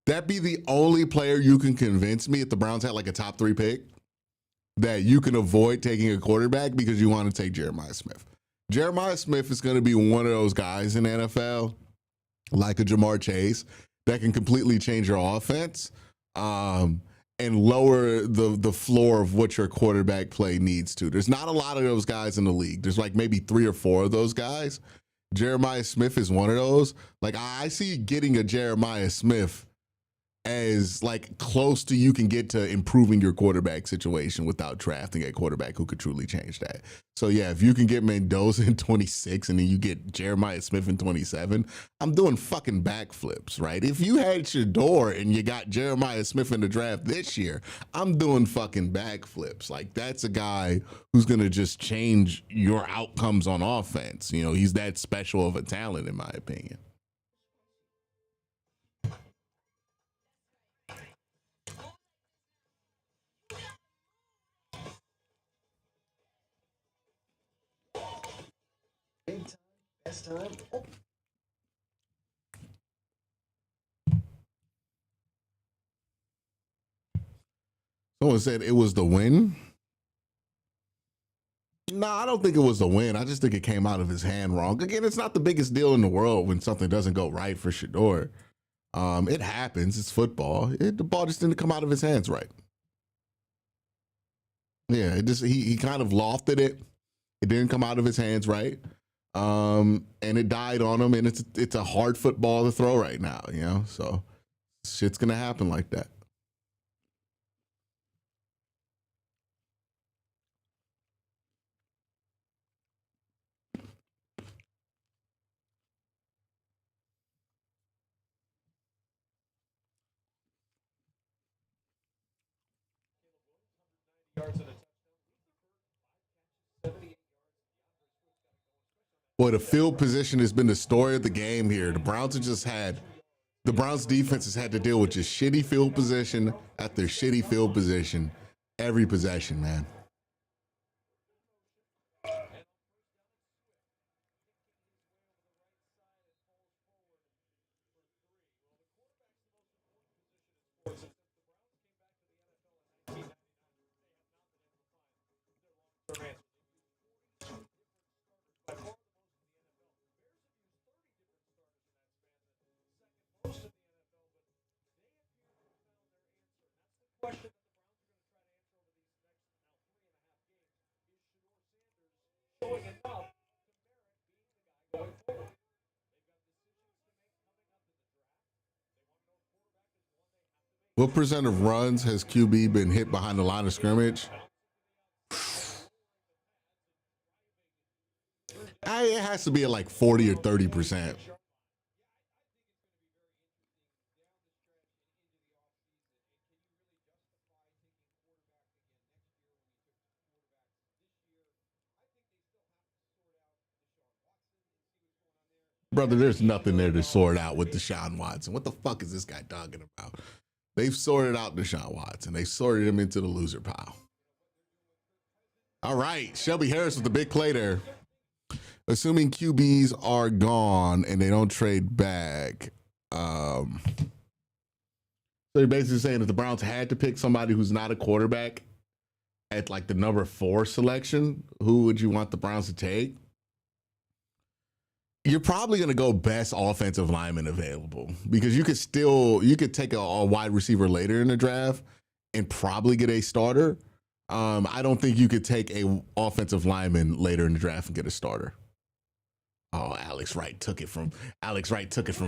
that'd be the only player you can convince me if the Browns had like a top 3 pick that you can avoid taking a quarterback because you want to take Jeremiah Smith. Jeremiah Smith is going to be one of those guys in the NFL, like a Jamar Chase, that can completely change your offense and lower the floor of what your quarterback play needs to. There's not a lot of those guys in the league. There's like maybe 3 or 4 of those guys. Jeremiah Smith is one of those. Like, I see getting a Jeremiah Smith as like close to you can get to improving your quarterback situation without drafting a quarterback who could truly change that. So yeah, if you can get Mendoza in 26 and then you get Jeremiah Smith in 27, I'm doing fucking backflips, right? If you had Shador and you got Jeremiah Smith in the draft this year, I'm doing fucking backflips. Like, that's a guy who's gonna just change your outcomes on offense. You know, he's that special of a talent, in my opinion. Best time. Oh. Someone said it was the win. No, I don't think it was the win. I just think it came out of his hand wrong. Again, it's not the biggest deal in the world when something doesn't go right for Shador. It happens. It's football. The ball just didn't come out of his hands right. Yeah, it just he kind of lofted it. It didn't come out of his hands right. And it died on him. And it's a hard football to throw right now, you know? So shit's gonna happen like that. Boy, the field position has been the story of the game here. The Browns defense has had to deal with just shitty field position after shitty field position every possession, man. What percent of runs has QB been hit behind the line of scrimmage? It has to be at like 40 or 30%. Brother, there's nothing there to sort out with Deshaun Watson. What the fuck is this guy talking about? They've sorted out Deshaun Watson. They sorted him into the loser pile. All right, Shelby Harris with the big play there. Assuming QBs are gone and they don't trade back. So you're basically saying if the Browns had to pick somebody who's not a quarterback at like the number 4 selection, who would you want the Browns to take? You're probably going to go best offensive lineman available because you could take a wide receiver later in the draft and probably get a starter. I don't think you could take a offensive lineman later in the draft and get a starter. Oh, Alex Wright took it from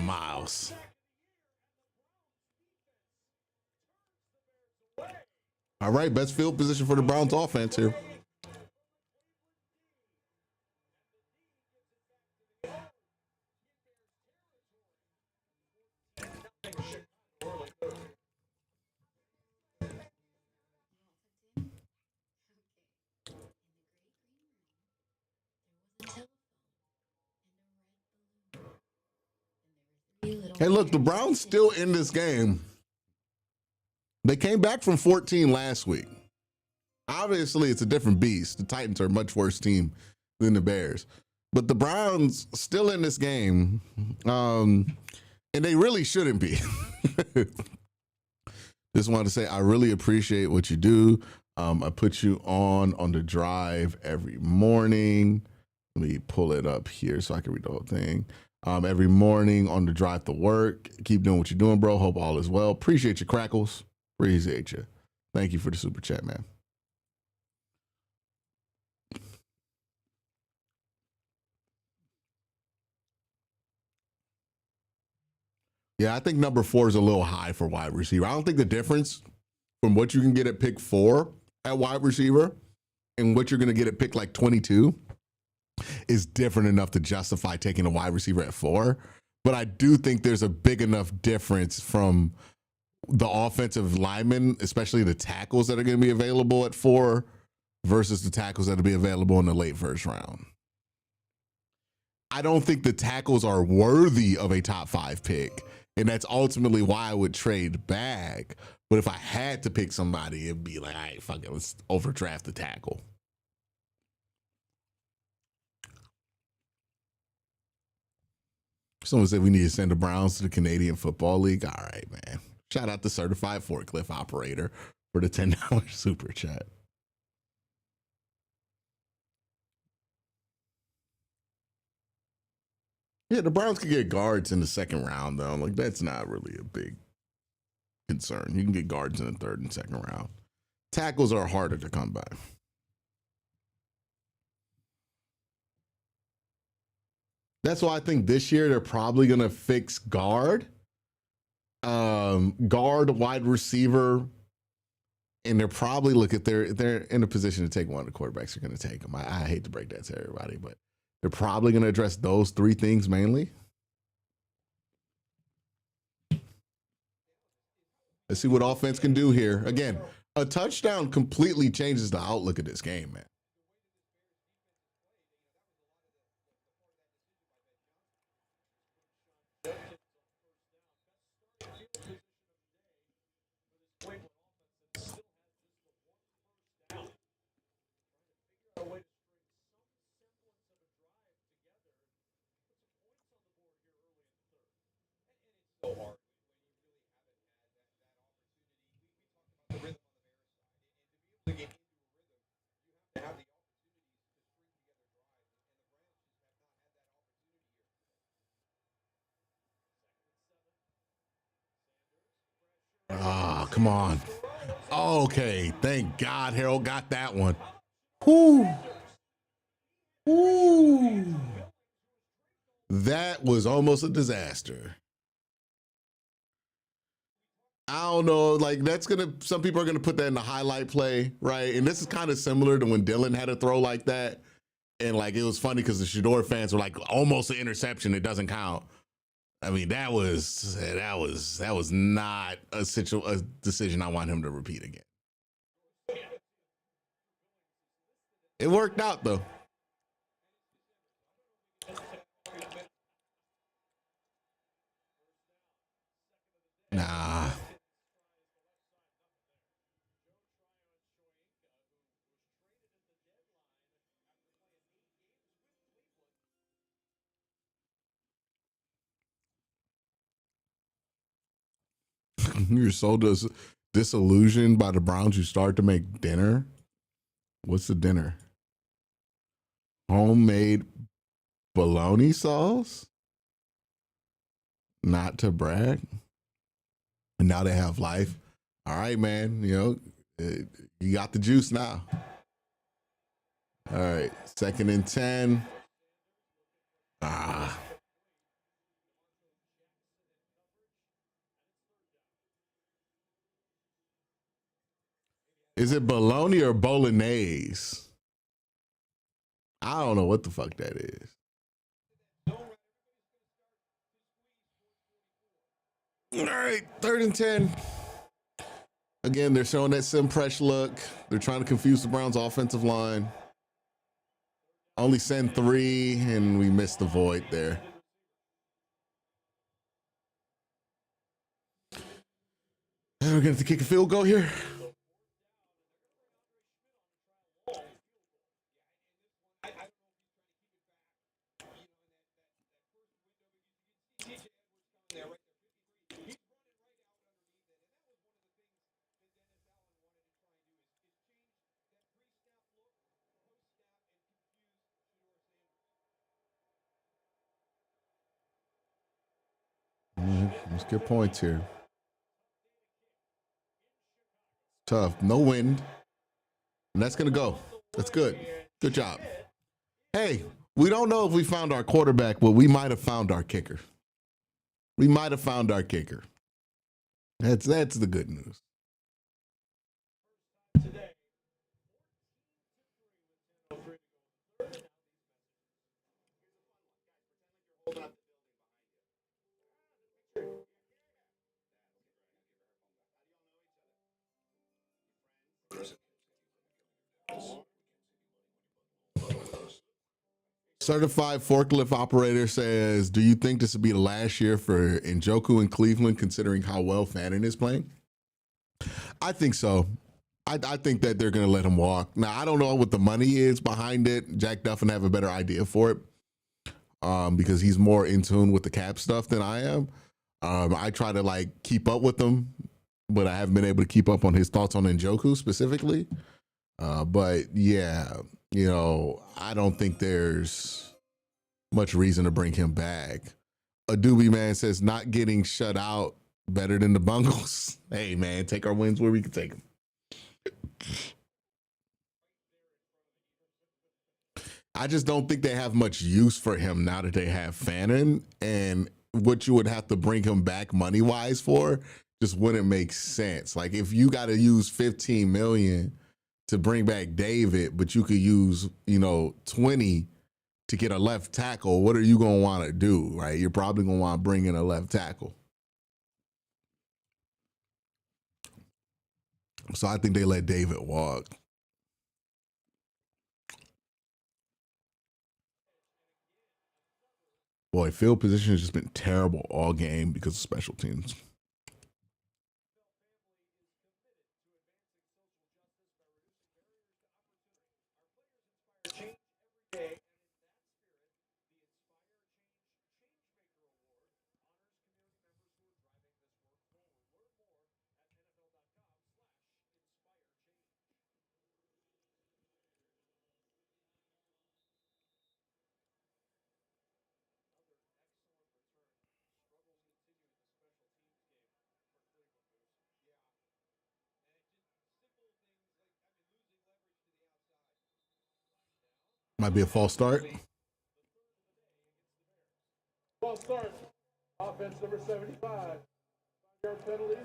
Miles. All right, best field position for the Browns offense here. Hey, look, the Browns still in this game. They came back from 14 last week. Obviously, it's a different beast. The Titans are a much worse team than the Bears. But the Browns still in this game, and they really shouldn't be. Just wanted to say I really appreciate what you do. I put you on the drive every morning. Let me pull it up here so I can read the whole thing. Every morning on the drive to work. Keep doing what you're doing, bro. Hope all is well. Appreciate you, Crackles. Appreciate you. Thank you for the super chat, man. Yeah, I think number 4 is a little high for wide receiver. I don't think the difference from what you can get at pick 4 at wide receiver and what you're going to get at pick like 22 is different enough to justify taking a wide receiver at 4. But I do think there's a big enough difference from the offensive linemen, especially the tackles that are going to be available at 4 versus the tackles that will be available in the late first round. I don't think the tackles are worthy of a top 5 pick. And that's ultimately why I would trade back. But if I had to pick somebody, it'd be like, all right, fuck it, let's overdraft the tackle. Someone said we need to send the Browns to the Canadian Football League. All right, man. Shout out to Certified Forklift Operator for the $10 super chat. Yeah, the Browns could get guards in the second round, though. Like, that's not really a big concern. You can get guards in the third and second round. Tackles are harder to come by. That's why I think this year they're probably going to fix guard, wide receiver, and they're probably they're in a position to take one of the quarterbacks are going to take them. I hate to break that to everybody, but they're probably going to address those 3 things mainly. Let's see what offense can do here. Again, a touchdown completely changes the outlook of this game, man. Oh, come on. Okay, thank God Harold got that one. Whoo. Ooh. That was almost a disaster. I don't know. Like that's gonna. Some people are gonna put that in the highlight play, right? And this is kind of similar to when Dylan had a throw like that, and like it was funny because the Shador fans were like, almost an interception. It doesn't count. I mean, that was not a decision I want him to repeat again. It worked out though. Nah. You're so disillusioned by the Browns, you start to make dinner. What's the dinner? Homemade bologna sauce? Not to brag. And now they have life. All right, man. You know, you got the juice now. All right. 2nd and 10. Is it bologna or bolognese? I don't know what the fuck that is. All right, 3rd and 10. Again, they're showing that Simpresh look. They're trying to confuse the Browns' offensive line. Only send 3, and we missed the void there. And we're going to kick a field goal here. Let's get points here. Tough. No wind. And that's going to go. That's good. Good job. Hey, we don't know if we found our quarterback, but we might have found our kicker. We might have found our kicker. That's the good news. Certified forklift operator says, do you think this will be the last year for Njoku in Cleveland, considering how well Fannin is playing? I think so. I think that they're going to let him walk. Now, I don't know what the money is behind it. Jack Duffin have a better idea for it because he's more in tune with the cap stuff than I am. I try to like keep up with him, but I haven't been able to keep up on his thoughts on Njoku specifically. But yeah, you know, I don't think there's much reason to bring him back. A Doobie Man says not getting shut out better than the Bungles. Hey man, take our wins where we can take them. I just don't think they have much use for him now that they have Fannin, and what you would have to bring him back money wise for just wouldn't make sense. Like if you got to use 15 million to bring back David, but you could use, 20 to get a left tackle, what are you going to want to do, right? You're probably going to want to bring in a left tackle. So I think they let David walk. Boy, field position has just been terrible all game because of special teams. Might be a false start. False start. Offense number 75. 5-yard penalty.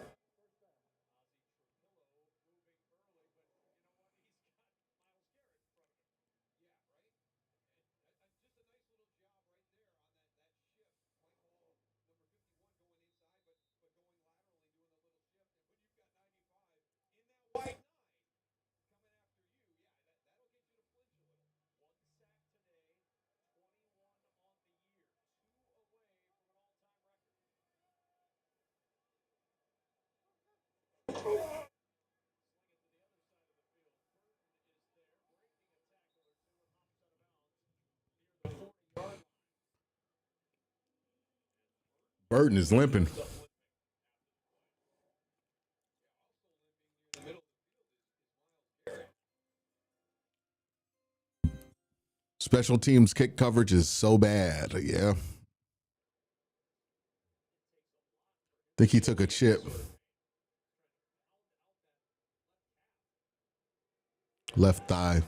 Burton is limping. Special teams kick coverage is so bad. Yeah. Think he took a chip. Left thigh.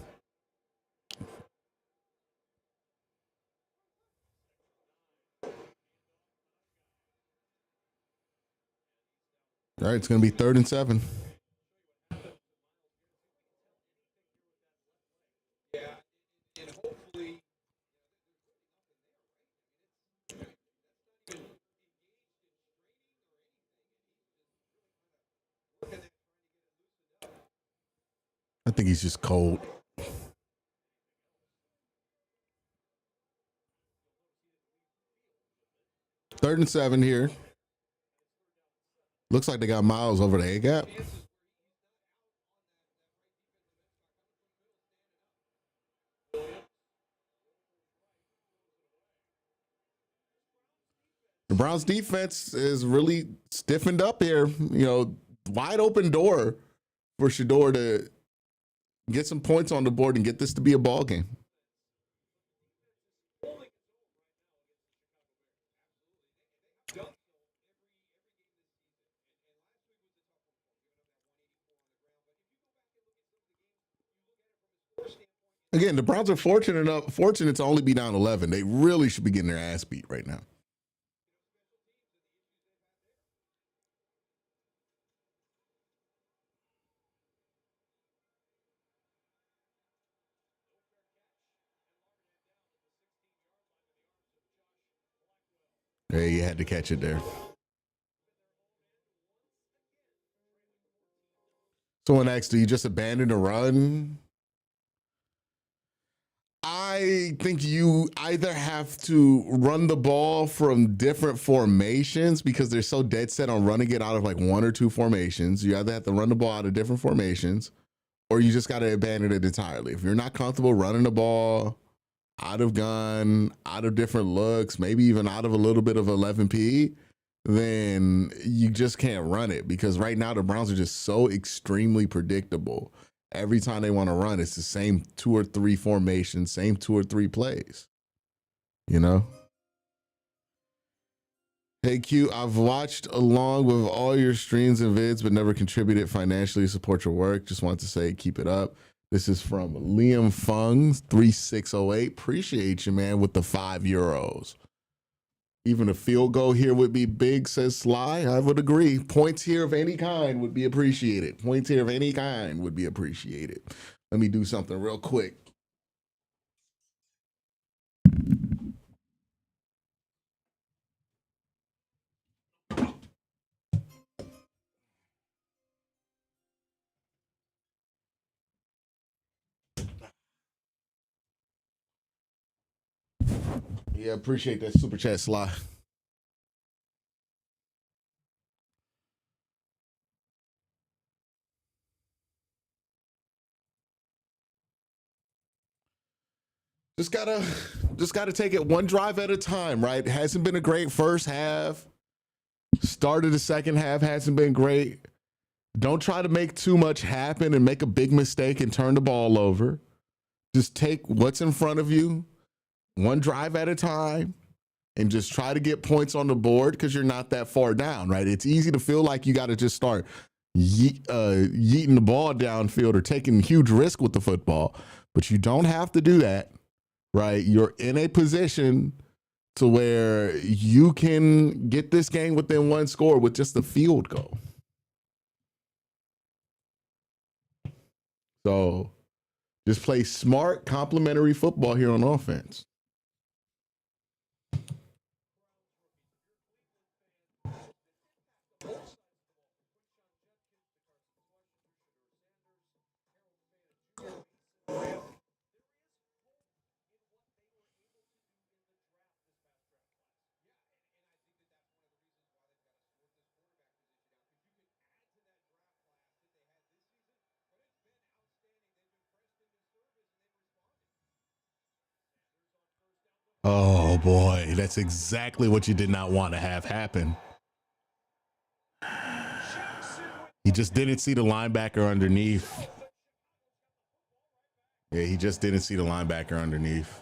All right, it's going to be 3rd and 7. Yeah, and hopefully, I think he's just cold. Third and 7 here. Looks like they got Miles over the A gap. The Browns defense is really stiffened up here. You know, wide open door for Shador to get some points on the board and get this to be a ball game. Again, the Browns are fortunate to only be down 11. They really should be getting their ass beat right now. Hey, you had to catch it there. Someone asked, do you just abandon a run? I think you either have to run the ball from different formations because they're so dead set on running it out of like 1 or 2 formations. You either have to run the ball out of different formations or you just got to abandon it entirely. If you're not comfortable running the ball out of gun, out of different looks, maybe even out of a little bit of 11P, then you just can't run it because right now the Browns are just so extremely predictable. Every time they want to run, it's the same 2 or 3 formations, same 2 or 3 plays, you know? Hey, Q, I've watched along with all your streams and vids, but never contributed financially to support your work. Just want to say, keep it up. This is from Liam Fung, 3608. Appreciate you, man, with the €5. Even a field goal here would be big, says Sly. I would agree. Points here of any kind would be appreciated. Points here of any kind would be appreciated. Let me do something real quick. Yeah, appreciate that super chat, Sly. Just gotta take it one drive at a time, right? It hasn't been a great first half. Start of the second half hasn't been great. Don't try to make too much happen and make a big mistake and turn the ball over. Just take what's in front of you, one drive at a time, and just try to get points on the board because you're not that far down, right? It's easy to feel like you got to just start yeeting the ball downfield or taking huge risk with the football, but you don't have to do that, right? You're in a position to where you can get this game within 1 score with just a field goal. So just play smart, complementary football here on offense. Oh Oh boy, that's exactly what you did not want to have happen. He just didn't see the linebacker underneath. Yeah, he just didn't see the linebacker underneath.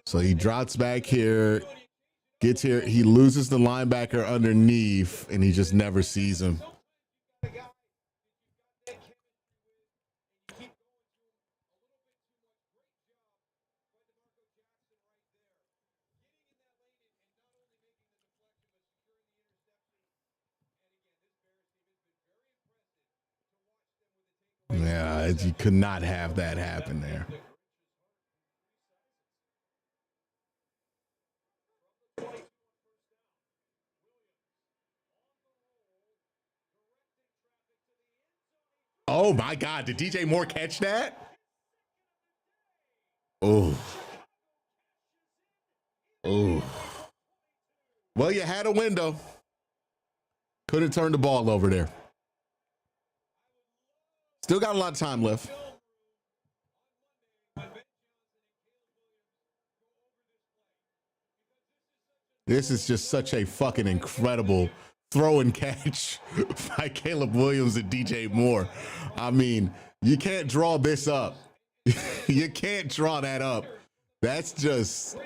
So he drops back here, gets here, he loses the linebacker underneath, and he just never sees him. Yeah, you could not have that happen there. Oh my God, did DJ Moore catch that? Oh. Oh. Well, you had a window. Couldn't turn the ball over there. Still got a lot of time left. This is just such a fucking incredible throw and catch by Caleb Williams and DJ Moore. I mean, you can't draw this up. You can't draw that up. That's just,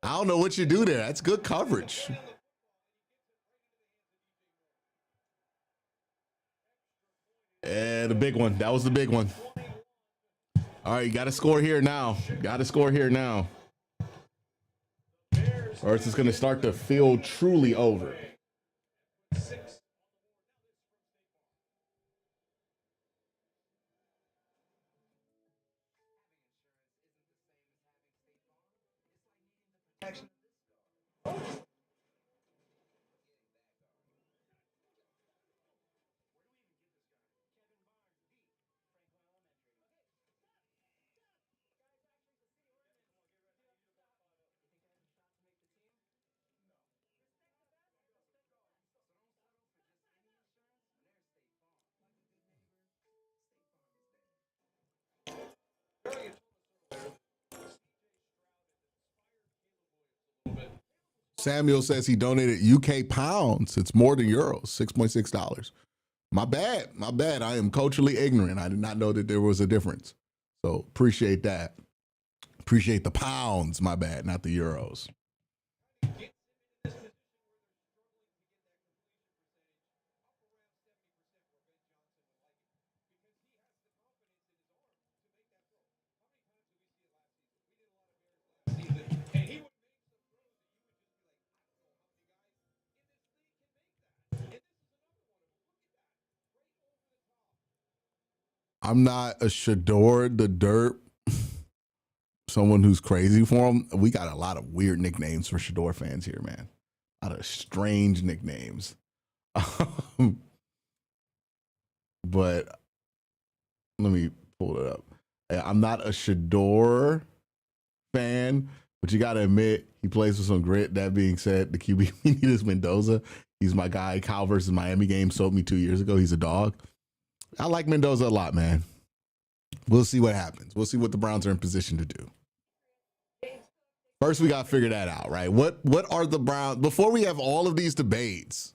I don't know what you do there. That's good coverage. And the big one. That was the big one. All right, you got to score here now. Got to score here now. Or it's just going to start to feel truly over. Samuel says he donated UK pounds. It's more than euros, $6.6. My bad. My bad. I am culturally ignorant. I did not know that there was a difference. So appreciate that. Appreciate the pounds. My bad, not the euros. I'm not a Shador the Dirt, someone who's crazy for him. We got a lot of weird nicknames for Shador fans here, man. A lot of strange nicknames. But let me pull it up. I'm not a Shador fan, but you got to admit, he plays with some grit. That being said, the QB we need is Mendoza. He's my guy. Kyle versus Miami game sold me 2 years ago. He's a dog. I like Mendoza a lot, man. We'll see what happens. We'll see what the Browns are in position to do. First, we got to figure that out, right? What are the Browns, before we have all of these debates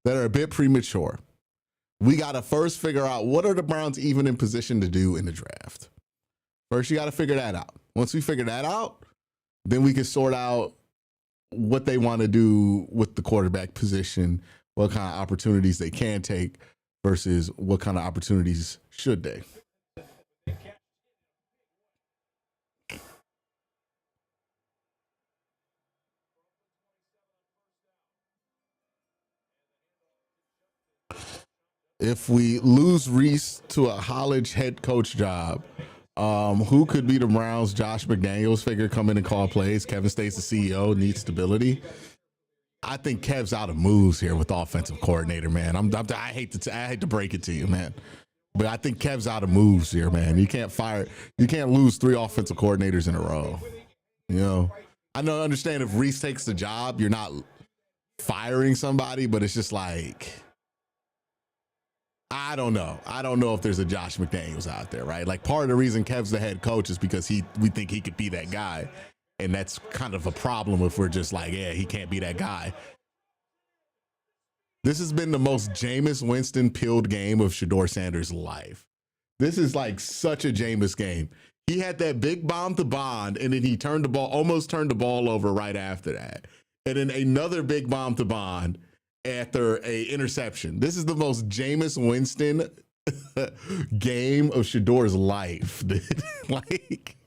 that are a bit premature, we got to first figure out what are the Browns even in position to do in the draft. First, you got to figure that out. Once we figure that out, then we can sort out what they want to do with the quarterback position, what kind of opportunities they can take versus what kind of opportunities should they. If we lose Reese to a college head coach job, who could be the Browns? Josh McDaniels figure come in and call plays. Kevin stays the CEO, needs stability. I think Kev's out of moves here with offensive coordinator, man. I hate to break it to you, man, but I think Kev's out of moves here, man. You can't lose 3 offensive coordinators in a row. You know, I understand if Reese takes the job, you're not firing somebody, but it's just like, I don't know. I don't know if there's a Josh McDaniels out there, right? Like part of the reason Kev's the head coach is because we think he could be that guy. And that's kind of a problem if we're just like, yeah, he can't be that guy. This has been the most Jameis Winston peeled game of Shedeur Sanders' life. This is like such a Jameis game. He had that big bomb to Bond, and then he almost turned the ball over right after that. And then another big bomb to Bond after a interception. This is the most Jameis Winston game of Shedeur's life. Like,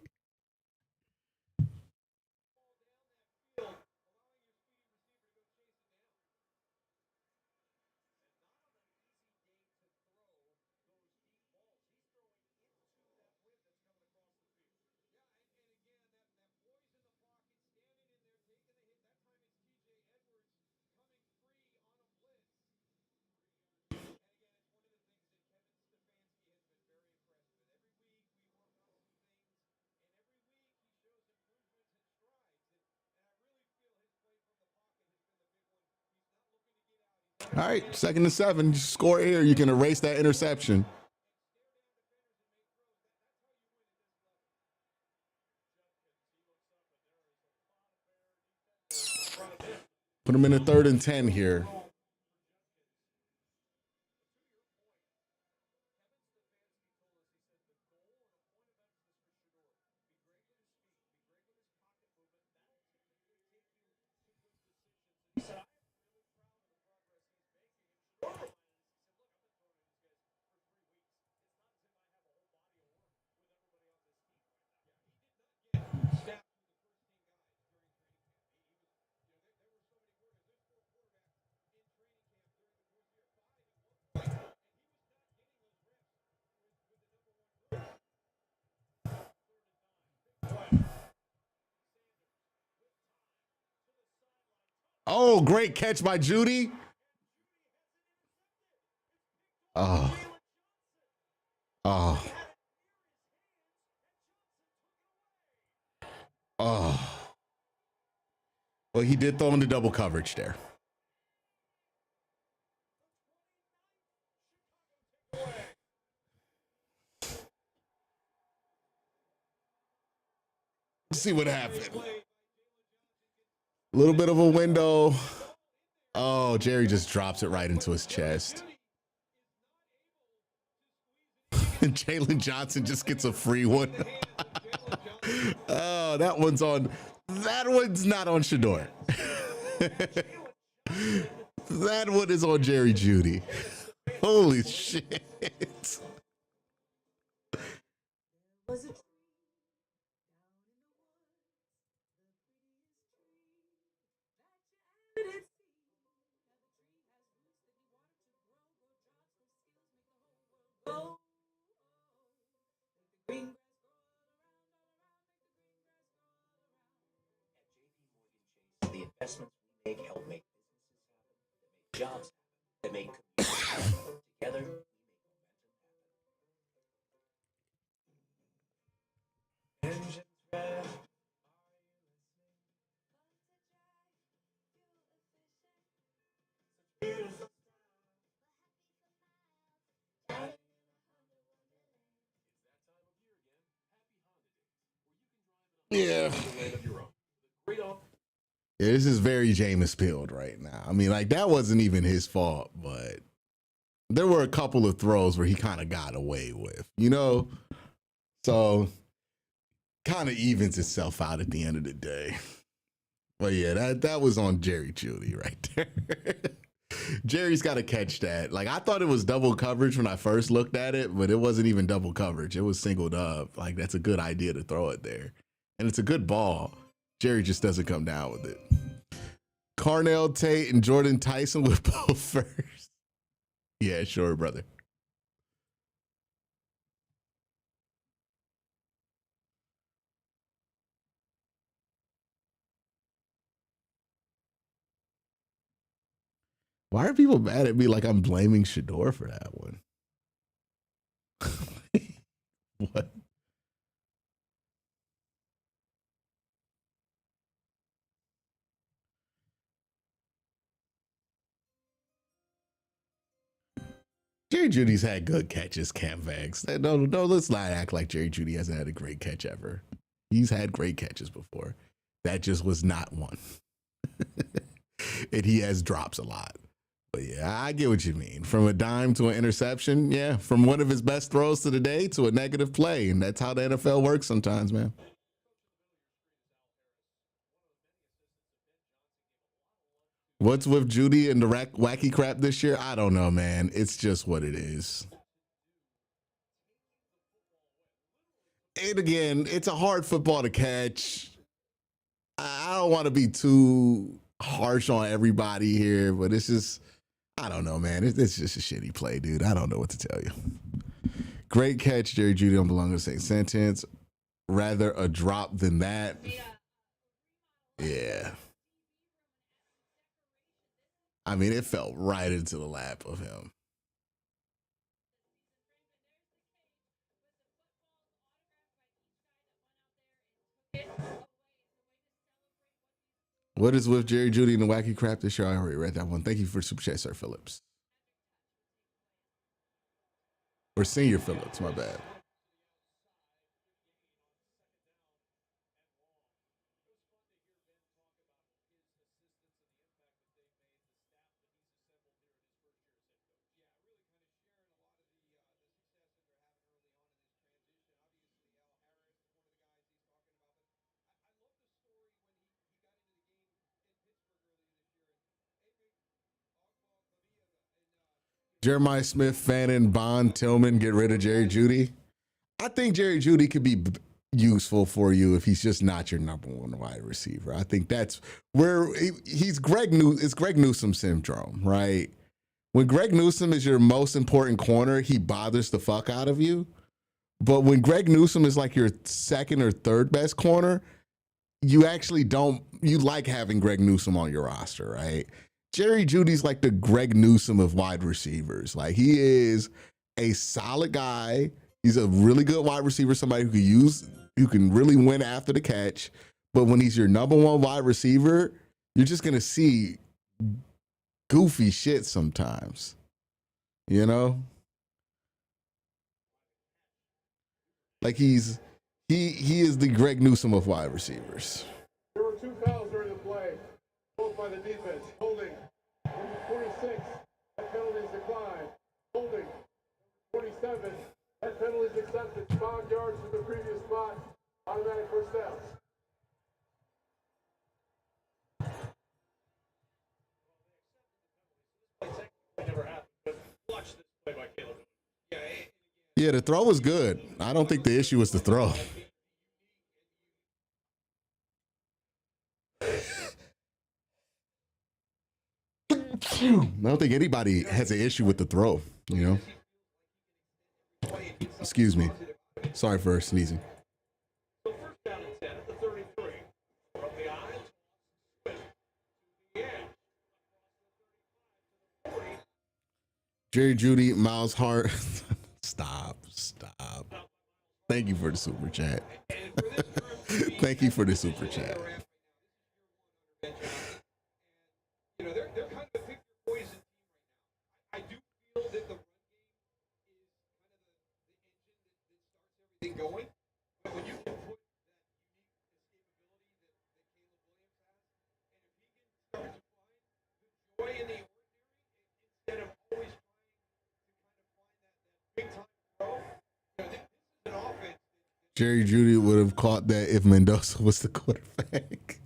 all right, 2nd and 7. You score here, you can erase that interception. Put him in a 3rd and 10 here. Oh, great catch by Judy. Oh. Oh. Oh. Well, he did throw into double coverage there. Let's see what happened. A little bit of a window. Oh, Jerry just drops it right into his chest. Jalen Johnson just gets a free one. Oh, that one's not on Shedeur. That one is on Jerry Jeudy. Holy shit. The investments we make help make businesses happen, that make jobs happen, that make communities happen. Together, we make momentum happen. Yeah. Yeah, this is very Jameis peeled right now. I mean, like, that wasn't even his fault, but there were a couple of throws where he kind of got away with, you know? So kind of evens itself out at the end of the day. But yeah, that was on Jerry Jeudy right there. Jerry's got to catch that. Like, I thought it was double coverage when I first looked at it, but it wasn't even double coverage. It was singled up. Like, that's a good idea to throw it there. And it's a good ball. Jerry just doesn't come down with it. Carnell Tate and Jordan Tyson with both first. Yeah, sure, brother. Why are people mad at me like I'm blaming Shedeur for that one? What? Jerry Judy's had good catches, Cam Vex. No, let's not act like Jerry Judy hasn't had a great catch ever. He's had great catches before. That just was not one. And he has drops a lot. But yeah, I get what you mean. From a dime to an interception, yeah. From one of his best throws to the day to a negative play. And that's how the NFL works sometimes, man. What's with Judy and the wacky crap this year? I don't know, man. It's just what it is. And again, it's a hard football to catch. I don't want to be too harsh on everybody here, but it's just, I don't know, man. It's just a shitty play, dude. I don't know what to tell you. Great catch, Jerry Judy. Don't belong in the same sentence. Rather a drop than that. Yeah. I mean, it fell right into the lap of him. What is with Jerry Judy and the wacky crap this year? I already read that one. Thank you for super chat, Sir Phillips. Or Senior Phillips, my bad. Jeremiah Smith, Fannin, Bond, Tillman, get rid of Jerry Judy. I think Jerry Judy could be useful for you if he's just not your number one wide receiver. I think that's where he's it's Greg Newsome syndrome, right? When Greg Newsome is your most important corner, he bothers the fuck out of you. But when Greg Newsome is like your second or third best corner, you actually you like having Greg Newsome on your roster, right? Jerry Judy's like the Greg Newsome of wide receivers. Like, he is a solid guy. He's a really good wide receiver, somebody who can really win after the catch. But when he's your number one wide receiver, you're just going to see goofy shit sometimes, you know? Like, he is the Greg Newsome of wide receivers. There were 2 fouls during the play, both by the defense. Holding, number 26, that penalty is declined. Holding, 27, that penalty is accepted. 5 yards from the previous spot, automatic first down. Yeah, the throw was good. I don't think the issue was the throw. I don't think anybody has an issue with the throw, you know? Excuse me. Sorry for sneezing. So first down and 10 at the 33. From the eye to the edge. Jerry Judy, Miles Hart. Stop. Thank you for the super chat. Thank you for the super chat. You know, they're kind of a pick your poison team right now. I do feel that the run game is kind of the engine that starts everything going. But when you can put that unique escapability that Caleb Williams has, and if he can start to find the joy in the ordinary instead of always trying to kind of find that big time throw, you know, this is an offense. Jerry Judy would have caught that if Mendoza was the quarterback.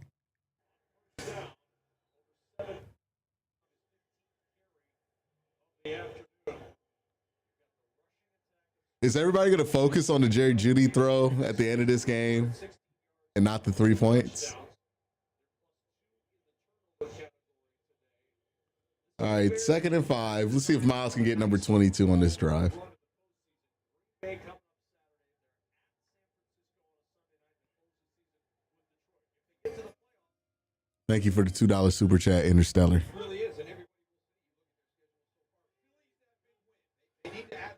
Is everybody going to focus on the Jerry Judy throw at the end of this game and not the 3 points? All right, 2nd and 5. Let's see if Miles can get number 22 on this drive. Thank you for the $2 super chat, Interstellar. Really is, and everybody they need to add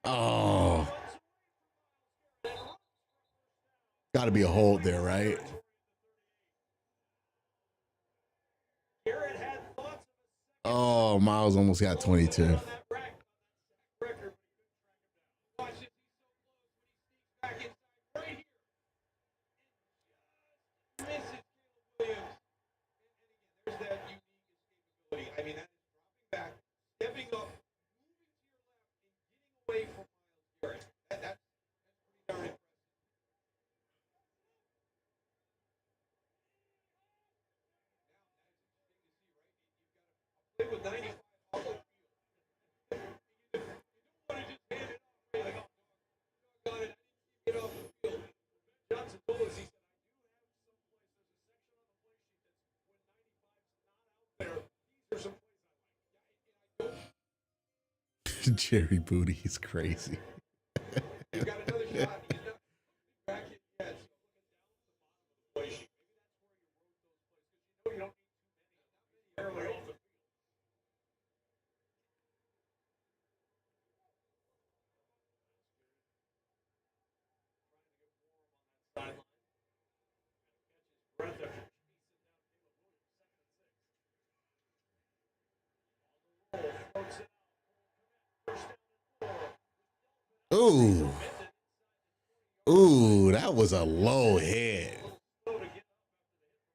Oh. Got to be a hold there, right? Oh, Miles almost got 22. On that record. Watch it. He's so close when he sneaks back inside right here. Misses Caleb Williams. And again, there's that unique escapability. I mean, that is dropping back, stepping up, moving to your left, and getting away from Miles Garrett. That's pretty darn impressive. Now, that's interesting to see, right? You've got a play with 95 off the field. You don't want to just hand it off, right? Like, oh, got it. I didn't get off the field. Johnson told us, he said, I do have some plays. There's a section on the play sheet that's when 95's not out there. These are some plays I like. I don't. Jerry Booty is crazy. He's got another shot. He's not back in yet. So looking down at the bottom of the play sheet. Maybe that's where you wrote those plays. Because you know you don't need too many. Not many early off the field. Trying to get warm on that sideline. Catches breath after Ooh. Ooh, that was a low hit.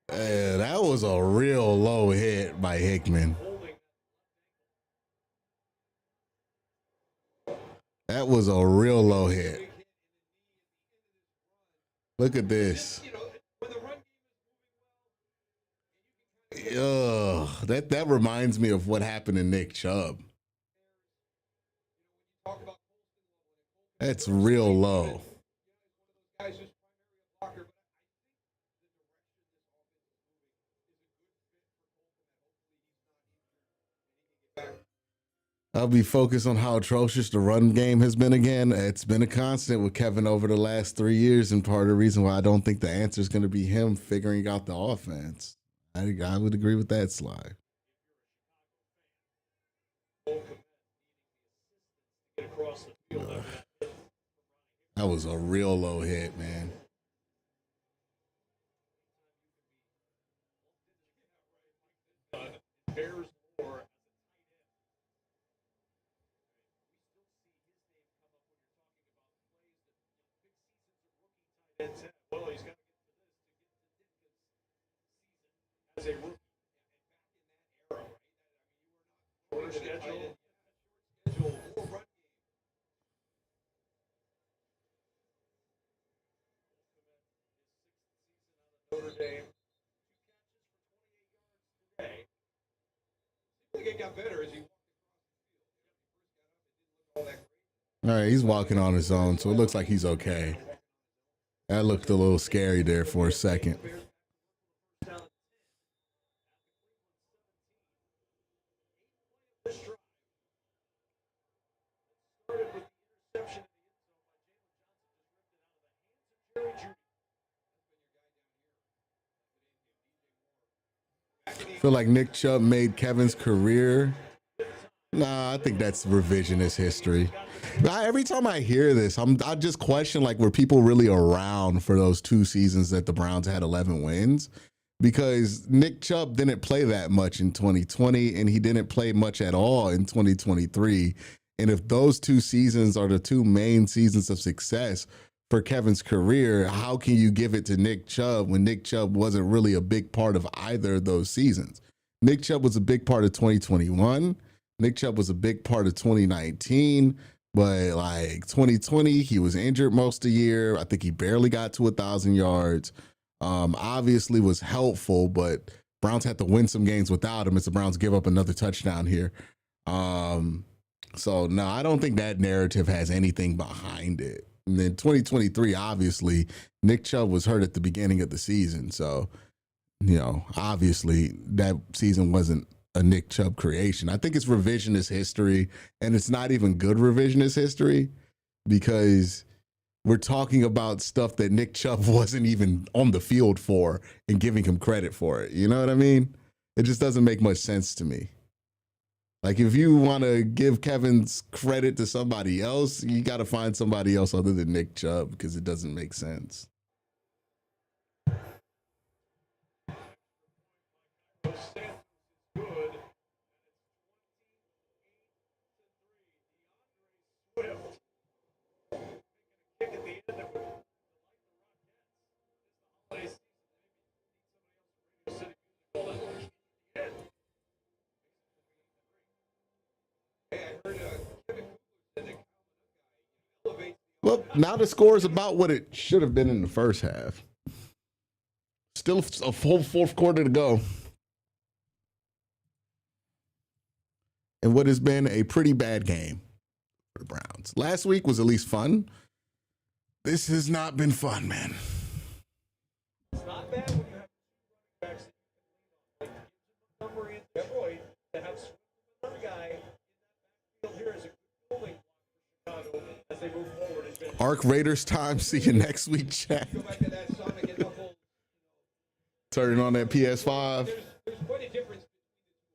That was a real low hit by Hickman. That was a real low hit. Look at this. Ugh, that reminds me of what happened to Nick Chubb. That's real low. I'll be focused on how atrocious the run game has been again. It's been a constant with Kevin over the last 3 years, and part of the reason why I don't think the answer is going to be him figuring out the offense. I would agree with that, Sly. That was a real low hit, man. Bears more. Well, he's got to get to this to get to Dickens' season as a rookie. And back in that era, right? I mean, you were not shorter schedule. Schedule, more run game. Notre Dame. 2 catches for 28 yards today. Seems like it got better as he walked across the field. When he first got up, it didn't look all that great. All right, he's walking on his own, so it looks like he's okay. That looked a little scary there for a second. Feel like Nick Chubb made Kevin's career. Nah, I think that's revisionist history. Every time I hear this, I just question, like, were people really around for those 2 seasons that the Browns had 11 wins? Because Nick Chubb didn't play that much in 2020, and he didn't play much at all in 2023. And if those 2 seasons are the 2 main seasons of success for Kevin's career, how can you give it to Nick Chubb when Nick Chubb wasn't really a big part of either of those seasons? Nick Chubb was a big part of 2021. Nick Chubb was a big part of 2019. But like 2020, he was injured most of the year. I think he barely got to 1,000 yards. Obviously was helpful, but Browns had to win some games without him as the Browns give up another touchdown here. So no, I don't think that narrative has anything behind it. And then 2023, obviously, Nick Chubb was hurt at the beginning of the season. So, you know, obviously that season wasn't a Nick Chubb creation. I think it's revisionist history, and it's not even good revisionist history because we're talking about stuff that Nick Chubb wasn't even on the field for and giving him credit for it. You know what I mean? It just doesn't make much sense to me. Like, if you want to give Kevin's credit to somebody else, you got to find somebody else other than Nick Chubb because it doesn't make sense. Well, now the score is about what it should have been in the first half. Still a full fourth quarter to go. And what has been a pretty bad game for the Browns. Last week was at least fun. This has not been fun, man. It's not bad when you have backs like number in Detroit to have another guy in that backfield here as a good building block for Chicago as they move forward. It's been Arc Raiders time. See you next week, chat. go back to that Sonic and Knuckles. Turning on that PS5. There's quite a difference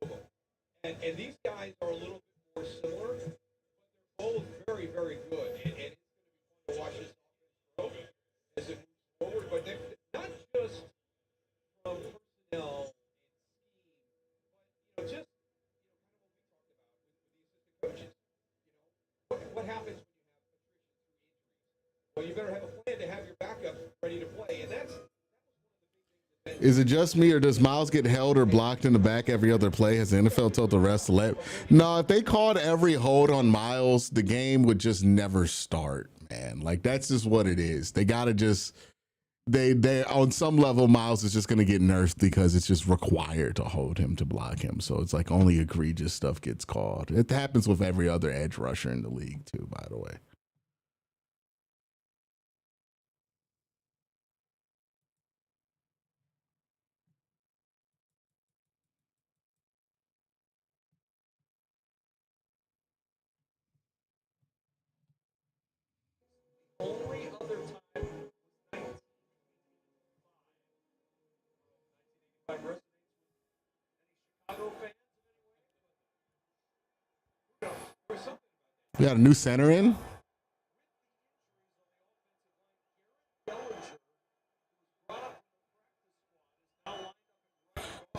between the two of them. And these guys are a little bit more similar, but they're both very, very good. And it's going to be fun to watch this offense grow as it moves forward. But they're not just from personnel and scheme, but just kind of what we talked about with the assistant coaches. What happens when you have attrition through injuries? Well, you better have a plan to have your backup ready to play, and that's. Is it just me, or does Miles get held or blocked in the back every other play? Has the NFL told the rest to let? No, if they called every hold on Miles, the game would just never start, man. Like, that's just what it is. They gotta just they on some level, Miles is just gonna get nerfed because it's just required to hold him, to block him. So it's like only egregious stuff gets called. It happens with every other edge rusher in the league too, by the way. Only other time was 1985 Chicago fans. There was something We got a new center in.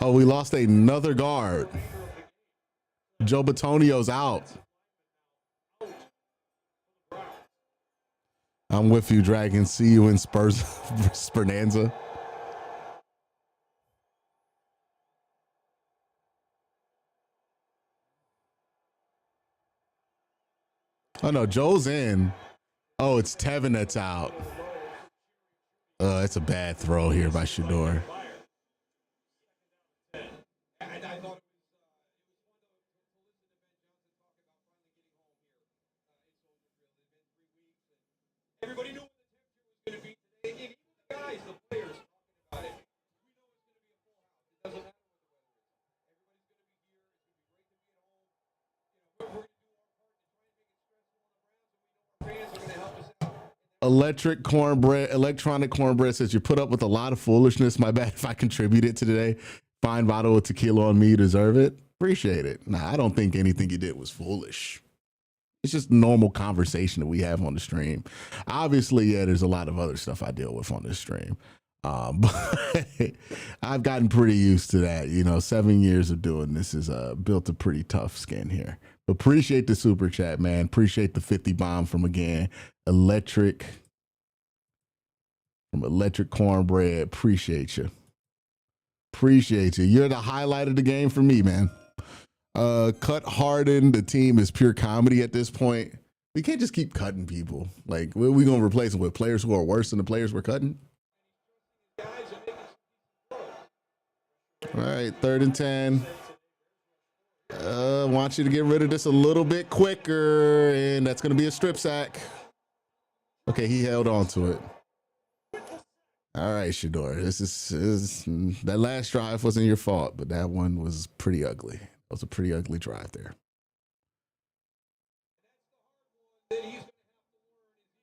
Oh, we lost another guard. Joe Batonio's out. I'm with you, Dragon. See you in Spurs Spernanza. Oh no, Joe's in. Oh, it's Tevin that's out. It's a bad throw here by Shador. and I thought everybody knew what the temperature was going to be today. And even the guys, the players, talking about it. We know it's going to be a full house. It doesn't matter what the weather is. Everybody's going to be here. It's going to be great to be at home. We're going to do our part to try and make it stressful on the Browns, and we know our fans are going to help us out. Electronic cornbread says you put up with a lot of foolishness. My bad if I contributed to today. Fine bottle of tequila on me, deserve it. Appreciate it. Nah, I don't think anything you did was foolish. It's just normal conversation that we have on the stream. Obviously, yeah, there's a lot of other stuff I deal with on this stream. But I've gotten pretty used to that. 7 years of doing this has built a pretty tough skin here. But appreciate the super chat, man. Appreciate the 50 bomb from Electric Cornbread. Appreciate you. You're the highlight of the game for me, man. Cut Harden. The team is pure comedy at this point. We can't just keep cutting people. Like, we're going to replace them with players who are worse than the players we're cutting. All right, 3rd and 10. Want you to get rid of this a little bit quicker, and that's going to be a strip sack. Okay, he held on to it. All right, Shador. This is that last drive wasn't your fault, but that one was pretty ugly. That was a pretty ugly drive there. Then he's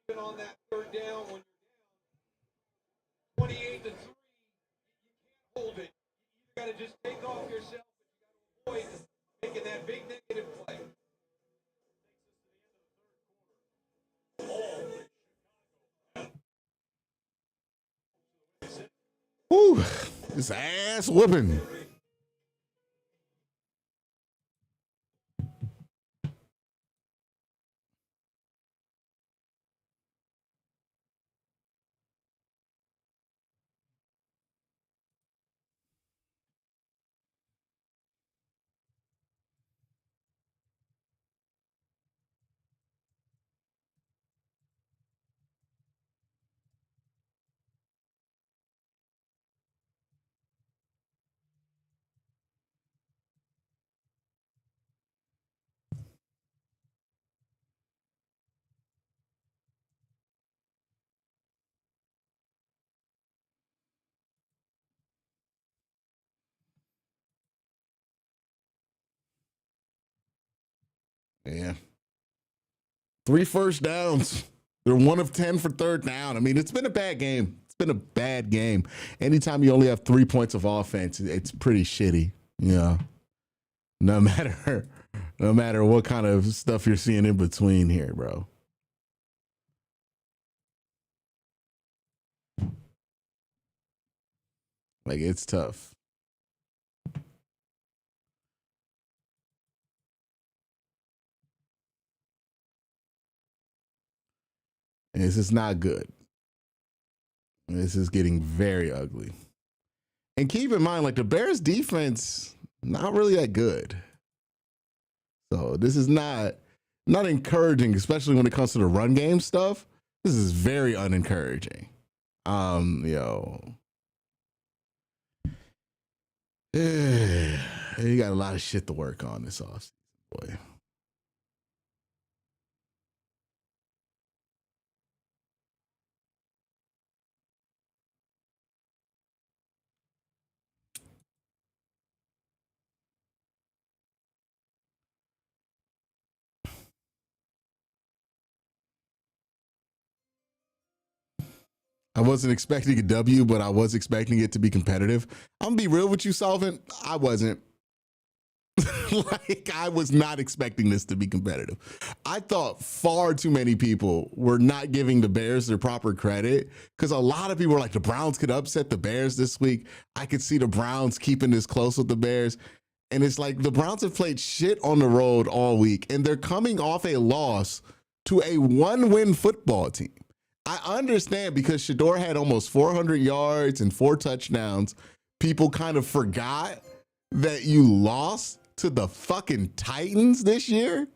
going to have to learn, even on that 3rd down, when you're down 28 to 3, you can't hold it. You got to just take off yourself, but you got to avoid making that big negative play. Whew, this ass whooping. Yeah. 3 first downs. They're 1 of 10 for third down. I mean, it's been a bad game. It's been a bad game. Anytime you only have 3 points of offense, it's pretty shitty. Yeah. No matter what kind of stuff you're seeing in between here, bro. Like, it's tough. And this is not good. This is getting very ugly. And keep in mind, like, the Bears defense, not really that good. So this is not encouraging, especially when it comes to the run game stuff. This is very unencouraging. You got a lot of shit to work on this offseason, boy. I wasn't expecting a W, but I was expecting it to be competitive. I'm gonna be real with you, Solvent. I wasn't. Like, I was not expecting this to be competitive. I thought far too many people were not giving the Bears their proper credit, because a lot of people were like, the Browns could upset the Bears this week. I could see the Browns keeping this close with the Bears. And it's like, the Browns have played shit on the road all week, and they're coming off a loss to a 1-win football team. I understand, because Shador had almost 400 yards and 4 touchdowns. People kind of forgot that you lost to the fucking Titans this year,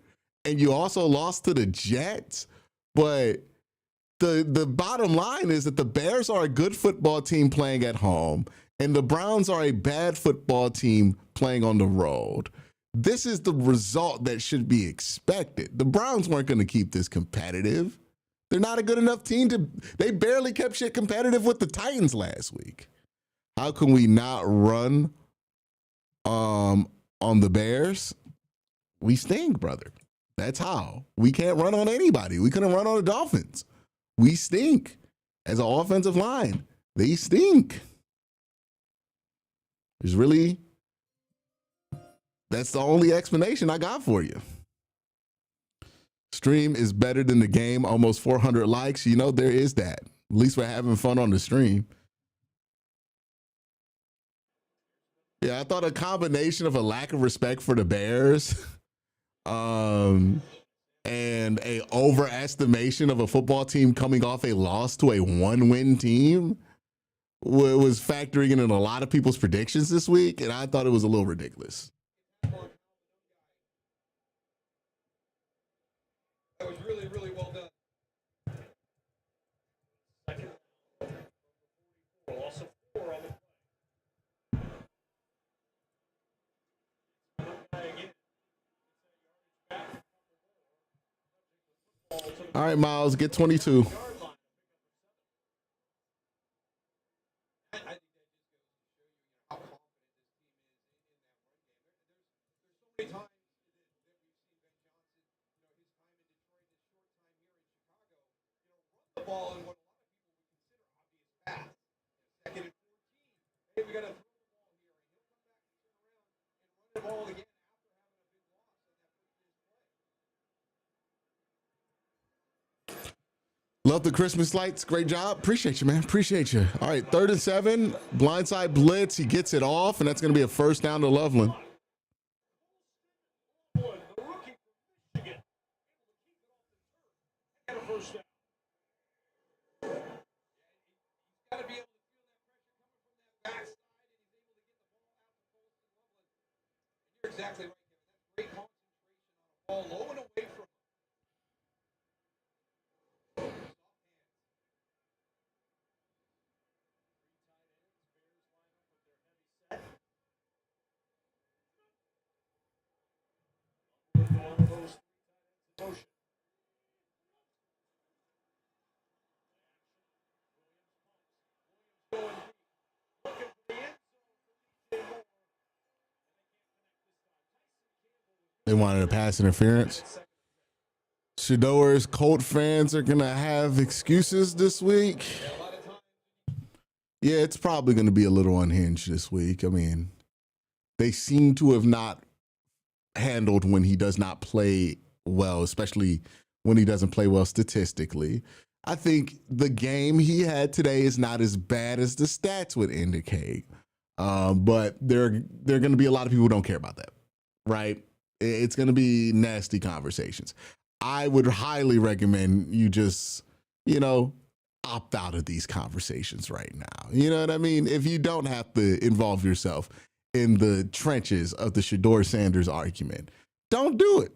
and you also lost to the Jets. But the bottom line is that the Bears are a good football team playing at home, and the Browns are a bad football team playing on the road. This is the result that should be expected. The Browns weren't going to keep this competitive. They're not a good enough team they barely kept shit competitive with the Titans last week. How can we not run on the Bears? We stink, brother. That's how. We can't run on anybody. We couldn't run on the Dolphins. We stink as an offensive line. They stink. That's the only explanation I got for you. Stream is better than the game. Almost 400 likes. You know, there is that. At least we're having fun on the stream. Yeah, I thought a combination of a lack of respect for the Bears and a overestimation of a football team coming off a loss to a 1-win team was factoring in a lot of people's predictions this week, and I thought it was a little ridiculous. That was really, really well done. Also 4 on the All right, Miles, get 22. the ball in what a lot of people would consider obvious pass. Second and 14. Hey, we got to throw the ball here. And he'll come back and turn around and run the ball again after having a big loss on that previous play. Love the Christmas lights. Great job. Appreciate you, man. Appreciate you. All right, 3rd and 7. Blindside blitz. He gets it off, and that's going to be a first down to Loveland. The rookie from Michigan. Got a first down. He's got to be able to feel that pressure coming from that backside, and he's able to get the ball out to Loveland. And you're exactly right, Kevin. That's great concentration on a ball low and away from him. Motion. They wanted a pass interference. Shador's Colt fans are gonna have excuses this week. Yeah, it's probably gonna be a little unhinged this week. I mean, they seem to have not handled when he does not play well, especially when he doesn't play well statistically. I think the game he had today is not as bad as the stats would indicate. But there are going to be a lot of people who don't care about that, right? It's going to be nasty conversations. I would highly recommend you just, opt out of these conversations right now. You know what I mean? If you don't have to involve yourself in the trenches of the Shador Sanders argument, don't do it.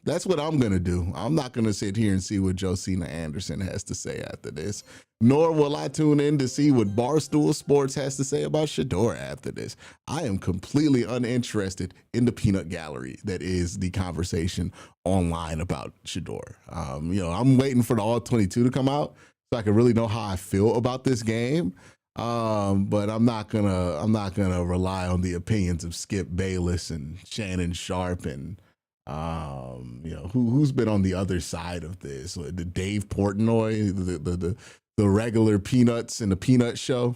That's what I'm going to do. I'm not going to sit here and see what Josina Anderson has to say after this, nor will I tune in to see what Barstool Sports has to say about Shador after this. I am completely uninterested in the peanut gallery that is the conversation online about Shador. I'm waiting for the All 22 to come out so I can really know how I feel about this game. But I'm not gonna rely on the opinions of Skip Bayless and Shannon Sharp and who's been on the other side of this? The Dave Portnoy, the regular Peanuts and the Peanut Show.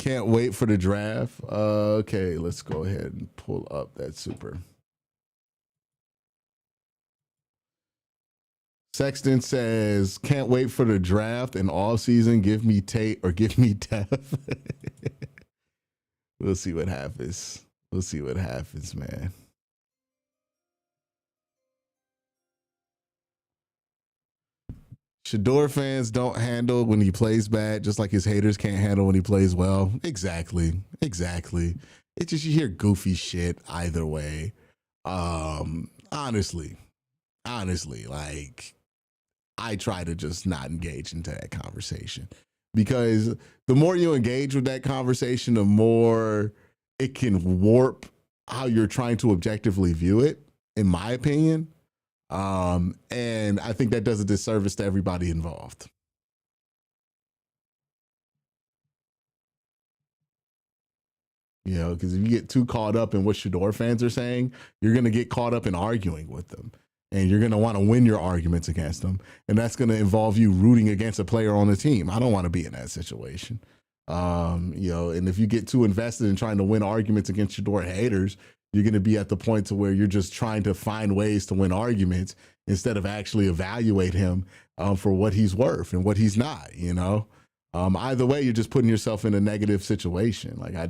Can't wait for the draft. Okay, let's go ahead and pull up that super. Sexton says, can't wait for the draft and all season. Give me Tate or give me Tef. We'll see what happens. We'll see what happens, man. Shador fans don't handle when he plays bad, just like his haters can't handle when he plays well. Exactly. It's just you hear goofy shit either way. Honestly, like I try to just not engage into that conversation because the more you engage with that conversation, the more it can warp how you're trying to objectively view it, in my opinion. And I think that does a disservice to everybody involved. Because if you get too caught up in what Shador fans are saying, you're going to get caught up in arguing with them. And you're going to want to win your arguments against them. And that's going to involve you rooting against a player on the team. I don't want to be in that situation. And if you get too invested in trying to win arguments against Shador haters, you're going to be at the point to where you're just trying to find ways to win arguments instead of actually evaluate him for what he's worth and what he's not, Either way, you're just putting yourself in a negative situation. Like, I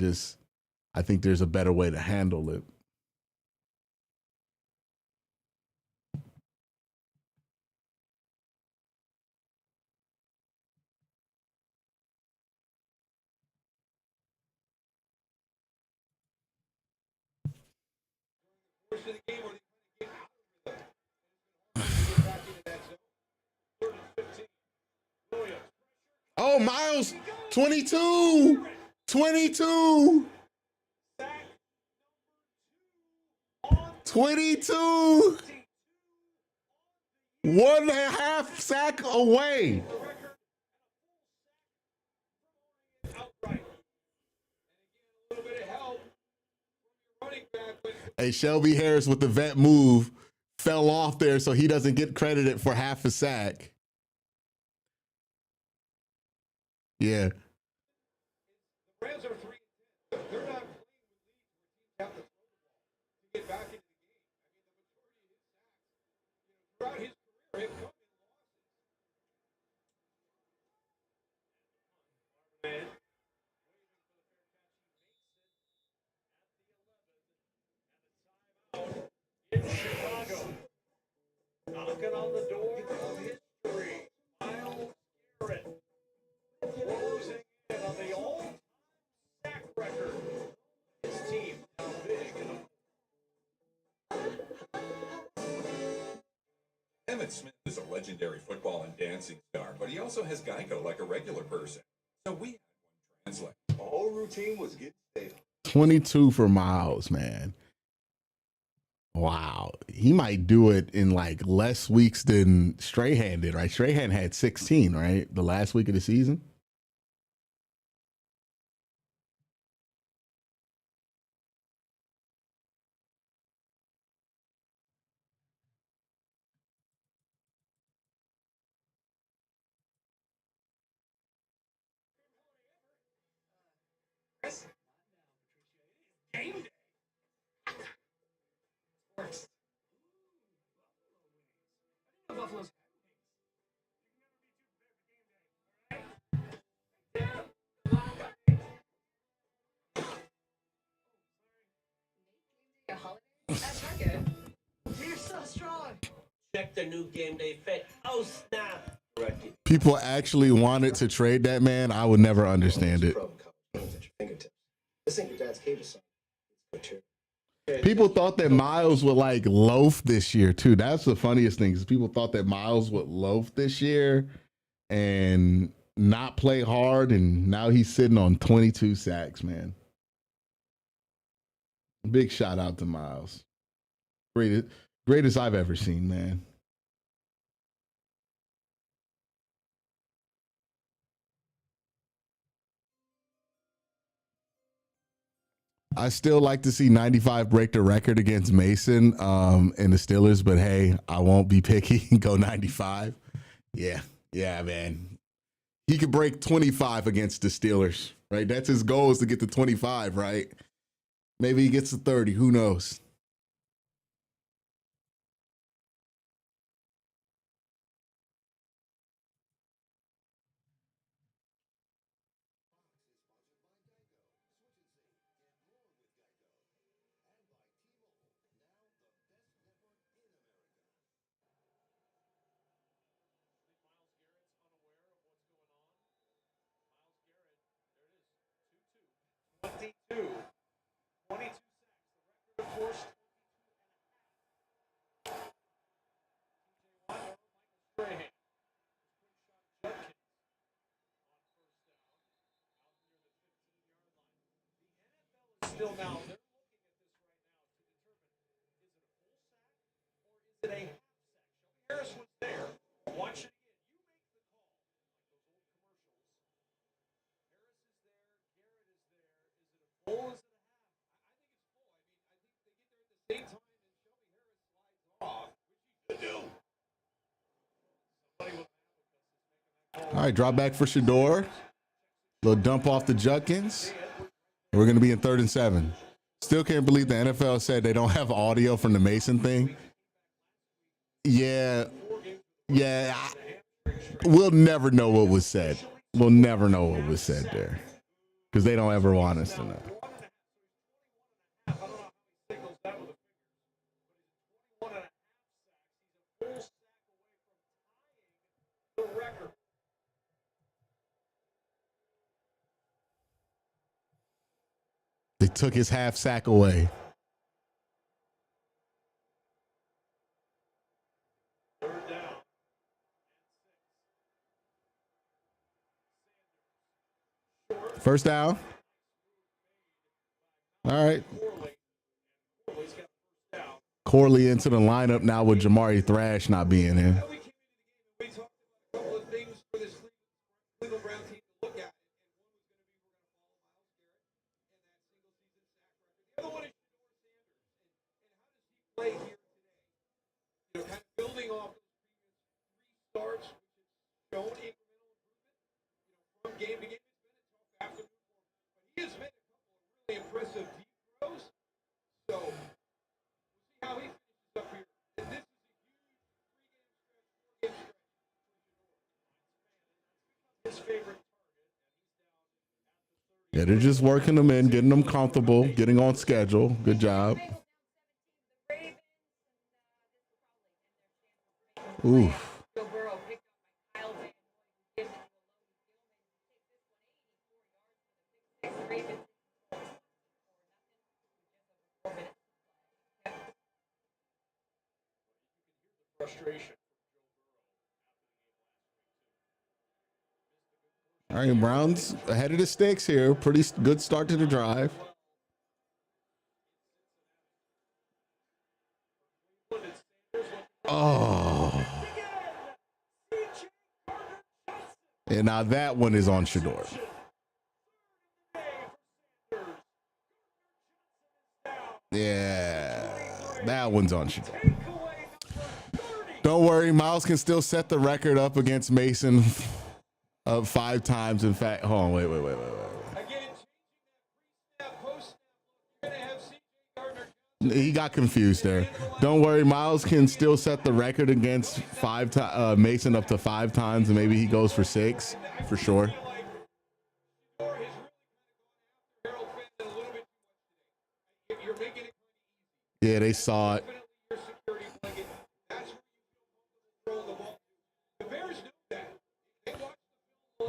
think there's a better way to handle it. Oh, Miles, 22. 22. 1.5 sack away. Hey, Shelby Harris with the vet move fell off there so he doesn't get credited for half a sack. Yeah. The Rams are 3. They're not playing with leads where teams have to throw the ball to get back into the game. I mean, the majority of his sacks, throughout his career, have come in losses. In Chicago, knocking on the door of history, Myles Garrett closing in on the all-time sack record. His team now big. Emmitt Smith is a legendary football and dancing star, but he also has Geico like a regular person. So we had one translate. The whole routine was getting stale. 22 for Miles, man. Wow. He might do it in like less weeks than Strahan did, right? Strahan had 16, right? The last week of the season. Check the new game day fit. Oh, snap. Correct. People actually wanted to trade that man. I would never understand it. This ain't your dad's cave assignment. It's good too. People thought that Miles would like loaf this year too. That's the funniest thing is people thought that Miles would loaf this year and not play hard, and now he's sitting on 22 sacks, man. Big shout out to Miles. Greatest I've ever seen, man. I still like to see 95 break the record against Mason and the Steelers, but hey, I won't be picky and go 95. Yeah, man. He could break 25 against the Steelers, right? That's his goal, is to get to 25, right? Maybe he gets to 30. Who knows? Two. 22 sacks. The record, of course, 22 and a half. Still now, they're looking at this right now to determine, is it a full sack or is it a half sack? Shelby Harris was there. Watch it again. You make the call. Like those old commercials. Harris is there. Garrett is there. Is it a full? Is it a half? I think it's full. I mean, I think they get there at the same time and Shelby Harris slides off, which he should do. Somebody will have All right, drop back for Shador. Little dump off the Judkins. We're going to be in 3rd and 7. Still can't believe the NFL said they don't have audio from the Mason thing. Yeah. We'll never know what was said. We'll never know what was said there because they don't ever want us to know. They took his half sack away. First down. All right. Corley into the lineup now with Jamari Thrash not being here. We talked about a couple of things for this Cleveland Brown team to look at. And one was going to be we're going to follow Miles Garrett and that single season sack record. The other one is Sanders. And how does he play here today? You know, kind of building off those previous 3 starts, which has shown incremental improvement. From game to game, it's been a tough afternoon for him. But he has made a couple of really impressive deep throws. So we'll see how he finishes up here. And this is a huge 3-game stretch, 4-game stretch. His favorite target. Yeah, they're just working them in, getting them comfortable, getting on schedule. Good job. Ooh. Frustration. All right, Browns ahead of the sticks here. Pretty good start to the drive. Oh. And now that one is on Shador. Yeah, that one's on Shador. Don't worry, Miles can still set the record up against Mason of 5 times. In fact, hold on, wait. He got confused there. Don't worry, Miles can still set the record against Mason up to 5 times, and maybe he goes for 6 for sure. Yeah, they saw it.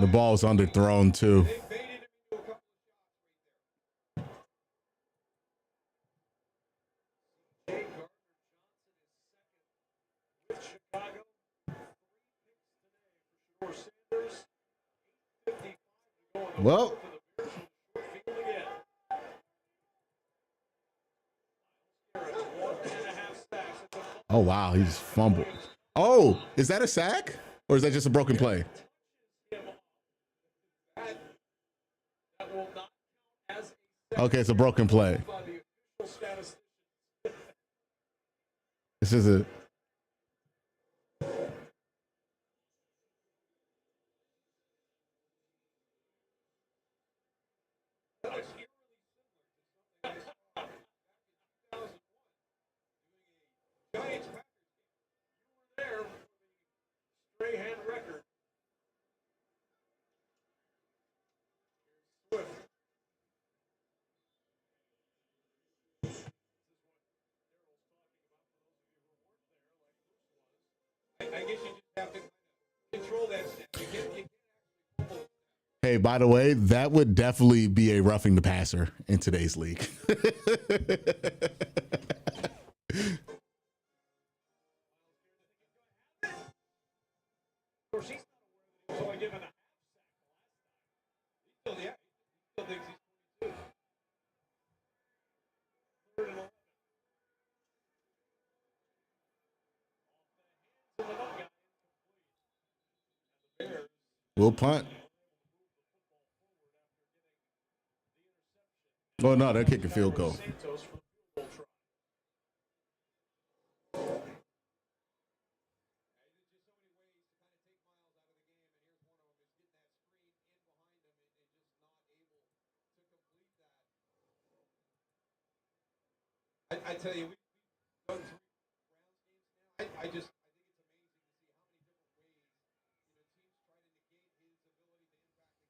The ball's underthrown too. They baited him into a couple of shots right there. Jay Gardner Johnson is second with Chicago. 3 picks today for Sanders. 8:55 to go on the Well, board for the Bears from the short field again. Garrett, 1.5 sacks. It's a oh wow, he just fumbled. Oh, is that a sack or is that just a broken play? that will not count as a sack Okay, it's a broken play. by the official statistician. This is a That was eerily similar to something I saw back in 2001 doing a Giants Packers game. You were there for the Strahan record. Swift. I guess you just have to control that snap. You can't actually pull it. hey, by the way, that would definitely be a roughing the passer in today's league. Of course, he's not aware that he was only given a half sack the last time. He still thinks he's 22. Third and 11. Off the hands of another guy, incomplete. And the Bears We'll punt. Oh no, they're kicking field goal. Santos for the field goal try. I tell you, we've done 3 Browns games now. I think it's amazing to see how many different ways, teams try to negate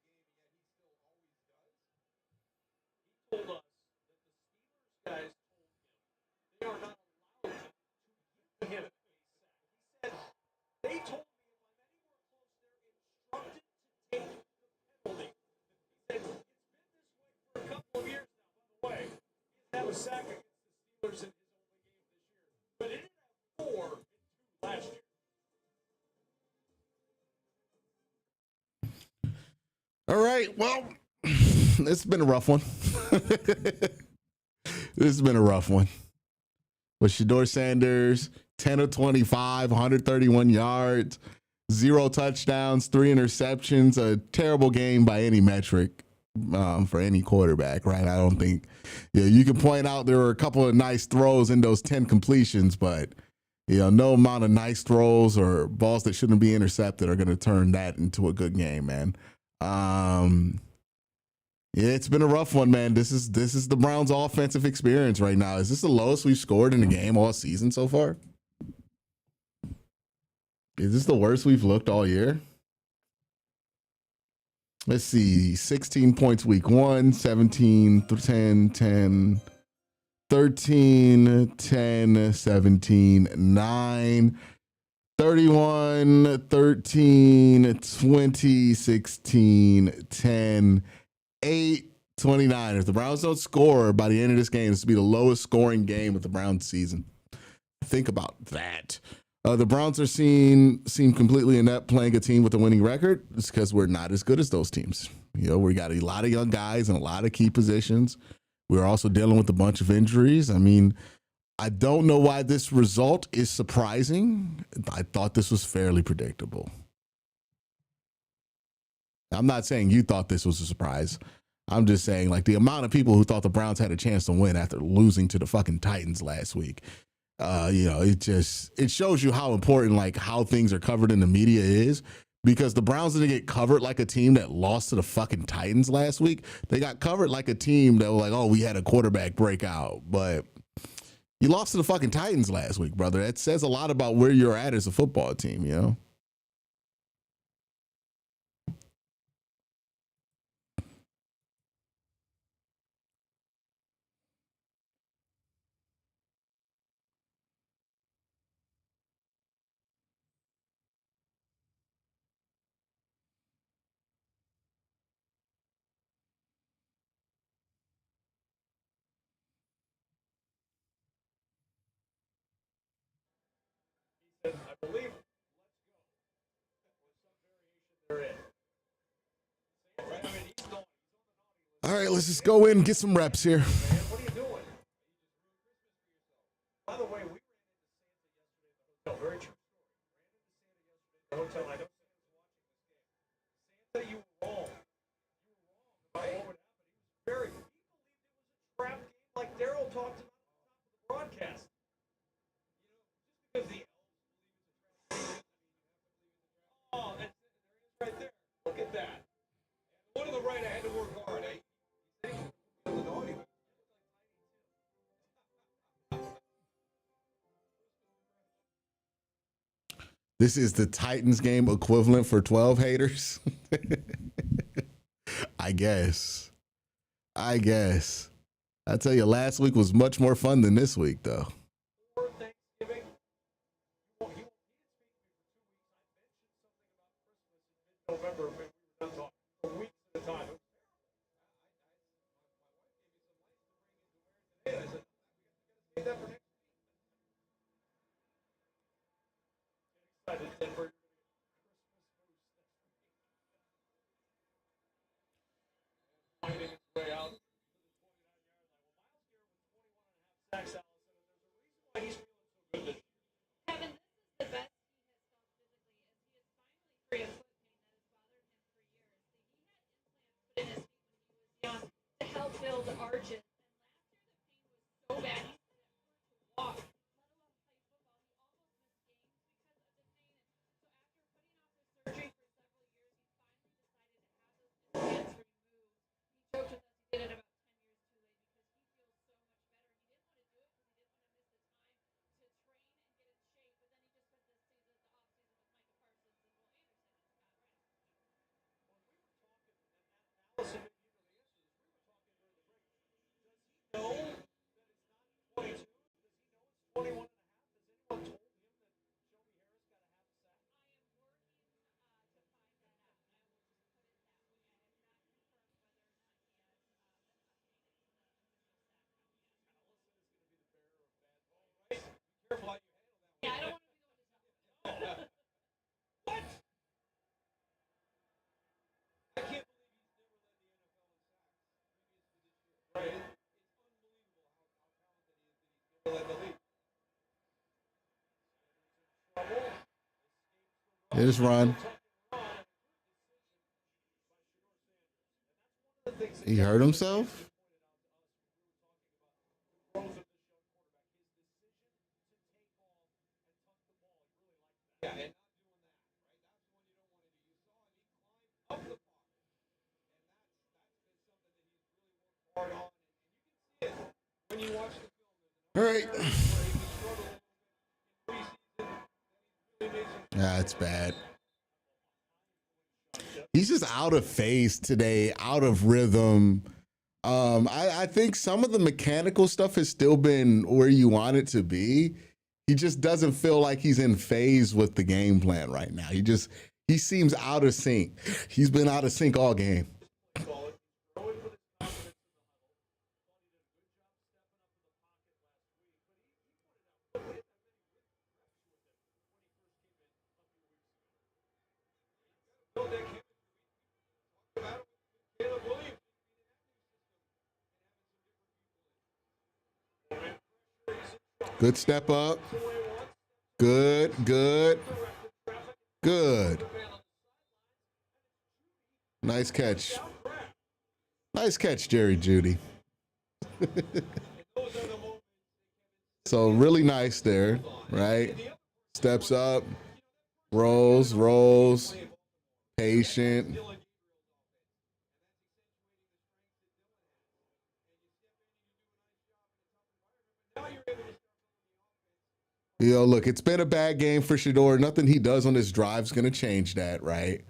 his ability to impact the game, and yet he still always does. He told us that the Steelers guys told him they are not allowed to give him a sack. He said, they told me if I'm anywhere close, they're instructed to take the penalty. He said, it's been this way for a couple of years now. By the way, he's had a sack against the Steelers in his only game this year, but it didn't have 4 in 2 last year. All right, well, it's been a rough one. This has been a rough one. With Shedeur Sanders, 10 of 25, 131 yards, 0 touchdowns, 3 interceptions, a terrible game by any metric for any quarterback, right? I don't think, you can point out there were a couple of nice throws in those 10 completions, but, no amount of nice throws or balls that shouldn't be intercepted are going to turn that into a good game, man. Yeah, it's been a rough one, man. This is the Browns' offensive experience right now. Is this the lowest we've scored in a game all season so far? Is this the worst we've looked all year? Let's see. 16 points week 1, 17, 10, 10, 13, 10, 17, 9, 31, 13, 20, 16, 10, 8, 29. If the Browns don't score by the end of this game, this will be the lowest scoring game of the Browns season. Think about that. The Browns are seem completely inept playing a team with a winning record. It's because we're not as good as those teams. We got a lot of young guys in a lot of key positions. We're also dealing with a bunch of injuries. I mean, I don't know why this result is surprising. I thought this was fairly predictable. I'm not saying you thought this was a surprise. I'm just saying, like, the amount of people who thought the Browns had a chance to win after losing to the fucking Titans last week. It shows you how important, like, how things are covered in the media is, because the Browns didn't get covered like a team that lost to the fucking Titans last week. They got covered like a team that was like, oh, we had a quarterback breakout, but you lost to the fucking Titans last week, brother. That says a lot about where you're at as a football team, I believe. Let's go. There is. Right? I mean, he's going. All right, let's just go in and get some reps here. Man, what are you doing? By the way, we ran into Santa yesterday at the hotel. Very true story. Ran into Santa yesterday at the hotel. I know Santa you were wrong. You were wrong about what would happen. He was very. He believed it was a trap game, like Daryl talked about at the top of the broadcast. You know, just because the Elves believe it's a trap game. Oh, that's it. There he is right there. Look at that. And one to the right, I had to work hard. Eh? He said he was the naughty. This is the Titans game equivalent for 12 haters. I guess. I tell you, last week was much more fun than this week, though. For Thanksgiving, he didn't speak to me for 2 weeks. I mentioned something about Christmas in mid-November when we were done talking for weeks at a time. My wife gave me some lights to bring into where today. I said, we got to save that for next week. Excited then for Christmas moose. Finding its way out to the 29-yard line. Well, Miles Garrett with 21.5 sacks, Allison, and there's a reason why he's feeling so good this year. Kevin, this is the best he has felt physically, as he is finally free of foot pain that has bothered him for years. See, he had implants put in his feet when he was young to help build arches, and last year the pain was so bad he couldn't walk, let alone play football. He almost missed games because of the pain. And so after putting off the surgery for several years, he finally decided to have his hands removed. He choked with us. He did it about 10 years too late because he feels so much better. He didn't want to do it because he didn't want to miss the time to train and get in shape. But then he just spent this season at the off-season with Michael Parsons and Will Anderson. And that's kind of fun for whether or not he is. What? I can't believe he's never led the NFL in sacks. What? I can't believe he's never led the NFL in sacks. Allison, maybe you know the answer to this. We were talking during the break. Does he know that it's not 22? Does he know it's 21 and a half? Has anyone told him that Shelby Harris got a half a sack? Careful how you handle that one. Yeah, I don't want to be the one to tell him. What? I can't believe he's never led the NFL in sacks previous to this year. Right? It's unbelievable how talented he is that he's never led the league. Here's Ron. He hurt himself? Yeah, and not doing that, right? That's the one you don't want to do. You saw him, he climbed up the pocket. And that's been something that he's really worked hard on. And you can see it when you watch the film. All right. Where he struggled in preseason. Really made some. That's bad. He's just out of phase today, out of rhythm. I think some of the mechanical stuff has still been where you want it to be. He just doesn't feel like he's in phase with the game plan right now. He seems out of sync. He's been out of sync all game. Good step up. Good. Nice catch. Nice catch, Jerry Jeudy. So really nice there, right? Steps up, rolls, patient. You know, look, it's been a bad game for Shedeur. Nothing he does on this drive is going to change that, right?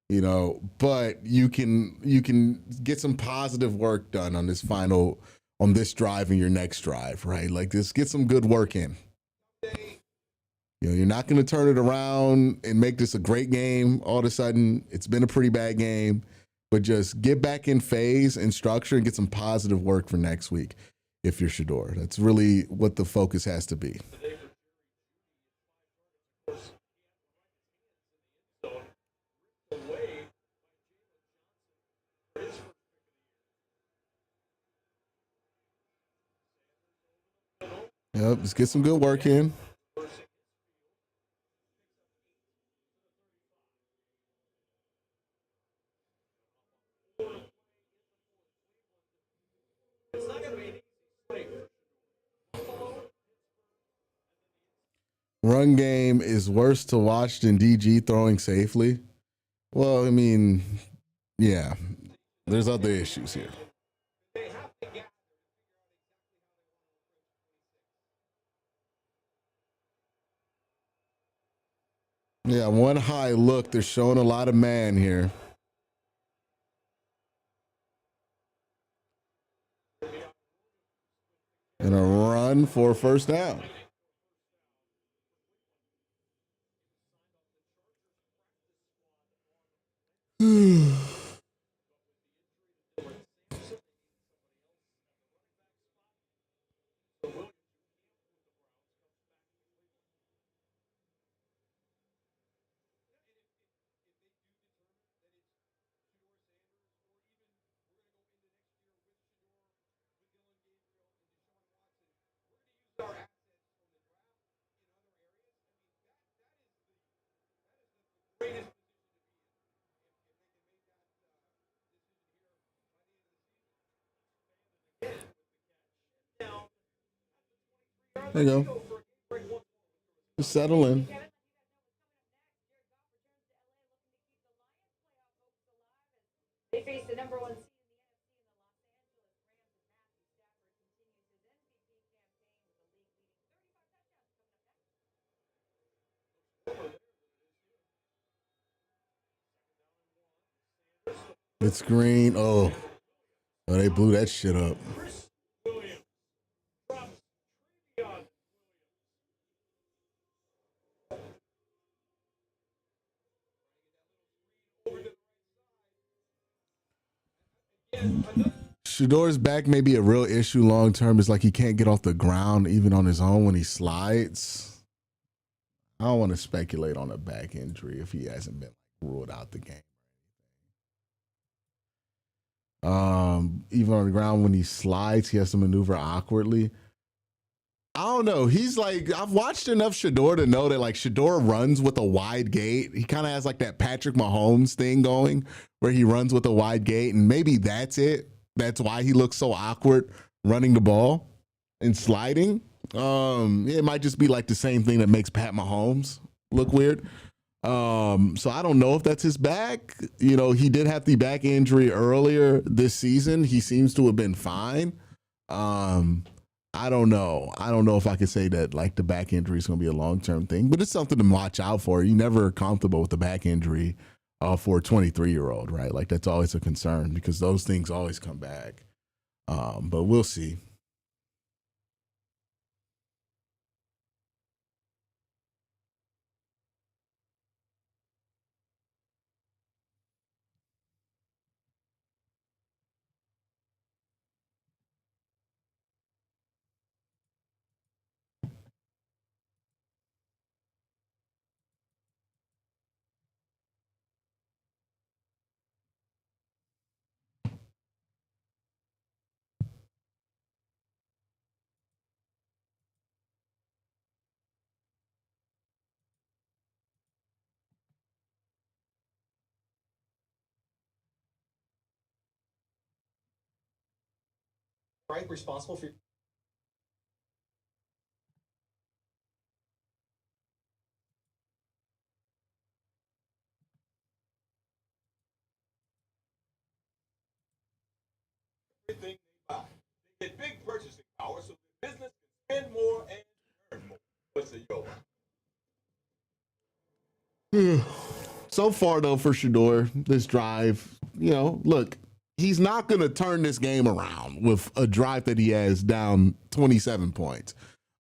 You know, but you can get some positive work done on this drive and your next drive, right? Like, just get some good work in. You know, you're not going to turn it around and make this a great game all of a sudden. It's been a pretty bad game, but just get back in phase and structure and get some positive work for next week if you're Shedeur. That's really what the focus has to be. Yep, let's get some good work in. Run game is worse to watch than DG throwing safely. Well, I mean, yeah, there's other issues here. Yeah, one high look. They're showing a lot of man here. And a run for a first down. There you go. Just settle in. They face the number one seed It's green. Oh, they blew that shit up. Shador's back may be a real issue long term. Is like he can't get off the ground even on his own when he slides. I don't want to speculate on a back injury if he hasn't been ruled out the game. Even on the ground when he slides, he has to maneuver awkwardly. I don't know. He's like, I've watched enough Shador to know that like Shador runs with a wide gait. He kind of has like that Patrick Mahomes thing going where he runs with a wide gait, and maybe that's it. That's why he looks so awkward running the ball and sliding. It might just be like the same thing that makes Pat Mahomes look weird. So I don't know if that's his back. You know, he did have the back injury earlier this season. He seems to have been fine. I don't know. I don't know if I could say that like the back injury is going to be a long-term thing, but it's something to watch out for. You never comfortable with the back injury for a 23-year-old, right? Like that's always a concern because those things always come back. But we'll see. Right, responsible for. Everything they buy. They get big purchasing power so the business can spend more and earn more. What's the yo? So far, though, for Shador, this drive, you know, look, he's not going to turn this game around with a drive that he has down 27 points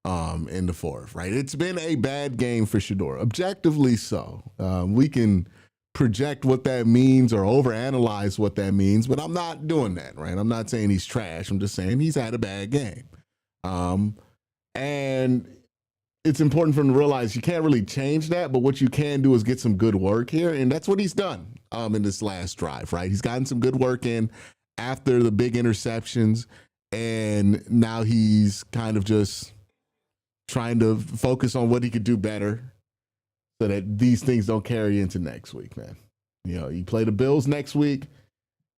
in the fourth, right? It's been a bad game for Shador, objectively so. We can project what that means or overanalyze what that means, but I'm not doing that, right? I'm not saying he's trash. I'm just saying he's had a bad game. And it's important for him to realize you can't really change that, but what you can do is get some good work here, and that's what he's done in this last drive, right? He's gotten some good work in after the big interceptions, and now he's kind of just trying to focus on what he could do better so that these things don't carry into next week, man. You know, you play the Bills next week.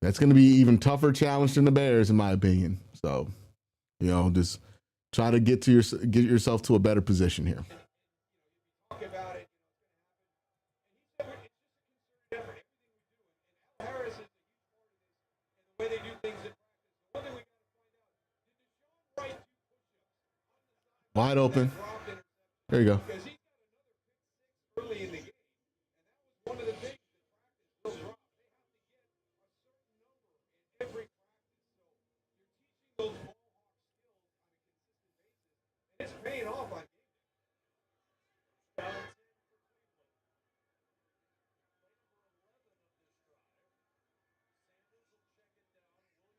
That's going to be even tougher challenge than the Bears, in my opinion. So, you know, just try to get yourself to a better position here. Talk about it. And he said it's just a concerted effort. Everything we do, and Al Harris is a huge part of this, and the way they do things in practice. One thing we got to find out: did Deshaun Wright do push-ups? Wide open. There you go. Because he got another pick 6 early in the game, and that was one of the things that practice will drop. They have to get a certain number in every practice. So you're teaching those ball hawk skills on a consistent basis, and it's paying off on game day. At this point, you're looking for reps for a young quarterback, and you're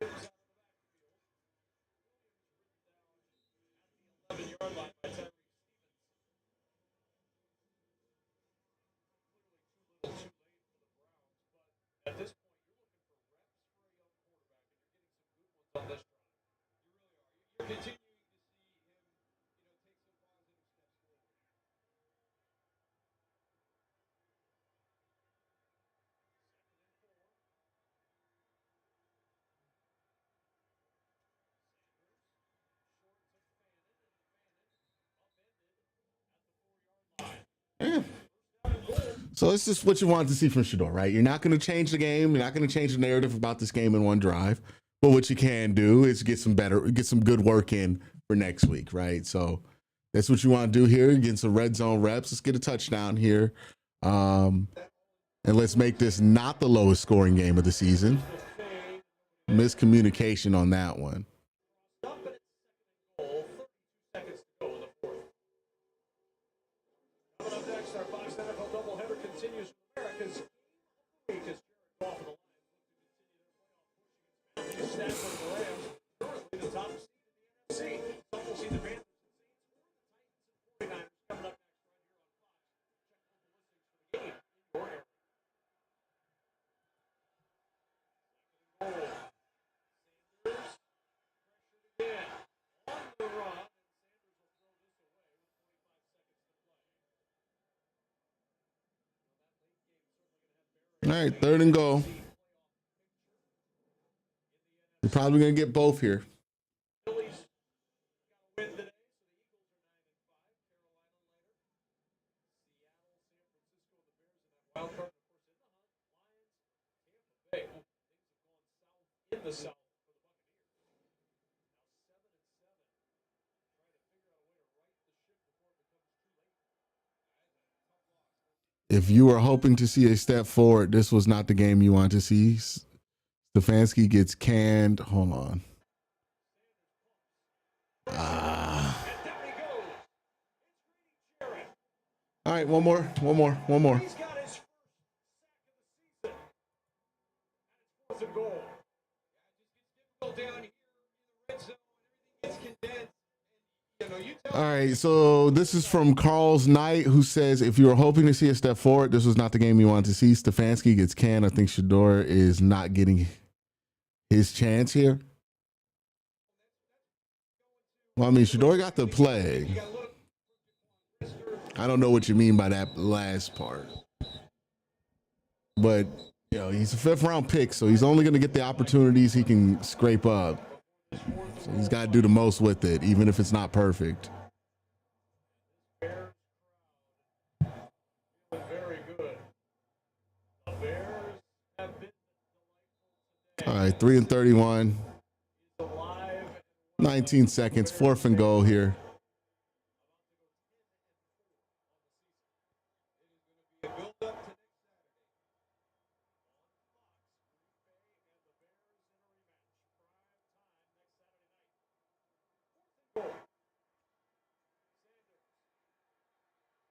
getting some good ones on this drive. You really are. You're continuing to see him, take some positive steps forward. Yeah. So it's just what you want to see from Shador, right? You're not going to change the game. You're not going to change the narrative about this game in one drive. But what you can do is get some good work in for next week, right? So that's what you want to do here. Get some red zone reps. Let's get a touchdown here. And let's make this not the lowest scoring game of the season. Miscommunication on that one. Stop it at 2nd and goal. 32 seconds to go in the 4th. Coming up next, our Fox NFL doubleheader continues with America's Game of the Week as Garrett off of the line. These stats for the Rams, currently the top seed in the NFC. Some will see the Panthers and Saints or the Titans and 49ers coming up next right here on Fox. Check out the listings for the game in your area. Goal. Sanders pressured again on the run, and Sanders will throw this away with 25 seconds to play. All right, 3rd and goal. You're probably going to get both here. Phillies got a win today, so the Eagles are 9-5. Carolina later. Seattle, San Francisco, the Bears in that wild card, of course, in the hunt. Lions, Tampa Bay. Things have gone south in the south for the Buccaneers. Now 7-7. Trying to figure out a way to right the ship before it becomes too late. If you were hoping to see a step forward, this was not the game you want to see. Stefanski gets canned. Hold on. And down he goes. It's Grady Jarrett. All right, one more. He's got his first sack of the season. And it's 4th and goal. Difficult down here in the red zone. Everything gets condensed. And, you tell All right, so this is from Carl's Knight, who says, if you were hoping to see a step forward, this was not the game you wanted to see. Stefanski gets canned. I think Shador is not getting his chance here. Well, I mean, Shador got the play. I don't know what you mean by that last part. But, you know, he's a 5th-round pick, so he's only going to get the opportunities he can scrape up. So he's got to do the most with it, even if it's not perfect. Bears crowd very good. The Bears have been All right, 3 and 31. alive. 19 seconds, 4th and goal here.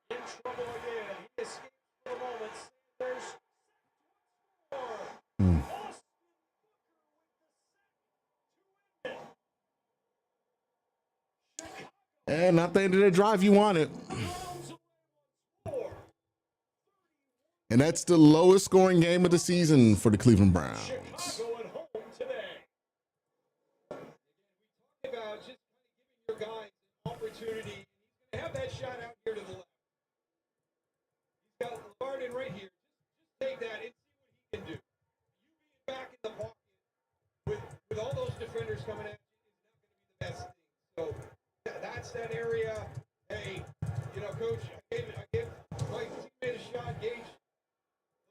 In trouble again. He escapes for the moment. Sanders score. Hmm. Austin Booker with the sack to end it. And not the end of the drive you wanted. And that's the lowest scoring game of the season for the Cleveland Browns. Chicago at home today. about just kind of giving your guys an opportunity. have that shot out here to the left. He's got Lardon right here. Just take that and see what he can do. You being back in the pocket with all those defenders coming at you is not going to be the best thing. So that's that area. Hey, you know, Coach, I gave my teammate a shot, Gage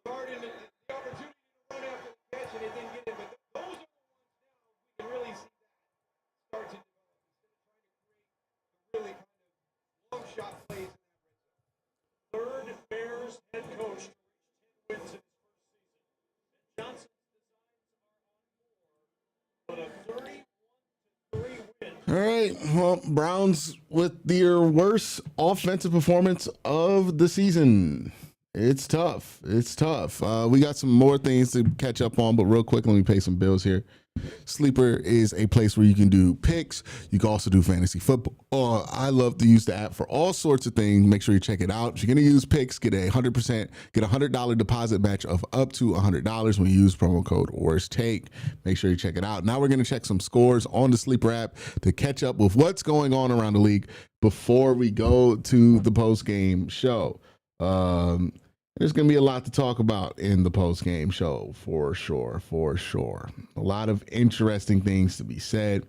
Lardon, the opportunity to run after the catch, and it didn't get in. But those are the ones now we can really see that start to develop instead of trying to create the really kind of long shot plays. Third Bears head coach to reach 10 wins in his first season. And Johnson's designs are on board, but a 31-3 win. All right. Well, Browns with their worst offensive performance of the season. It's tough. It's tough. We got some more things to catch up on, but real quick, let me pay some bills here. Sleeper is a place where you can do picks. You can also do fantasy football. I love to use the app for all sorts of things. Make sure you check it out. If you're going to use picks, get a 100%, get a $100 deposit match of up to $100 when you use promo code ORSTAKE. Make sure you check it out. Now we're going to check some scores on the Sleeper app to catch up with what's going on around the league before we go to the post-game show. There's going to be a lot to talk about in the post-game show, for sure. A lot of interesting things to be said,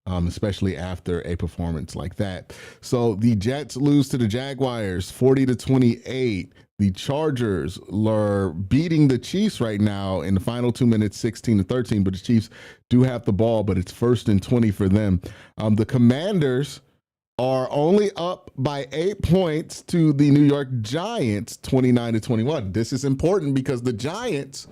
especially after a performance like that. So the Jets lose to the Jaguars 40-28. The Chargers are beating the Chiefs right now in the final 2 minutes, 16-13, but the Chiefs do have the ball, but it's 1st and 20 for them. The Commanders are only up by 8 points to the New York Giants, 29-21. This is important because the Giants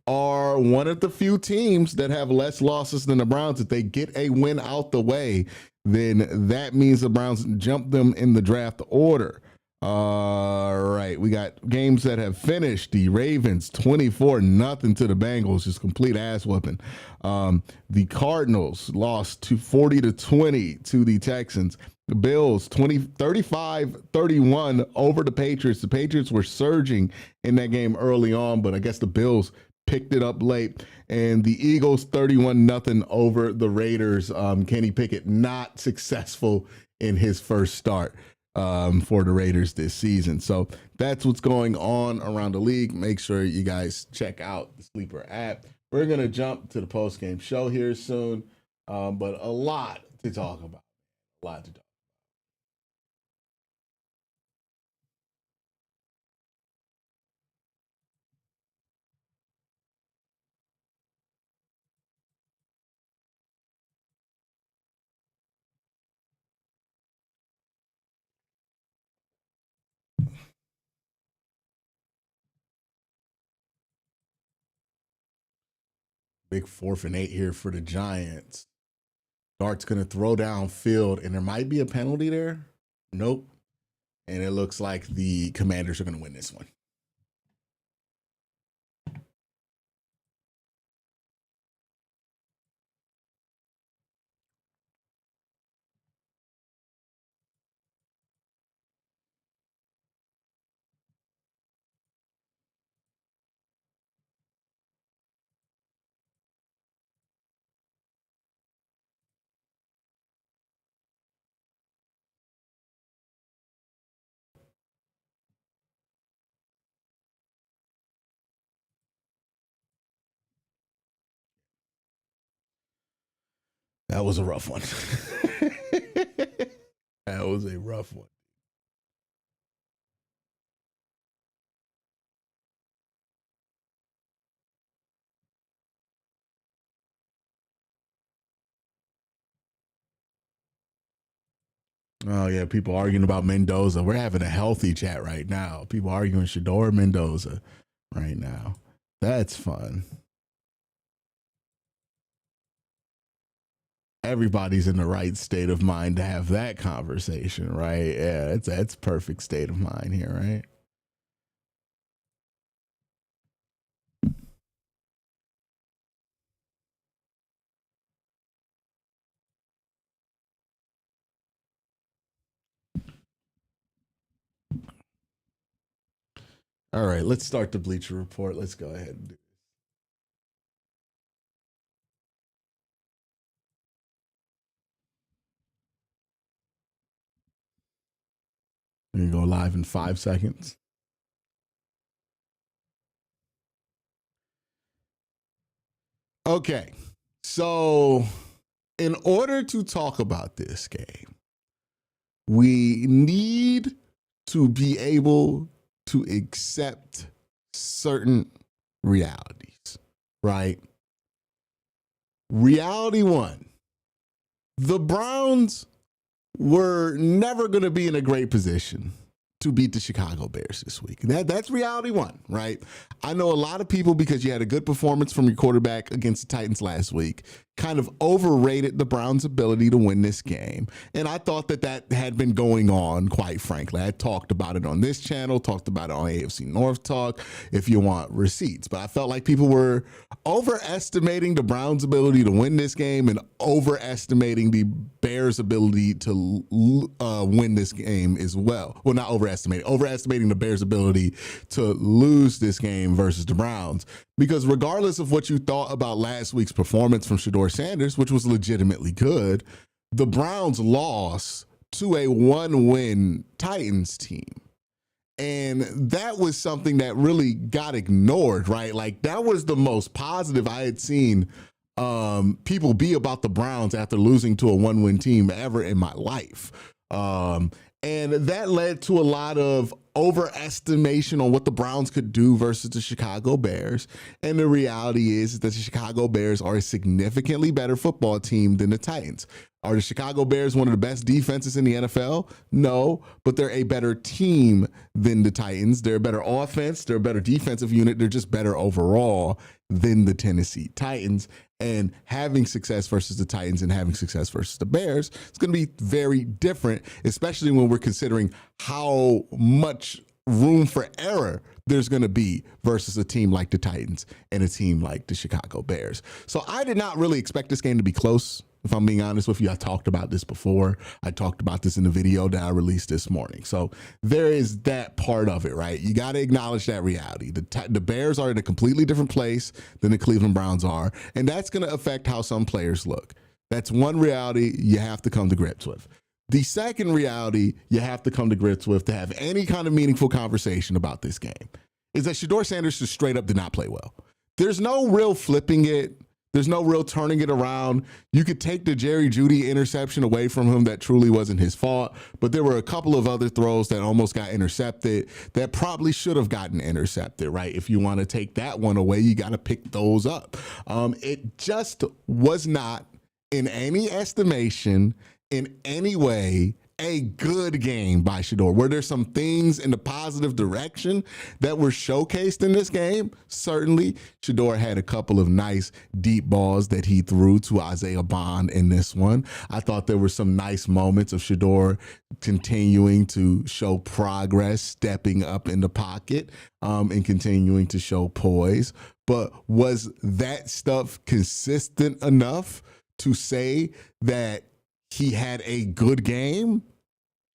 are one of the few teams that have less losses than the Browns. If they get a win out the way, then that means the Browns jump them in the draft order. All right, we got games that have finished. The Ravens 24-0 to the Bengals, just complete ass whooping. The Cardinals lost to 40-20 to the Texans. The Bills 35-31 over the Patriots. The Patriots were surging in that game early on, but I guess the Bills picked it up late. And the Eagles 31-0 over the Raiders. Kenny Pickett not successful in his first start for the Raiders this season. So that's what's going on around the league. Make sure you guys check out the Sleeper app. We're going to jump to the post-game show here soon, but a lot to talk about. A lot to talk about. Big 4th and 8 here for the Giants. Dart's going to throw downfield, and there might be a penalty there. Nope. And it looks like the Commanders are going to win this one. That was a rough one. That was a rough one. Oh, yeah, people arguing about Mendoza. We're having a healthy chat right now. People arguing Shador Mendoza right now. That's fun. Everybody's in the right state of mind to have that conversation, right? Yeah, that's perfect state of mind here, right? All right, let's start the Bleacher Report. Let's go ahead and do And go live in 5 seconds. Okay, so in order to talk about this game, we need to be able to accept certain realities, right? Reality one, the Browns were never going to be in a great position to beat the Chicago Bears this week. That's reality one, right? I know a lot of people, because you had a good performance from your quarterback against the Titans last week, kind of overrated the Browns' ability to win this game. And I thought that had been going on, quite frankly. I talked about it on this channel, talked about it on AFC North Talk, if you want receipts. But I felt like people were overestimating the Browns' ability to win this game and overestimating the Bears' ability to win this game as well. Well, not overestimating the Bears' ability to lose this game versus the Browns. Because regardless of what you thought about last week's performance from Shedeur Sanders, which was legitimately good, the Browns lost to a 1-win Titans team. And that was something that really got ignored, right? Like, that was the most positive I had seen people be about the Browns after losing to a 1-win team ever in my life. And that led to a lot of overestimation on what the Browns could do versus the Chicago Bears. And the reality is that the Chicago Bears are a significantly better football team than the Titans. Are the Chicago Bears one of the best defenses in the NFL? No, but they're a better team than the Titans. They're a better offense. They're a better defensive unit. They're just better overall than the Tennessee Titans. And having success versus the Titans and having success versus the Bears, it's going to be very different, especially when we're considering how much room for error there's going to be versus a team like the Titans and a team like the Chicago Bears. So I did not really expect this game to be close. If I'm being honest with you, I talked about this before. I talked about this in the video that I released this morning. So there is that part of it, right? You got to acknowledge that reality. The Bears are in a completely different place than the Cleveland Browns are, and that's going to affect how some players look. That's one reality you have to come to grips with. The second reality you have to come to grips with to have any kind of meaningful conversation about this game is that Shedeur Sanders just straight up did not play well. There's no real flipping it. There's no real turning it around. You could take the Jerry Jeudy interception away from him. That truly wasn't his fault. But there were a couple of other throws that almost got intercepted that probably should have gotten intercepted, right? If you want to take that one away, you got to pick those up. It just was not, in any estimation, in any way, a good game by Shedeur. Were there some things in the positive direction that were showcased in this game? Certainly. Shedeur had a couple of nice deep balls that he threw to Isaiah Bond in this one. I thought there were some nice moments of Shedeur continuing to show progress, stepping up in the pocket, and continuing to show poise. But was that stuff consistent enough to say that he had a good game?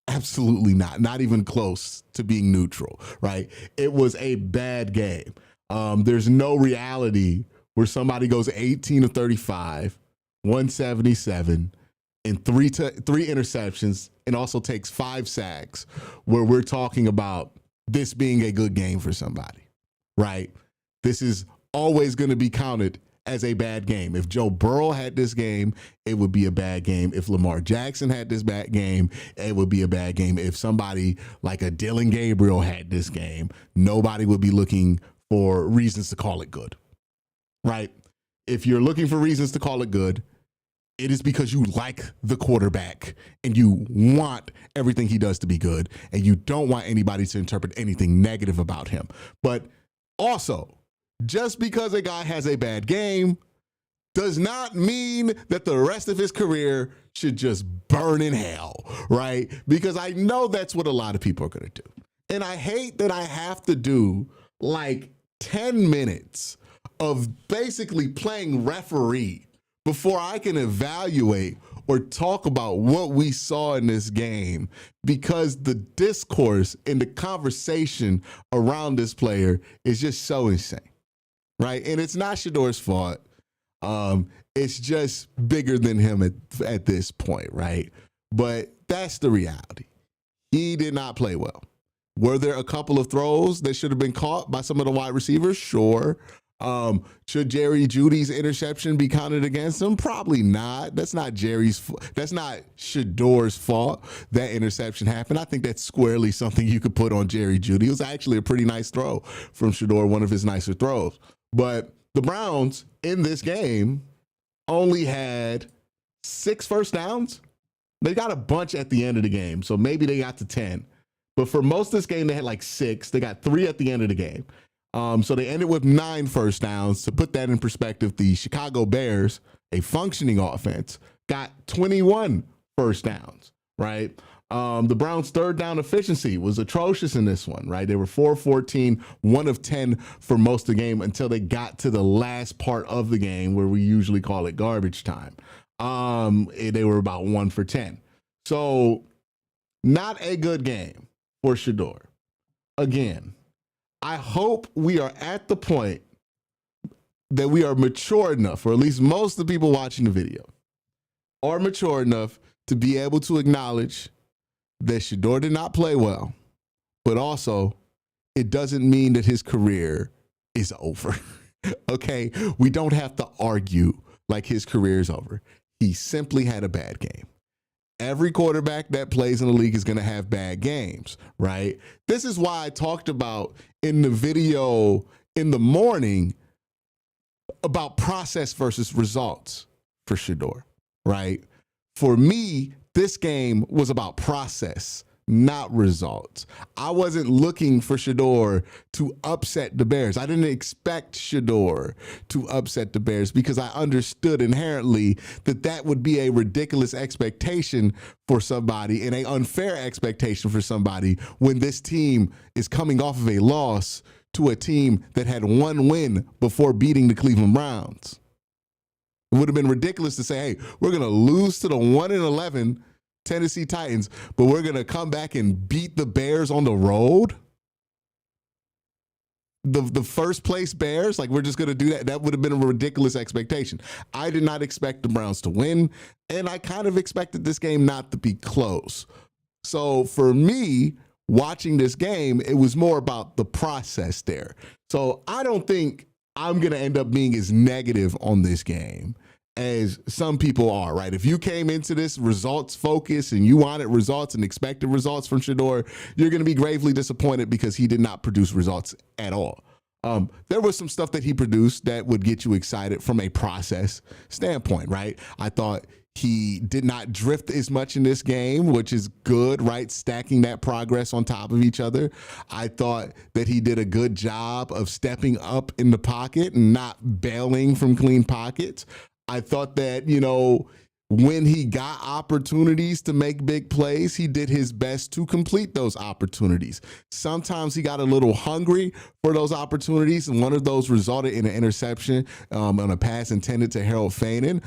Absolutely not. Not even close to being neutral, right? It was a bad game. There's no reality where somebody goes 18 of 35, 177, and three interceptions, and also takes 5 sacks, where we're talking about this being a good game for somebody, right? This is always going to be counted as a bad game. If Joe Burrow had this game, it would be a bad game. If Lamar Jackson had this bad game, it would be a bad game. If somebody like a Dylan Gabriel had this game, nobody would be looking for reasons to call it good, right? If you're looking for reasons to call it good, it is because you like the quarterback and you want everything he does to be good, and you don't want anybody to interpret anything negative about him. But also, just because a guy has a bad game does not mean that the rest of his career should just burn in hell, right? Because I know that's what a lot of people are going to do. And I hate that I have to do like 10 minutes of basically playing referee before I can evaluate or talk about what we saw in this game, because the discourse and the conversation around this player is just so insane. Right. And it's not Shedeur's fault. It's just bigger than him at this point. Right. But that's the reality. He did not play well. Were there a couple of throws that should have been caught by some of the wide receivers? Sure. Should Jerry Judy's interception be counted against him? Probably not. That's not that's not Shador's fault that interception happened. I think that's squarely something you could put on Jerry Judy. It was actually a pretty nice throw from Shador, one of his nicer throws. But the Browns in this game only had 6 first downs. They got a bunch at the end of the game, so maybe they got to 10. But for most of this game, they had like 6. They got 3 at the end of the game. So they ended with 9 first downs. To put that in perspective, the Chicago Bears, a functioning offense, got 21 first downs, right? The Browns' third down efficiency was atrocious in this one, right? They were 4-14, 1 of 10 for most of the game until they got to the last part of the game where we usually call it garbage time. They were about 1 for 10. So not a good game for Shador. Again, I hope we are at the point that we are mature enough, or at least most of the people watching the video are mature enough to be able to acknowledge that Shador did not play well, but also it doesn't mean that his career is over. Okay? We don't have to argue like his career is over. He simply had a bad game. Every quarterback that plays in the league is going to have bad games, right? This is why I talked about in the video in the morning about process versus results for Shador, right? For me, this game was about process, not results. I wasn't looking for Shador to upset the Bears. I didn't expect Shador to upset the Bears because I understood inherently that that would be a ridiculous expectation for somebody and an unfair expectation for somebody when this team is coming off of a loss to a team that had 1 win before beating the Cleveland Browns. It would have been ridiculous to say, hey, we're going to lose to the 1-11 Tennessee Titans, but we're going to come back and beat the Bears on the road? The first place Bears? Like, we're just going to do that? That would have been a ridiculous expectation. I did not expect the Browns to win, and I kind of expected this game not to be close. So for me, watching this game, it was more about the process there. So I don't think I'm going to end up being as negative on this game as some people are, right? If you came into this results focus and you wanted results and expected results from Shador, you're going to be gravely disappointed because he did not produce results at all. There was some stuff that he produced that would get you excited from a process standpoint, right? I thought he did not drift as much in this game, which is good, right? Stacking that progress on top of each other. I thought that he did a good job of stepping up in the pocket and not bailing from clean pockets. I thought that, when he got opportunities to make big plays, he did his best to complete those opportunities. Sometimes he got a little hungry for those opportunities, and one of those resulted in an interception on a pass intended to Harold Fainin.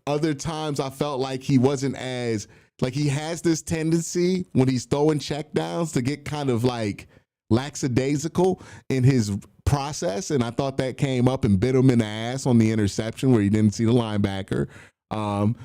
Other times I felt like he wasn't as, like he has this tendency when he's throwing checkdowns to get kind of like lackadaisical in his process, and I thought that came up and bit him in the ass on the interception where he didn't see the linebacker.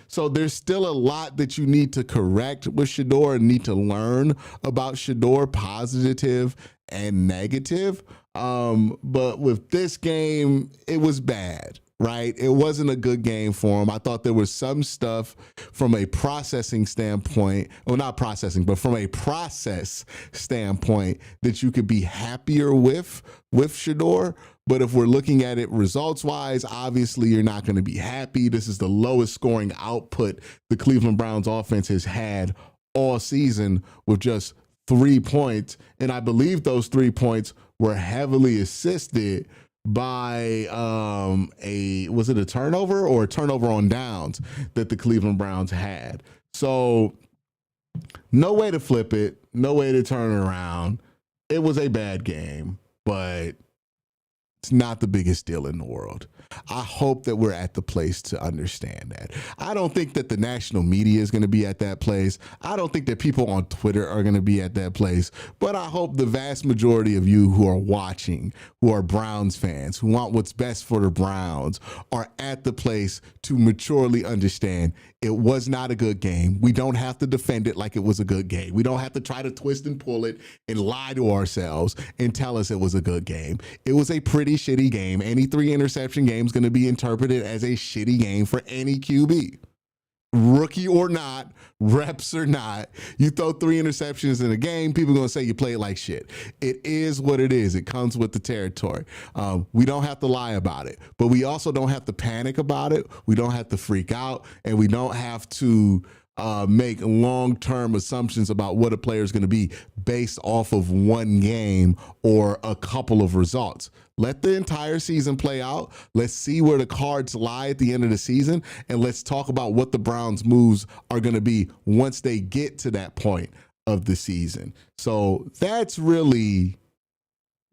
So there's still a lot that you need to correct with Shador and need to learn about Shador, positive and negative. But with this game, it was bad, right? It wasn't a good game for him. I thought there was some stuff from a processing standpoint, well, not processing, but from a process standpoint that you could be happier with Shador. But if we're looking at it results-wise, obviously you're not going to be happy. This is the lowest scoring output the Cleveland Browns offense has had all season with just 3 points. And I believe those 3 points were heavily assisted by was it a turnover or a turnover on downs that the Cleveland Browns had. So no way to flip it, no way to turn it around. It was a bad game, but It's not the biggest deal in the world. I hope that we're at the place to understand that. I don't think that the national media is going to be at that place. I don't think that people on Twitter are going to be at that place. But I hope the vast majority of you who are watching, who are Browns fans, who want what's best for the Browns, are at the place to maturely understand it was not a good game. We don't have to defend it like it was a good game. We don't have to try to twist and pull it and lie to ourselves and tell us it was a good game. It was a pretty shitty game. Any 3-interception game is going to be interpreted as a shitty game for any QB. Rookie or not, reps or not, you throw 3 interceptions in a game, people are going to say you played like shit. It is what it is. It comes with the territory. We don't have to lie about it, but we also don't have to panic about it. We don't have to freak out, and we don't have to make long-term assumptions about what a player is going to be based off of one game or a couple of results. Let the entire season play out. Let's see where the cards lie at the end of the season, and let's talk about what the Browns' moves are going to be once they get to that point of the season. So that's really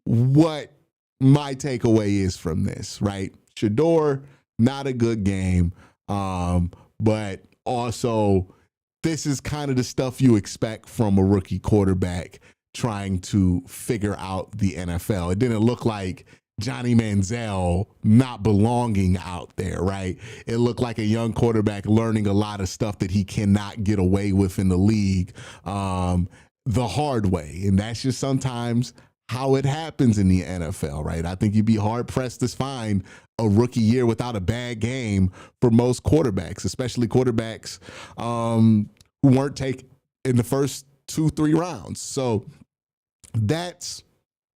what my takeaway is from this, right? Shedeur, not a good game, but also this is kind of the stuff you expect from a rookie quarterback trying to figure out the NFL. It didn't look like Johnny Manziel not belonging out there, right? It looked like a young quarterback learning a lot of stuff that he cannot get away with in the league the hard way. And that's just sometimes how it happens in the NFL, right? I think you'd be hard-pressed to find a rookie year without a bad game for most quarterbacks, especially quarterbacks who weren't taken in the first 2-3 rounds. So that's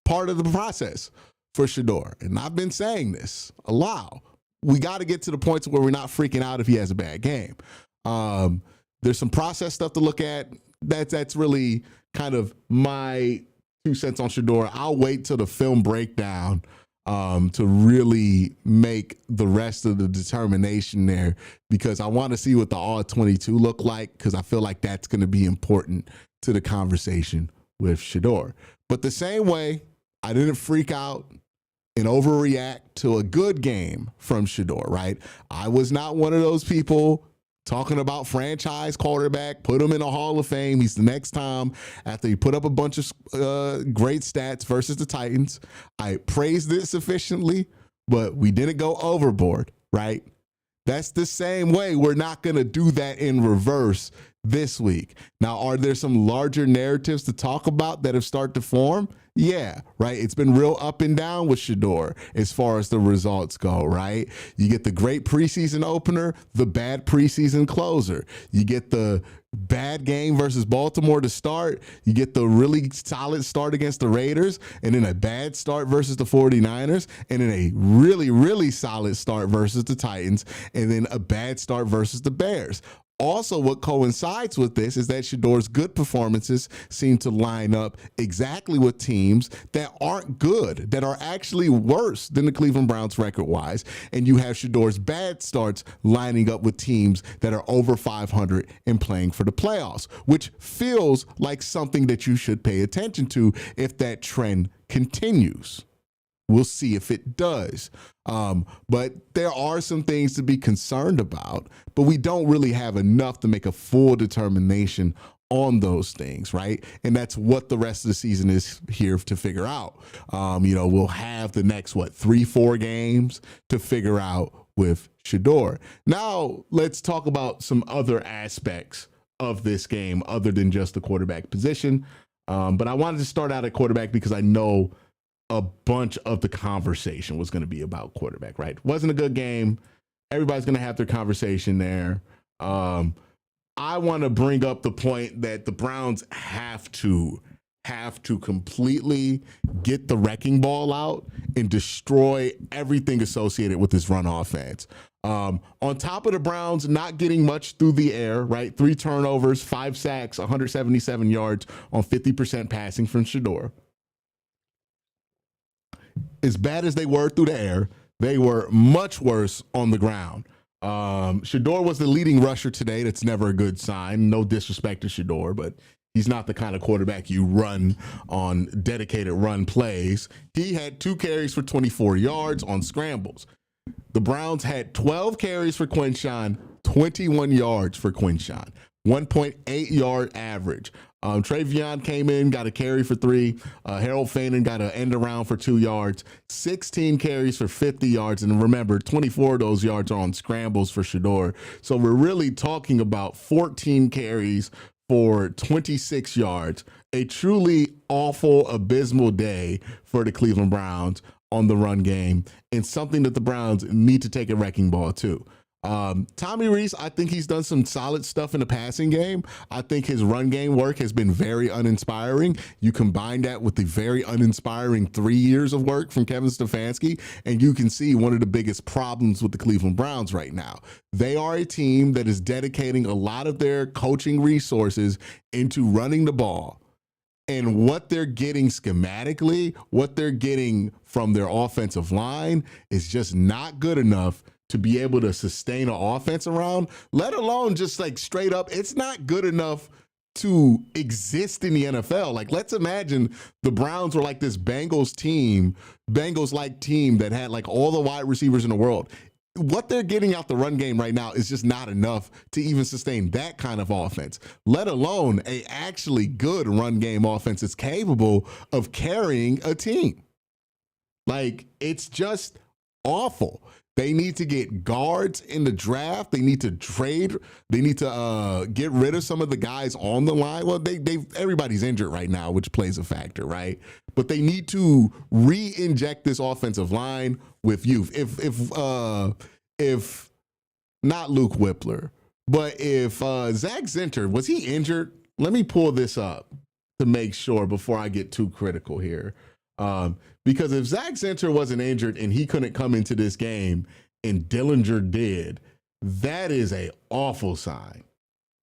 part of the process for Shedeur. And I've been saying this a lot. We got to get to the point where we're not freaking out if he has a bad game. There's some process stuff to look at. That's really kind of my 2 cents on Shedeur. I'll wait till the film breakdown to really make the rest of the determination there, because I want to see what the all-22 look like, because I feel like that's going to be important to the conversation with Shedeur. But the same way I didn't freak out and overreact to a good game from Shedeur, right? I was not one of those people talking about franchise quarterback, put him in a Hall of Fame. He's the next time after he put up a bunch of great stats versus the Titans. I praised it sufficiently, but we didn't go overboard, right? That's the same way. We're not going to do that in reverse this week. Now, are there some larger narratives to talk about that have started to form? Yeah, right. It's been real up and down with Shedeur as far as the results go, right? You get the great preseason opener, the bad preseason closer. You get the bad game versus Baltimore to start. You get the really solid start against the Raiders, and then a bad start versus the 49ers, and then a really, really solid start versus the Titans, and then a bad start versus the Bears. Also, what coincides with this is that Shedeur's good performances seem to line up exactly with teams that aren't good, that are actually worse than the Cleveland Browns record-wise. And you have Shedeur's bad starts lining up with teams that are over 500 and playing for the playoffs, which feels like something that you should pay attention to if that trend continues. We'll see if it does. But there are some things to be concerned about, but we don't really have enough to make a full determination on those things, right? And that's what the rest of the season is here to figure out. We'll have the next, 3-4 games to figure out with Shedeur. Now, let's talk about some other aspects of this game other than just the quarterback position. But I wanted to start out at quarterback because I know a bunch of the conversation was going to be about quarterback, right? Wasn't a good game. Everybody's going to have their conversation there. I want to bring up the point that the Browns have to completely get the wrecking ball out and destroy everything associated with this run offense. On top of the Browns not getting much through the air, right? 3 turnovers, 5 sacks, 177 yards on 50% passing from Shedeur. As bad as they were through the air, they were much worse on the ground. Shedeur was the leading rusher today. That's never a good sign. No disrespect to Shedeur, but He's not the kind of quarterback you run on dedicated run plays. He had 2 carries for 24 yards on scrambles. The Browns had 12 carries for Quinshawn, 21 yards for Quinshawn, 1.8 yard average. Travion came in, got a carry for 3. Harold Fanon got an end around for 2 yards, 16 carries for 50 yards. And remember, 24 of those yards are on scrambles for Shador. So we're really talking about 14 carries for 26 yards. A truly awful, abysmal day for the Cleveland Browns on the run game, and something that the Browns need to take a wrecking ball to. Tommy Rees, I think he's done some solid stuff in the passing game. I think his run game work has been very uninspiring. You combine that with the very uninspiring 3 years of work from Kevin Stefanski, and you can see one of the biggest problems with the Cleveland Browns right now. They are a team that is dedicating a lot of their coaching resources into running the ball. And what they're getting schematically, what they're getting from their offensive line is just not good enough to be able to sustain an offense around, let alone just like straight up. It's not good enough to exist in the NFL. Like, let's imagine the Browns were like this Bengals like team that had like all the wide receivers in the world. What they're getting out the run game right now is just not enough to even sustain that kind of offense, let alone a actually good run game offense that's capable of carrying a team. Like, it's just awful. They need to get guards in the draft. They need to trade. They need to get rid of some of the guys on the line. Well, everybody's injured right now, which plays a factor, right? But they need to re-inject this offensive line with youth. If not Luke Whippler, but if Zach Zinter, was he injured? Let me pull this up to make sure before I get too critical here. Because if Zach Zinter wasn't injured and he couldn't come into this game and Dillinger did, that is an awful sign.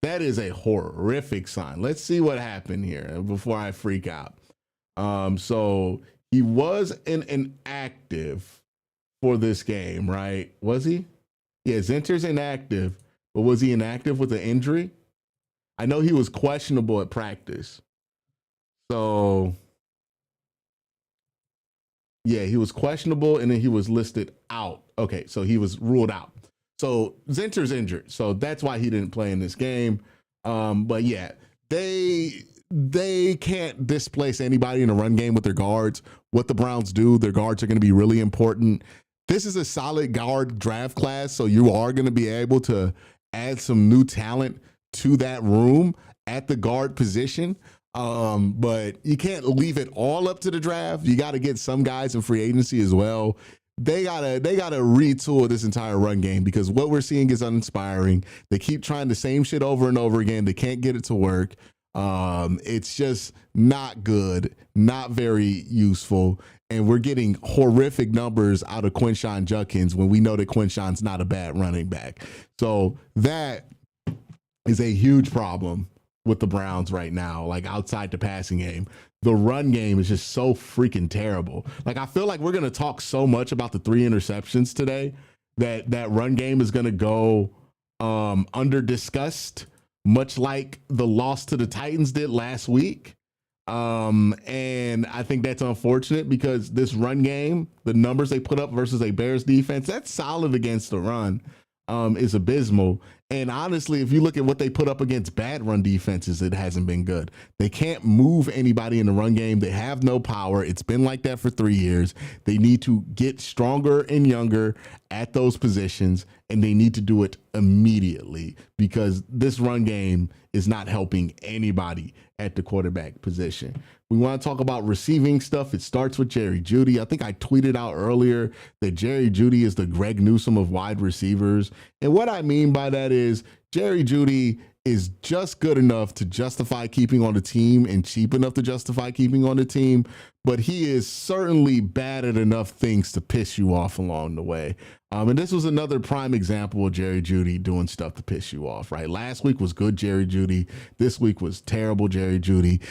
That is a horrific sign. Let's see what happened here before I freak out. So he was inactive for this game, right? Was he? Yeah, Zinter's inactive, but was he inactive with an injury? I know he was questionable at practice. So yeah, he was questionable and then he was listed out. Okay, so he was ruled out. So Zinter's injured. So that's why he didn't play in this game. But yeah, they can't displace anybody in the run game with their guards. What the Browns do, their guards are going to be really important. This is a solid guard draft class, so you are going to be able to add some new talent to that room at the guard position. But you can't leave it all up to the draft. You got to get some guys in free agency as well. They gotta retool this entire run game because what we're seeing is uninspiring. They keep trying the same shit over and over again. They can't get it to work. It's just not good, not very useful. And we're getting horrific numbers out of Quinshon Judkins when we know that Quinshon's not a bad running back. So that is a huge problem with the Browns right now, like outside the passing game. The run game is just so freaking terrible. Like, I feel like we're going to talk so much about the 3 interceptions today that run game is going to go under discussed, much like the loss to the Titans did last week. And I think that's unfortunate because this run game, the numbers they put up versus a Bears defense, that's solid against the run, is abysmal. And honestly, if you look at what they put up against bad run defenses, it hasn't been good. They can't move anybody in the run game. They have no power. It's been like that for 3 years. They need to get stronger and younger at those positions, and they need to do it immediately because this run game is not helping anybody at the quarterback position. We want to talk about receiving stuff. It starts with Jerry Jeudy. I think I tweeted out earlier that Jerry Jeudy is the Greg Newsome of wide receivers. And what I mean by that is Jerry Jeudy is just good enough to justify keeping on the team and cheap enough to justify keeping on the team, but he is certainly bad at enough things to piss you off along the way. And this was another prime example of Jerry Jeudy doing stuff to piss you off, right? Last week was good Jerry Jeudy. This week was terrible Jerry Jeudy.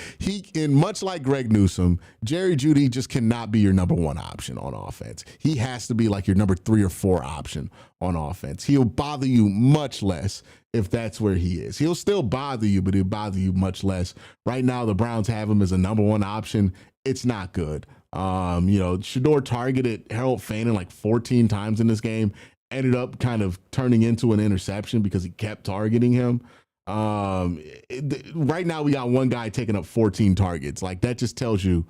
And much like Greg Newsome, Jerry Jeudy just cannot be your number 1 option on offense. He has to be like your number 3 or 4 option on offense. He'll bother you much less if that's where he is. He'll still bother you, but he'll bother you much less. Right now, the Browns have him as a number one option. It's not good. Shador targeted Harold Fannin like 14 times in this game, ended up kind of turning into an interception because he kept targeting him. Right now we got one guy taking up 14 targets. Like, that just tells you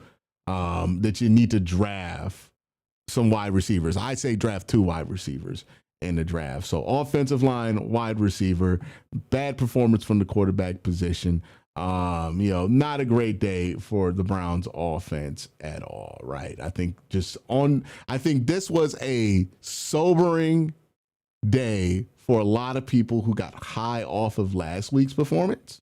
that you need to draft some wide receivers. I say draft 2 wide receivers in the draft. So offensive line, wide receiver, bad performance from the quarterback position. Not a great day for the Browns offense at all, right? I think this was a sobering day for a lot of people who got high off of last week's performance.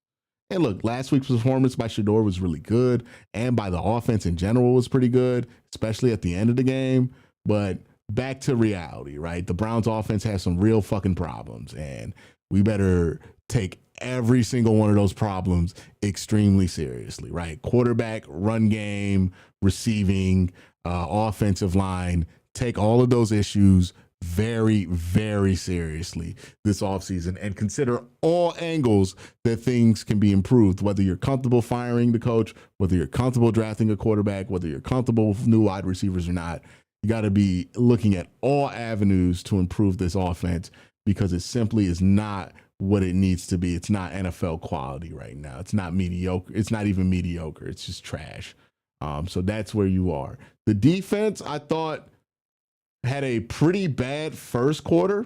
And look, last week's performance by Shador was really good, and by the offense in general was pretty good, especially at the end of the game. But back to reality, right? The Browns offense has some real fucking problems, and we better take every single one of those problems extremely seriously, right? Quarterback, run game, receiving, offensive line, take all of those issues very, very seriously this offseason and consider all angles that things can be improved, whether you're comfortable firing the coach, whether you're comfortable drafting a quarterback, whether you're comfortable with new wide receivers or not. You got to be looking at all avenues to improve this offense because it simply is not what it needs to be. It's not NFL quality right now. It's not mediocre. It's not even mediocre. It's just trash. So that's where you are. The defense, I thought, had a pretty bad first quarter,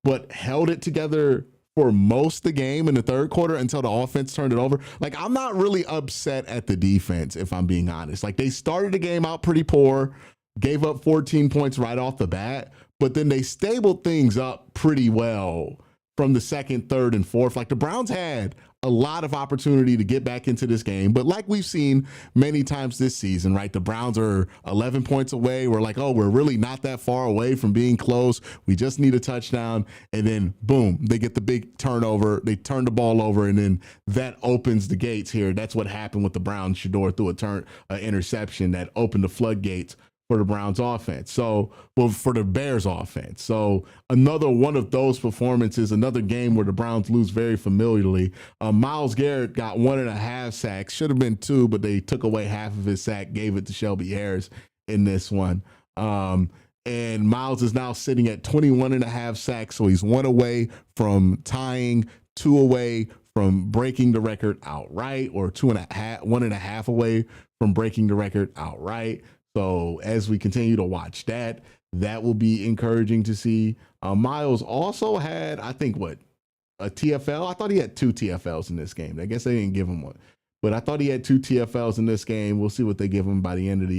but held it together for most of the game in the third quarter until the offense turned it over. Like, I'm not really upset at the defense, if I'm being honest. Like, they started the game out pretty poor, gave up 14 points right off the bat, but then they stabled things up pretty well from the second, third, and fourth. Like, the Browns had a lot of opportunity to get back into this game, but like we've seen many times this season, right? The Browns are 11 points away. We're like, oh, we're really not that far away from being close. We just need a touchdown. And then boom, they get the big turnover. They turn the ball over, and then that opens the gates here. That's what happened with the Browns. Shador threw an interception that opened the floodgates for the Browns offense. For the Bears offense. So another one of those performances, another game where the Browns lose very familiarly. Myles Garrett got 1.5 sacks, should have been 2, but they took away half of his sack, gave it to Shelby Harris in this one. And Myles is now sitting at 21.5 sacks. So he's 1 away from tying, 2 away from breaking the record outright, or 1.5 away from breaking the record outright. So as we continue to watch that will be encouraging to see. Myles also had, I think, a TFL? I thought he had 2 TFLs in this game. I guess they didn't give him one, but I thought he had 2 TFLs in this game. We'll see what they give him by the end of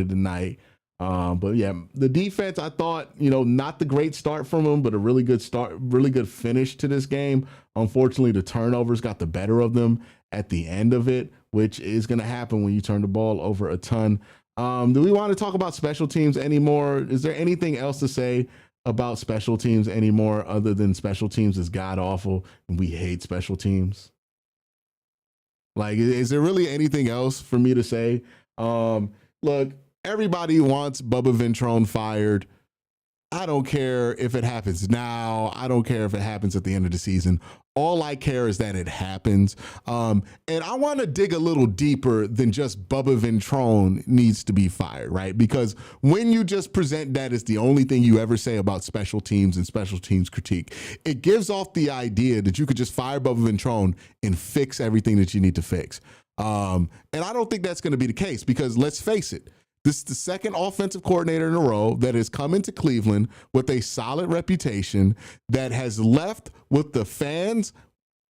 the night. But yeah, the defense, I thought, not the great start from him, but a really good start, really good finish to this game. Unfortunately, the turnovers got the better of them at the end of it, which is going to happen when you turn the ball over a ton. Do we want to talk about special teams anymore? Is there anything else to say about special teams anymore other than special teams is god awful and we hate special teams? Like, is there really anything else for me to say? Look, everybody wants Bubba Ventrone fired. I don't care if it happens now. I don't care if it happens at the end of the season. All I care is that it happens. And I want to dig a little deeper than just Bubba Ventrone needs to be fired, right? Because when you just present that as the only thing you ever say about special teams and special teams critique, it gives off the idea that you could just fire Bubba Ventrone and fix everything that you need to fix. And I don't think that's going to be the case because let's face it, this is the second offensive coordinator in a row that has come into Cleveland with a solid reputation that has left with the fans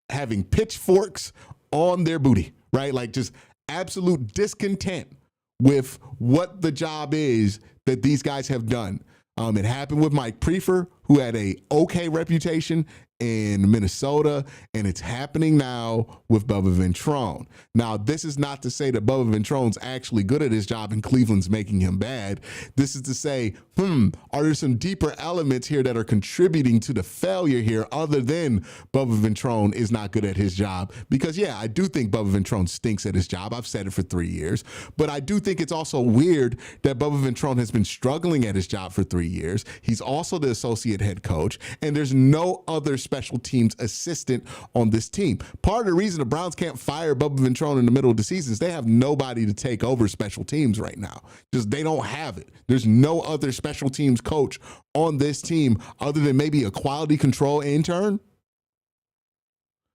having pitchforks on their booty, right? Like just absolute discontent with what the job is that these guys have done. It happened with Mike Prefer, who had a okay reputation in Minnesota, and it's happening now with Bubba Ventrone. Now, this is not to say that Bubba Ventrone's actually good at his job and Cleveland's making him bad. This is to say, are there some deeper elements here that are contributing to the failure here other than Bubba Ventrone is not good at his job? Because, yeah, I do think Bubba Ventrone stinks at his job. I've said it for 3 years. But I do think it's also weird that Bubba Ventrone has been struggling at his job for 3 years. He's also the associate head coach, and there's no other special teams assistant on this team. Part of the reason the Browns can't fire Bubba Ventrone in the middle of the season is they have nobody to take over special teams right now. Just they don't have it. There's no other special teams coach on this team other than maybe a quality control intern.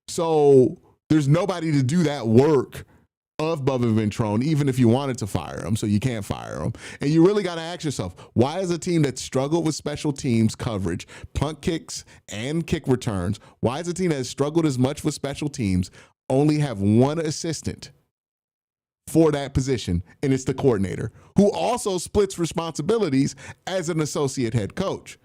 So there's nobody to do that work of Bubba Ventrone, even if you wanted to fire him, so you can't fire him. And you really got to ask yourself, why is a team that struggled with special teams coverage, punt kicks, and kick returns, why is a team that has struggled as much with special teams only have one assistant for that position, and it's the coordinator, who also splits responsibilities as an associate head coach?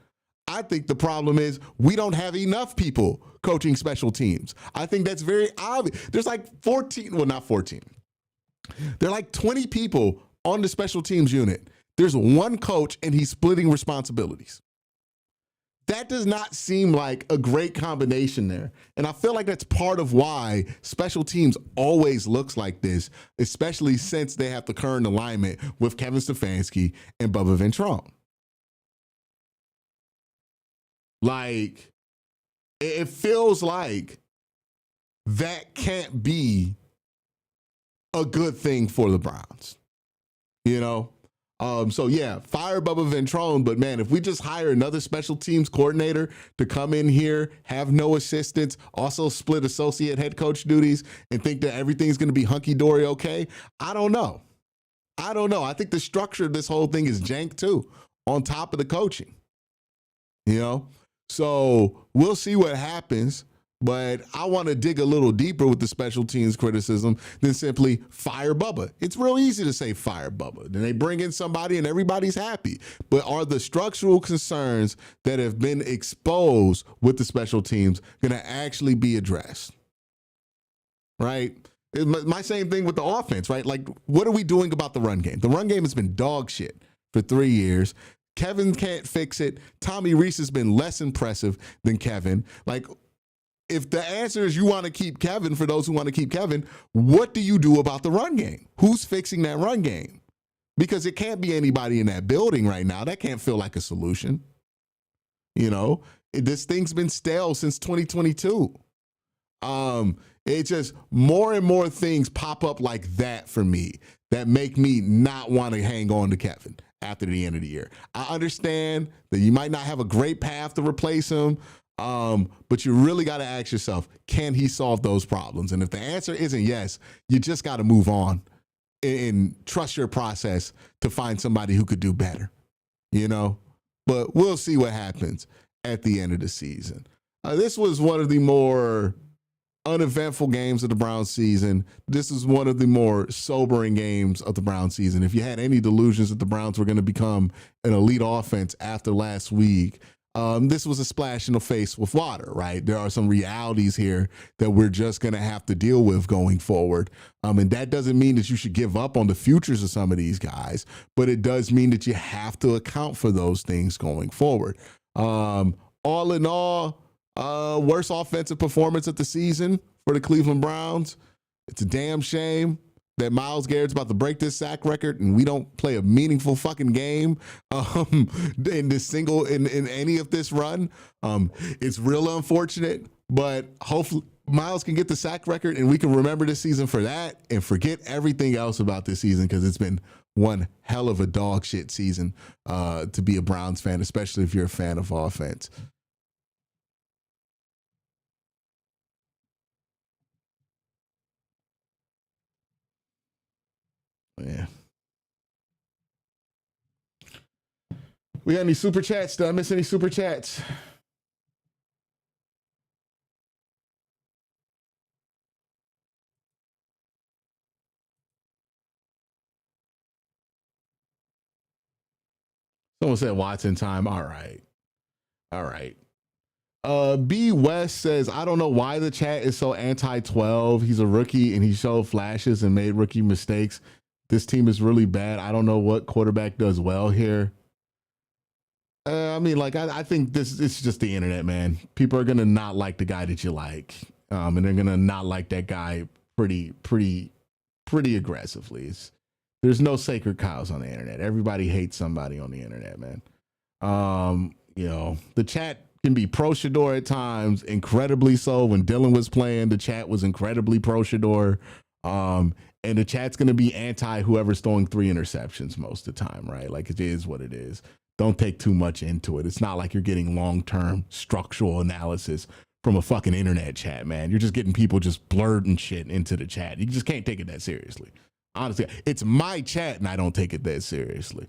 I think the problem is we don't have enough people coaching special teams. I think that's very obvious. There's like 14, well, not 14. There are like 20 people on the special teams unit. There's one coach and he's splitting responsibilities. That does not seem like a great combination there. And I feel like that's part of why special teams always looks like this, especially since they have the current alignment with Kevin Stefanski and Bubba Ventrone. Like, it feels like that can't be a good thing for the Browns, you know? So yeah, fire Bubba Ventrone, but man, if we just hire another special teams coordinator to come in here, have no assistants, also split associate head coach duties, and think that everything's going to be hunky-dory okay, I don't know. I think the structure of this whole thing is jank too, on top of the coaching, you know? So we'll see what happens. But I want to dig a little deeper with the special teams criticism than simply fire Bubba. It's real easy to say fire Bubba. Then they bring in somebody and everybody's happy. But are the structural concerns that have been exposed with the special teams going to actually be addressed? Right? My same thing with the offense, right? Like, what are we doing about the run game? The run game has been dog shit for 3 years. Kevin can't fix it. Tommy Reese has been less impressive than Kevin. Like, if the answer is you want to keep Kevin, for those who want to keep Kevin, what do you do about the run game? Who's fixing that run game? Because it can't be anybody in that building right now. That can't feel like a solution. You know, this thing's been stale since 2022. It's just more and more things pop up like that for me that make me not want to hang on to Kevin after the end of the year. I understand that you might not have a great path to replace him. But you really got to ask yourself, can he solve those problems? And if the answer isn't yes, you just got to move on and trust your process to find somebody who could do better, you know? But we'll see what happens at the end of the season. This was one of the more uneventful games of the Browns season. This is one of the more sobering games of the Browns season. If you had any delusions that the Browns were going to become an elite offense after last week, this was a splash in the face with water, right? There are some realities here that we're just going to have to deal with going forward. And that doesn't mean that you should give up on the futures of some of these guys, but it does mean that you have to account for those things going forward. All in all, worst offensive performance of the season for the Cleveland Browns. It's a damn shame that Myles Garrett's about to break this sack record and we don't play a meaningful fucking game in any of this run. It's real unfortunate, but hopefully Myles can get the sack record and we can remember this season for that and forget everything else about this season, because it's been one hell of a dog shit season to be a Browns fan, especially if you're a fan of offense. Yeah. We got any super chats? Did I miss any super chats? Someone said Watson time. All right. B West says, I don't know why the chat is so anti-12. He's a rookie and he showed flashes and made rookie mistakes. This team is really bad. I don't know what quarterback does well here. I think it's just the internet, man. People are going to not like the guy that you like. And they're going to not like that guy pretty aggressively. There's no sacred cows on the internet. Everybody hates somebody on the internet, man. The chat can be pro Shador at times, incredibly so. When Dylan was playing, the chat was incredibly pro Shador. And the chat's going to be anti whoever's throwing 3 interceptions most of the time, right? Like, it is what it is. Don't take too much into it. It's not like you're getting long-term structural analysis from a fucking internet chat, man. You're just getting people just blurting shit into the chat. You just can't take it that seriously. Honestly, it's my chat and I don't take it that seriously.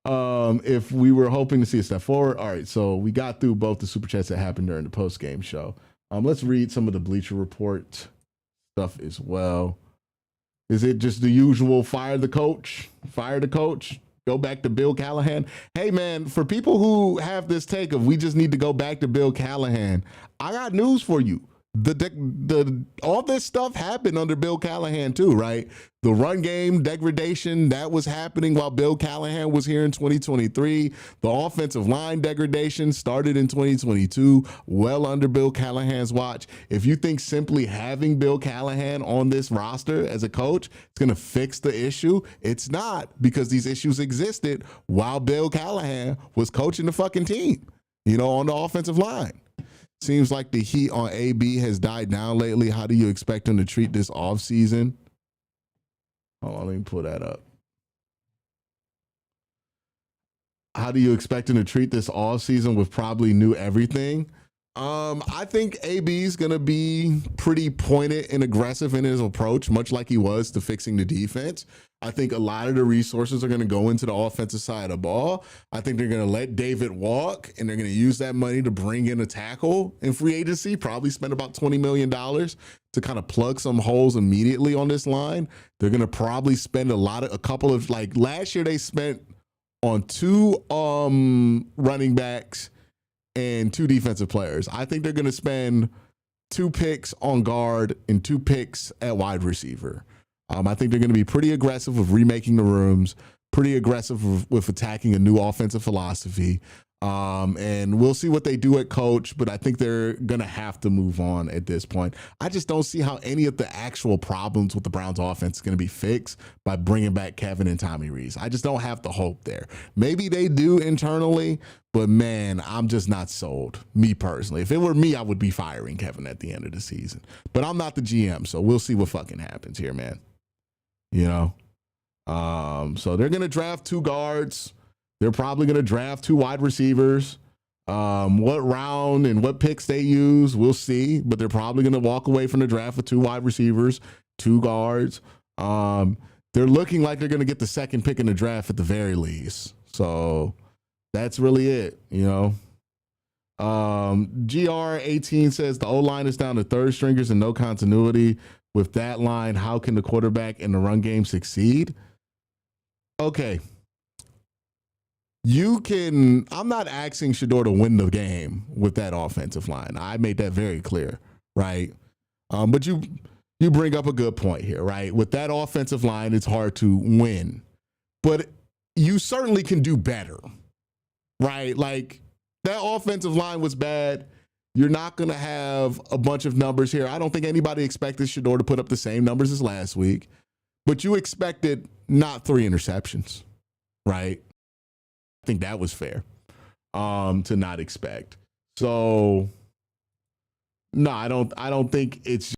If we were hoping to see a step forward, all right, so we got through both the super chats that happened during the post-game show. Let's read some of the Bleacher Report stuff as well. Is it just the usual fire the coach, go back to Bill Callahan? Hey man, for people who have this take of we just need to go back to Bill Callahan, I got news for you. All this stuff happened under Bill Callahan too, right? The run game degradation that was happening while Bill Callahan was here in 2023. The offensive line degradation started in 2022, well under Bill Callahan's watch. If you think simply having Bill Callahan on this roster as a coach is going to fix the issue, it's not, because these issues existed while Bill Callahan was coaching the fucking team, on the offensive line. Seems like the heat on AB has died down lately. How do you expect him to treat this offseason? Hold on, let me pull that up. How do you expect him to treat this offseason with probably new everything? I think AB is going to be pretty pointed and aggressive in his approach, much like he was to fixing the defense. I think a lot of the resources are going to go into the offensive side of the ball. I think they're going to let David walk, and they're going to use that money to bring in a tackle in free agency, probably spend about $20 million to kind of plug some holes immediately on this line. They're going to probably spend a couple of, like last year they spent on 2 running backs and 2 defensive players. I think they're going to spend 2 picks on guard and 2 picks at wide receiver. I think they're going to be pretty aggressive with remaking the rooms, pretty aggressive with attacking a new offensive philosophy. And we'll see what they do at coach, but I think they're going to have to move on at this point. I just don't see how any of the actual problems with the Browns offense is going to be fixed by bringing back Kevin and Tommy Rees. I just don't have the hope there. Maybe they do internally, but man, I'm just not sold, me personally. If it were me, I would be firing Kevin at the end of the season, but I'm not the GM, so we'll see what fucking happens here, man. So they're going to draft 2 guards. They're probably going to draft 2 wide receivers. What round and what picks they use, we'll see. But they're probably going to walk away from the draft with 2 wide receivers, 2 guards. They're looking like they're going to get the 2nd pick in the draft at the very least. So that's really it, GR18 says the O-line is down to 3rd stringers and no continuity. With that line, how can the quarterback in the run game succeed? Okay. I'm not asking Shador to win the game with that offensive line. I made that very clear, right? But you bring up a good point here, right? With that offensive line, it's hard to win. But you certainly can do better, right? Like, that offensive line was bad. You're not going to have a bunch of numbers here. I don't think anybody expected Shador to put up the same numbers as last week. But you expected not 3 interceptions, right? I think that was fair to not expect. So, no, I don't think it's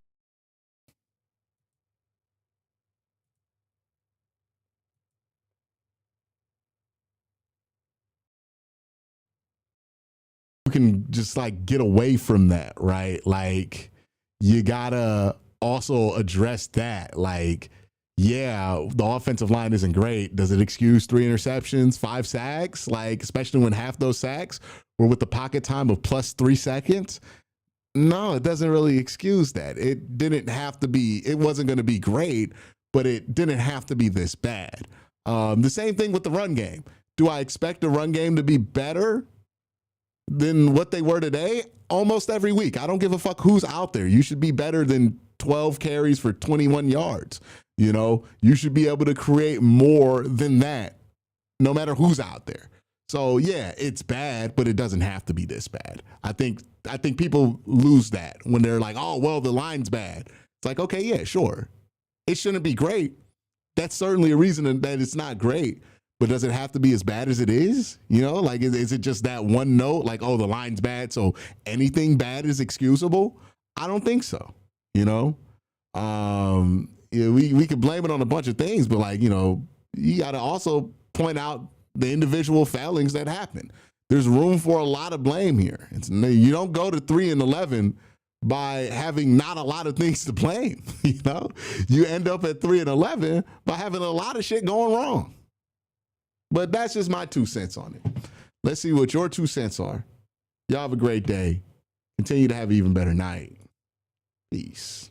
you can just like get away from that, right? Like, you gotta also address that. Like, yeah, the offensive line isn't great. Does it excuse 3 interceptions, 5 sacks? Like, especially when half those sacks were with the pocket time of plus 3 seconds? No, it doesn't really excuse that. It didn't have to be, it wasn't going to be great, but it didn't have to be this bad. The same thing with the run game. Do I expect the run game to be better than what they were today? Almost every week. I don't give a fuck who's out there. You should be better than 12 carries for 21 yards. You should be able to create more than that, no matter who's out there. So yeah, it's bad, but it doesn't have to be this bad. I think people lose that when they're like, oh, well, the line's bad. It's like, okay, yeah, sure. It shouldn't be great. That's certainly a reason that it's not great, But does it have to be as bad as it is? You know, like, is it just that one note? Like, oh, the line's bad, so anything bad is excusable? I don't think so. You know, we could blame it on a bunch of things, but like, you know, you got to also point out the individual failings that happen. There's room for a lot of blame here. You don't go to 3-11 by having not a lot of things to blame. You know, you end up at 3-11 by having a lot of shit going wrong. But that's just my 2 cents on it. Let's see what your 2 cents are. Y'all have a great day. Continue to have an even better night. Peace.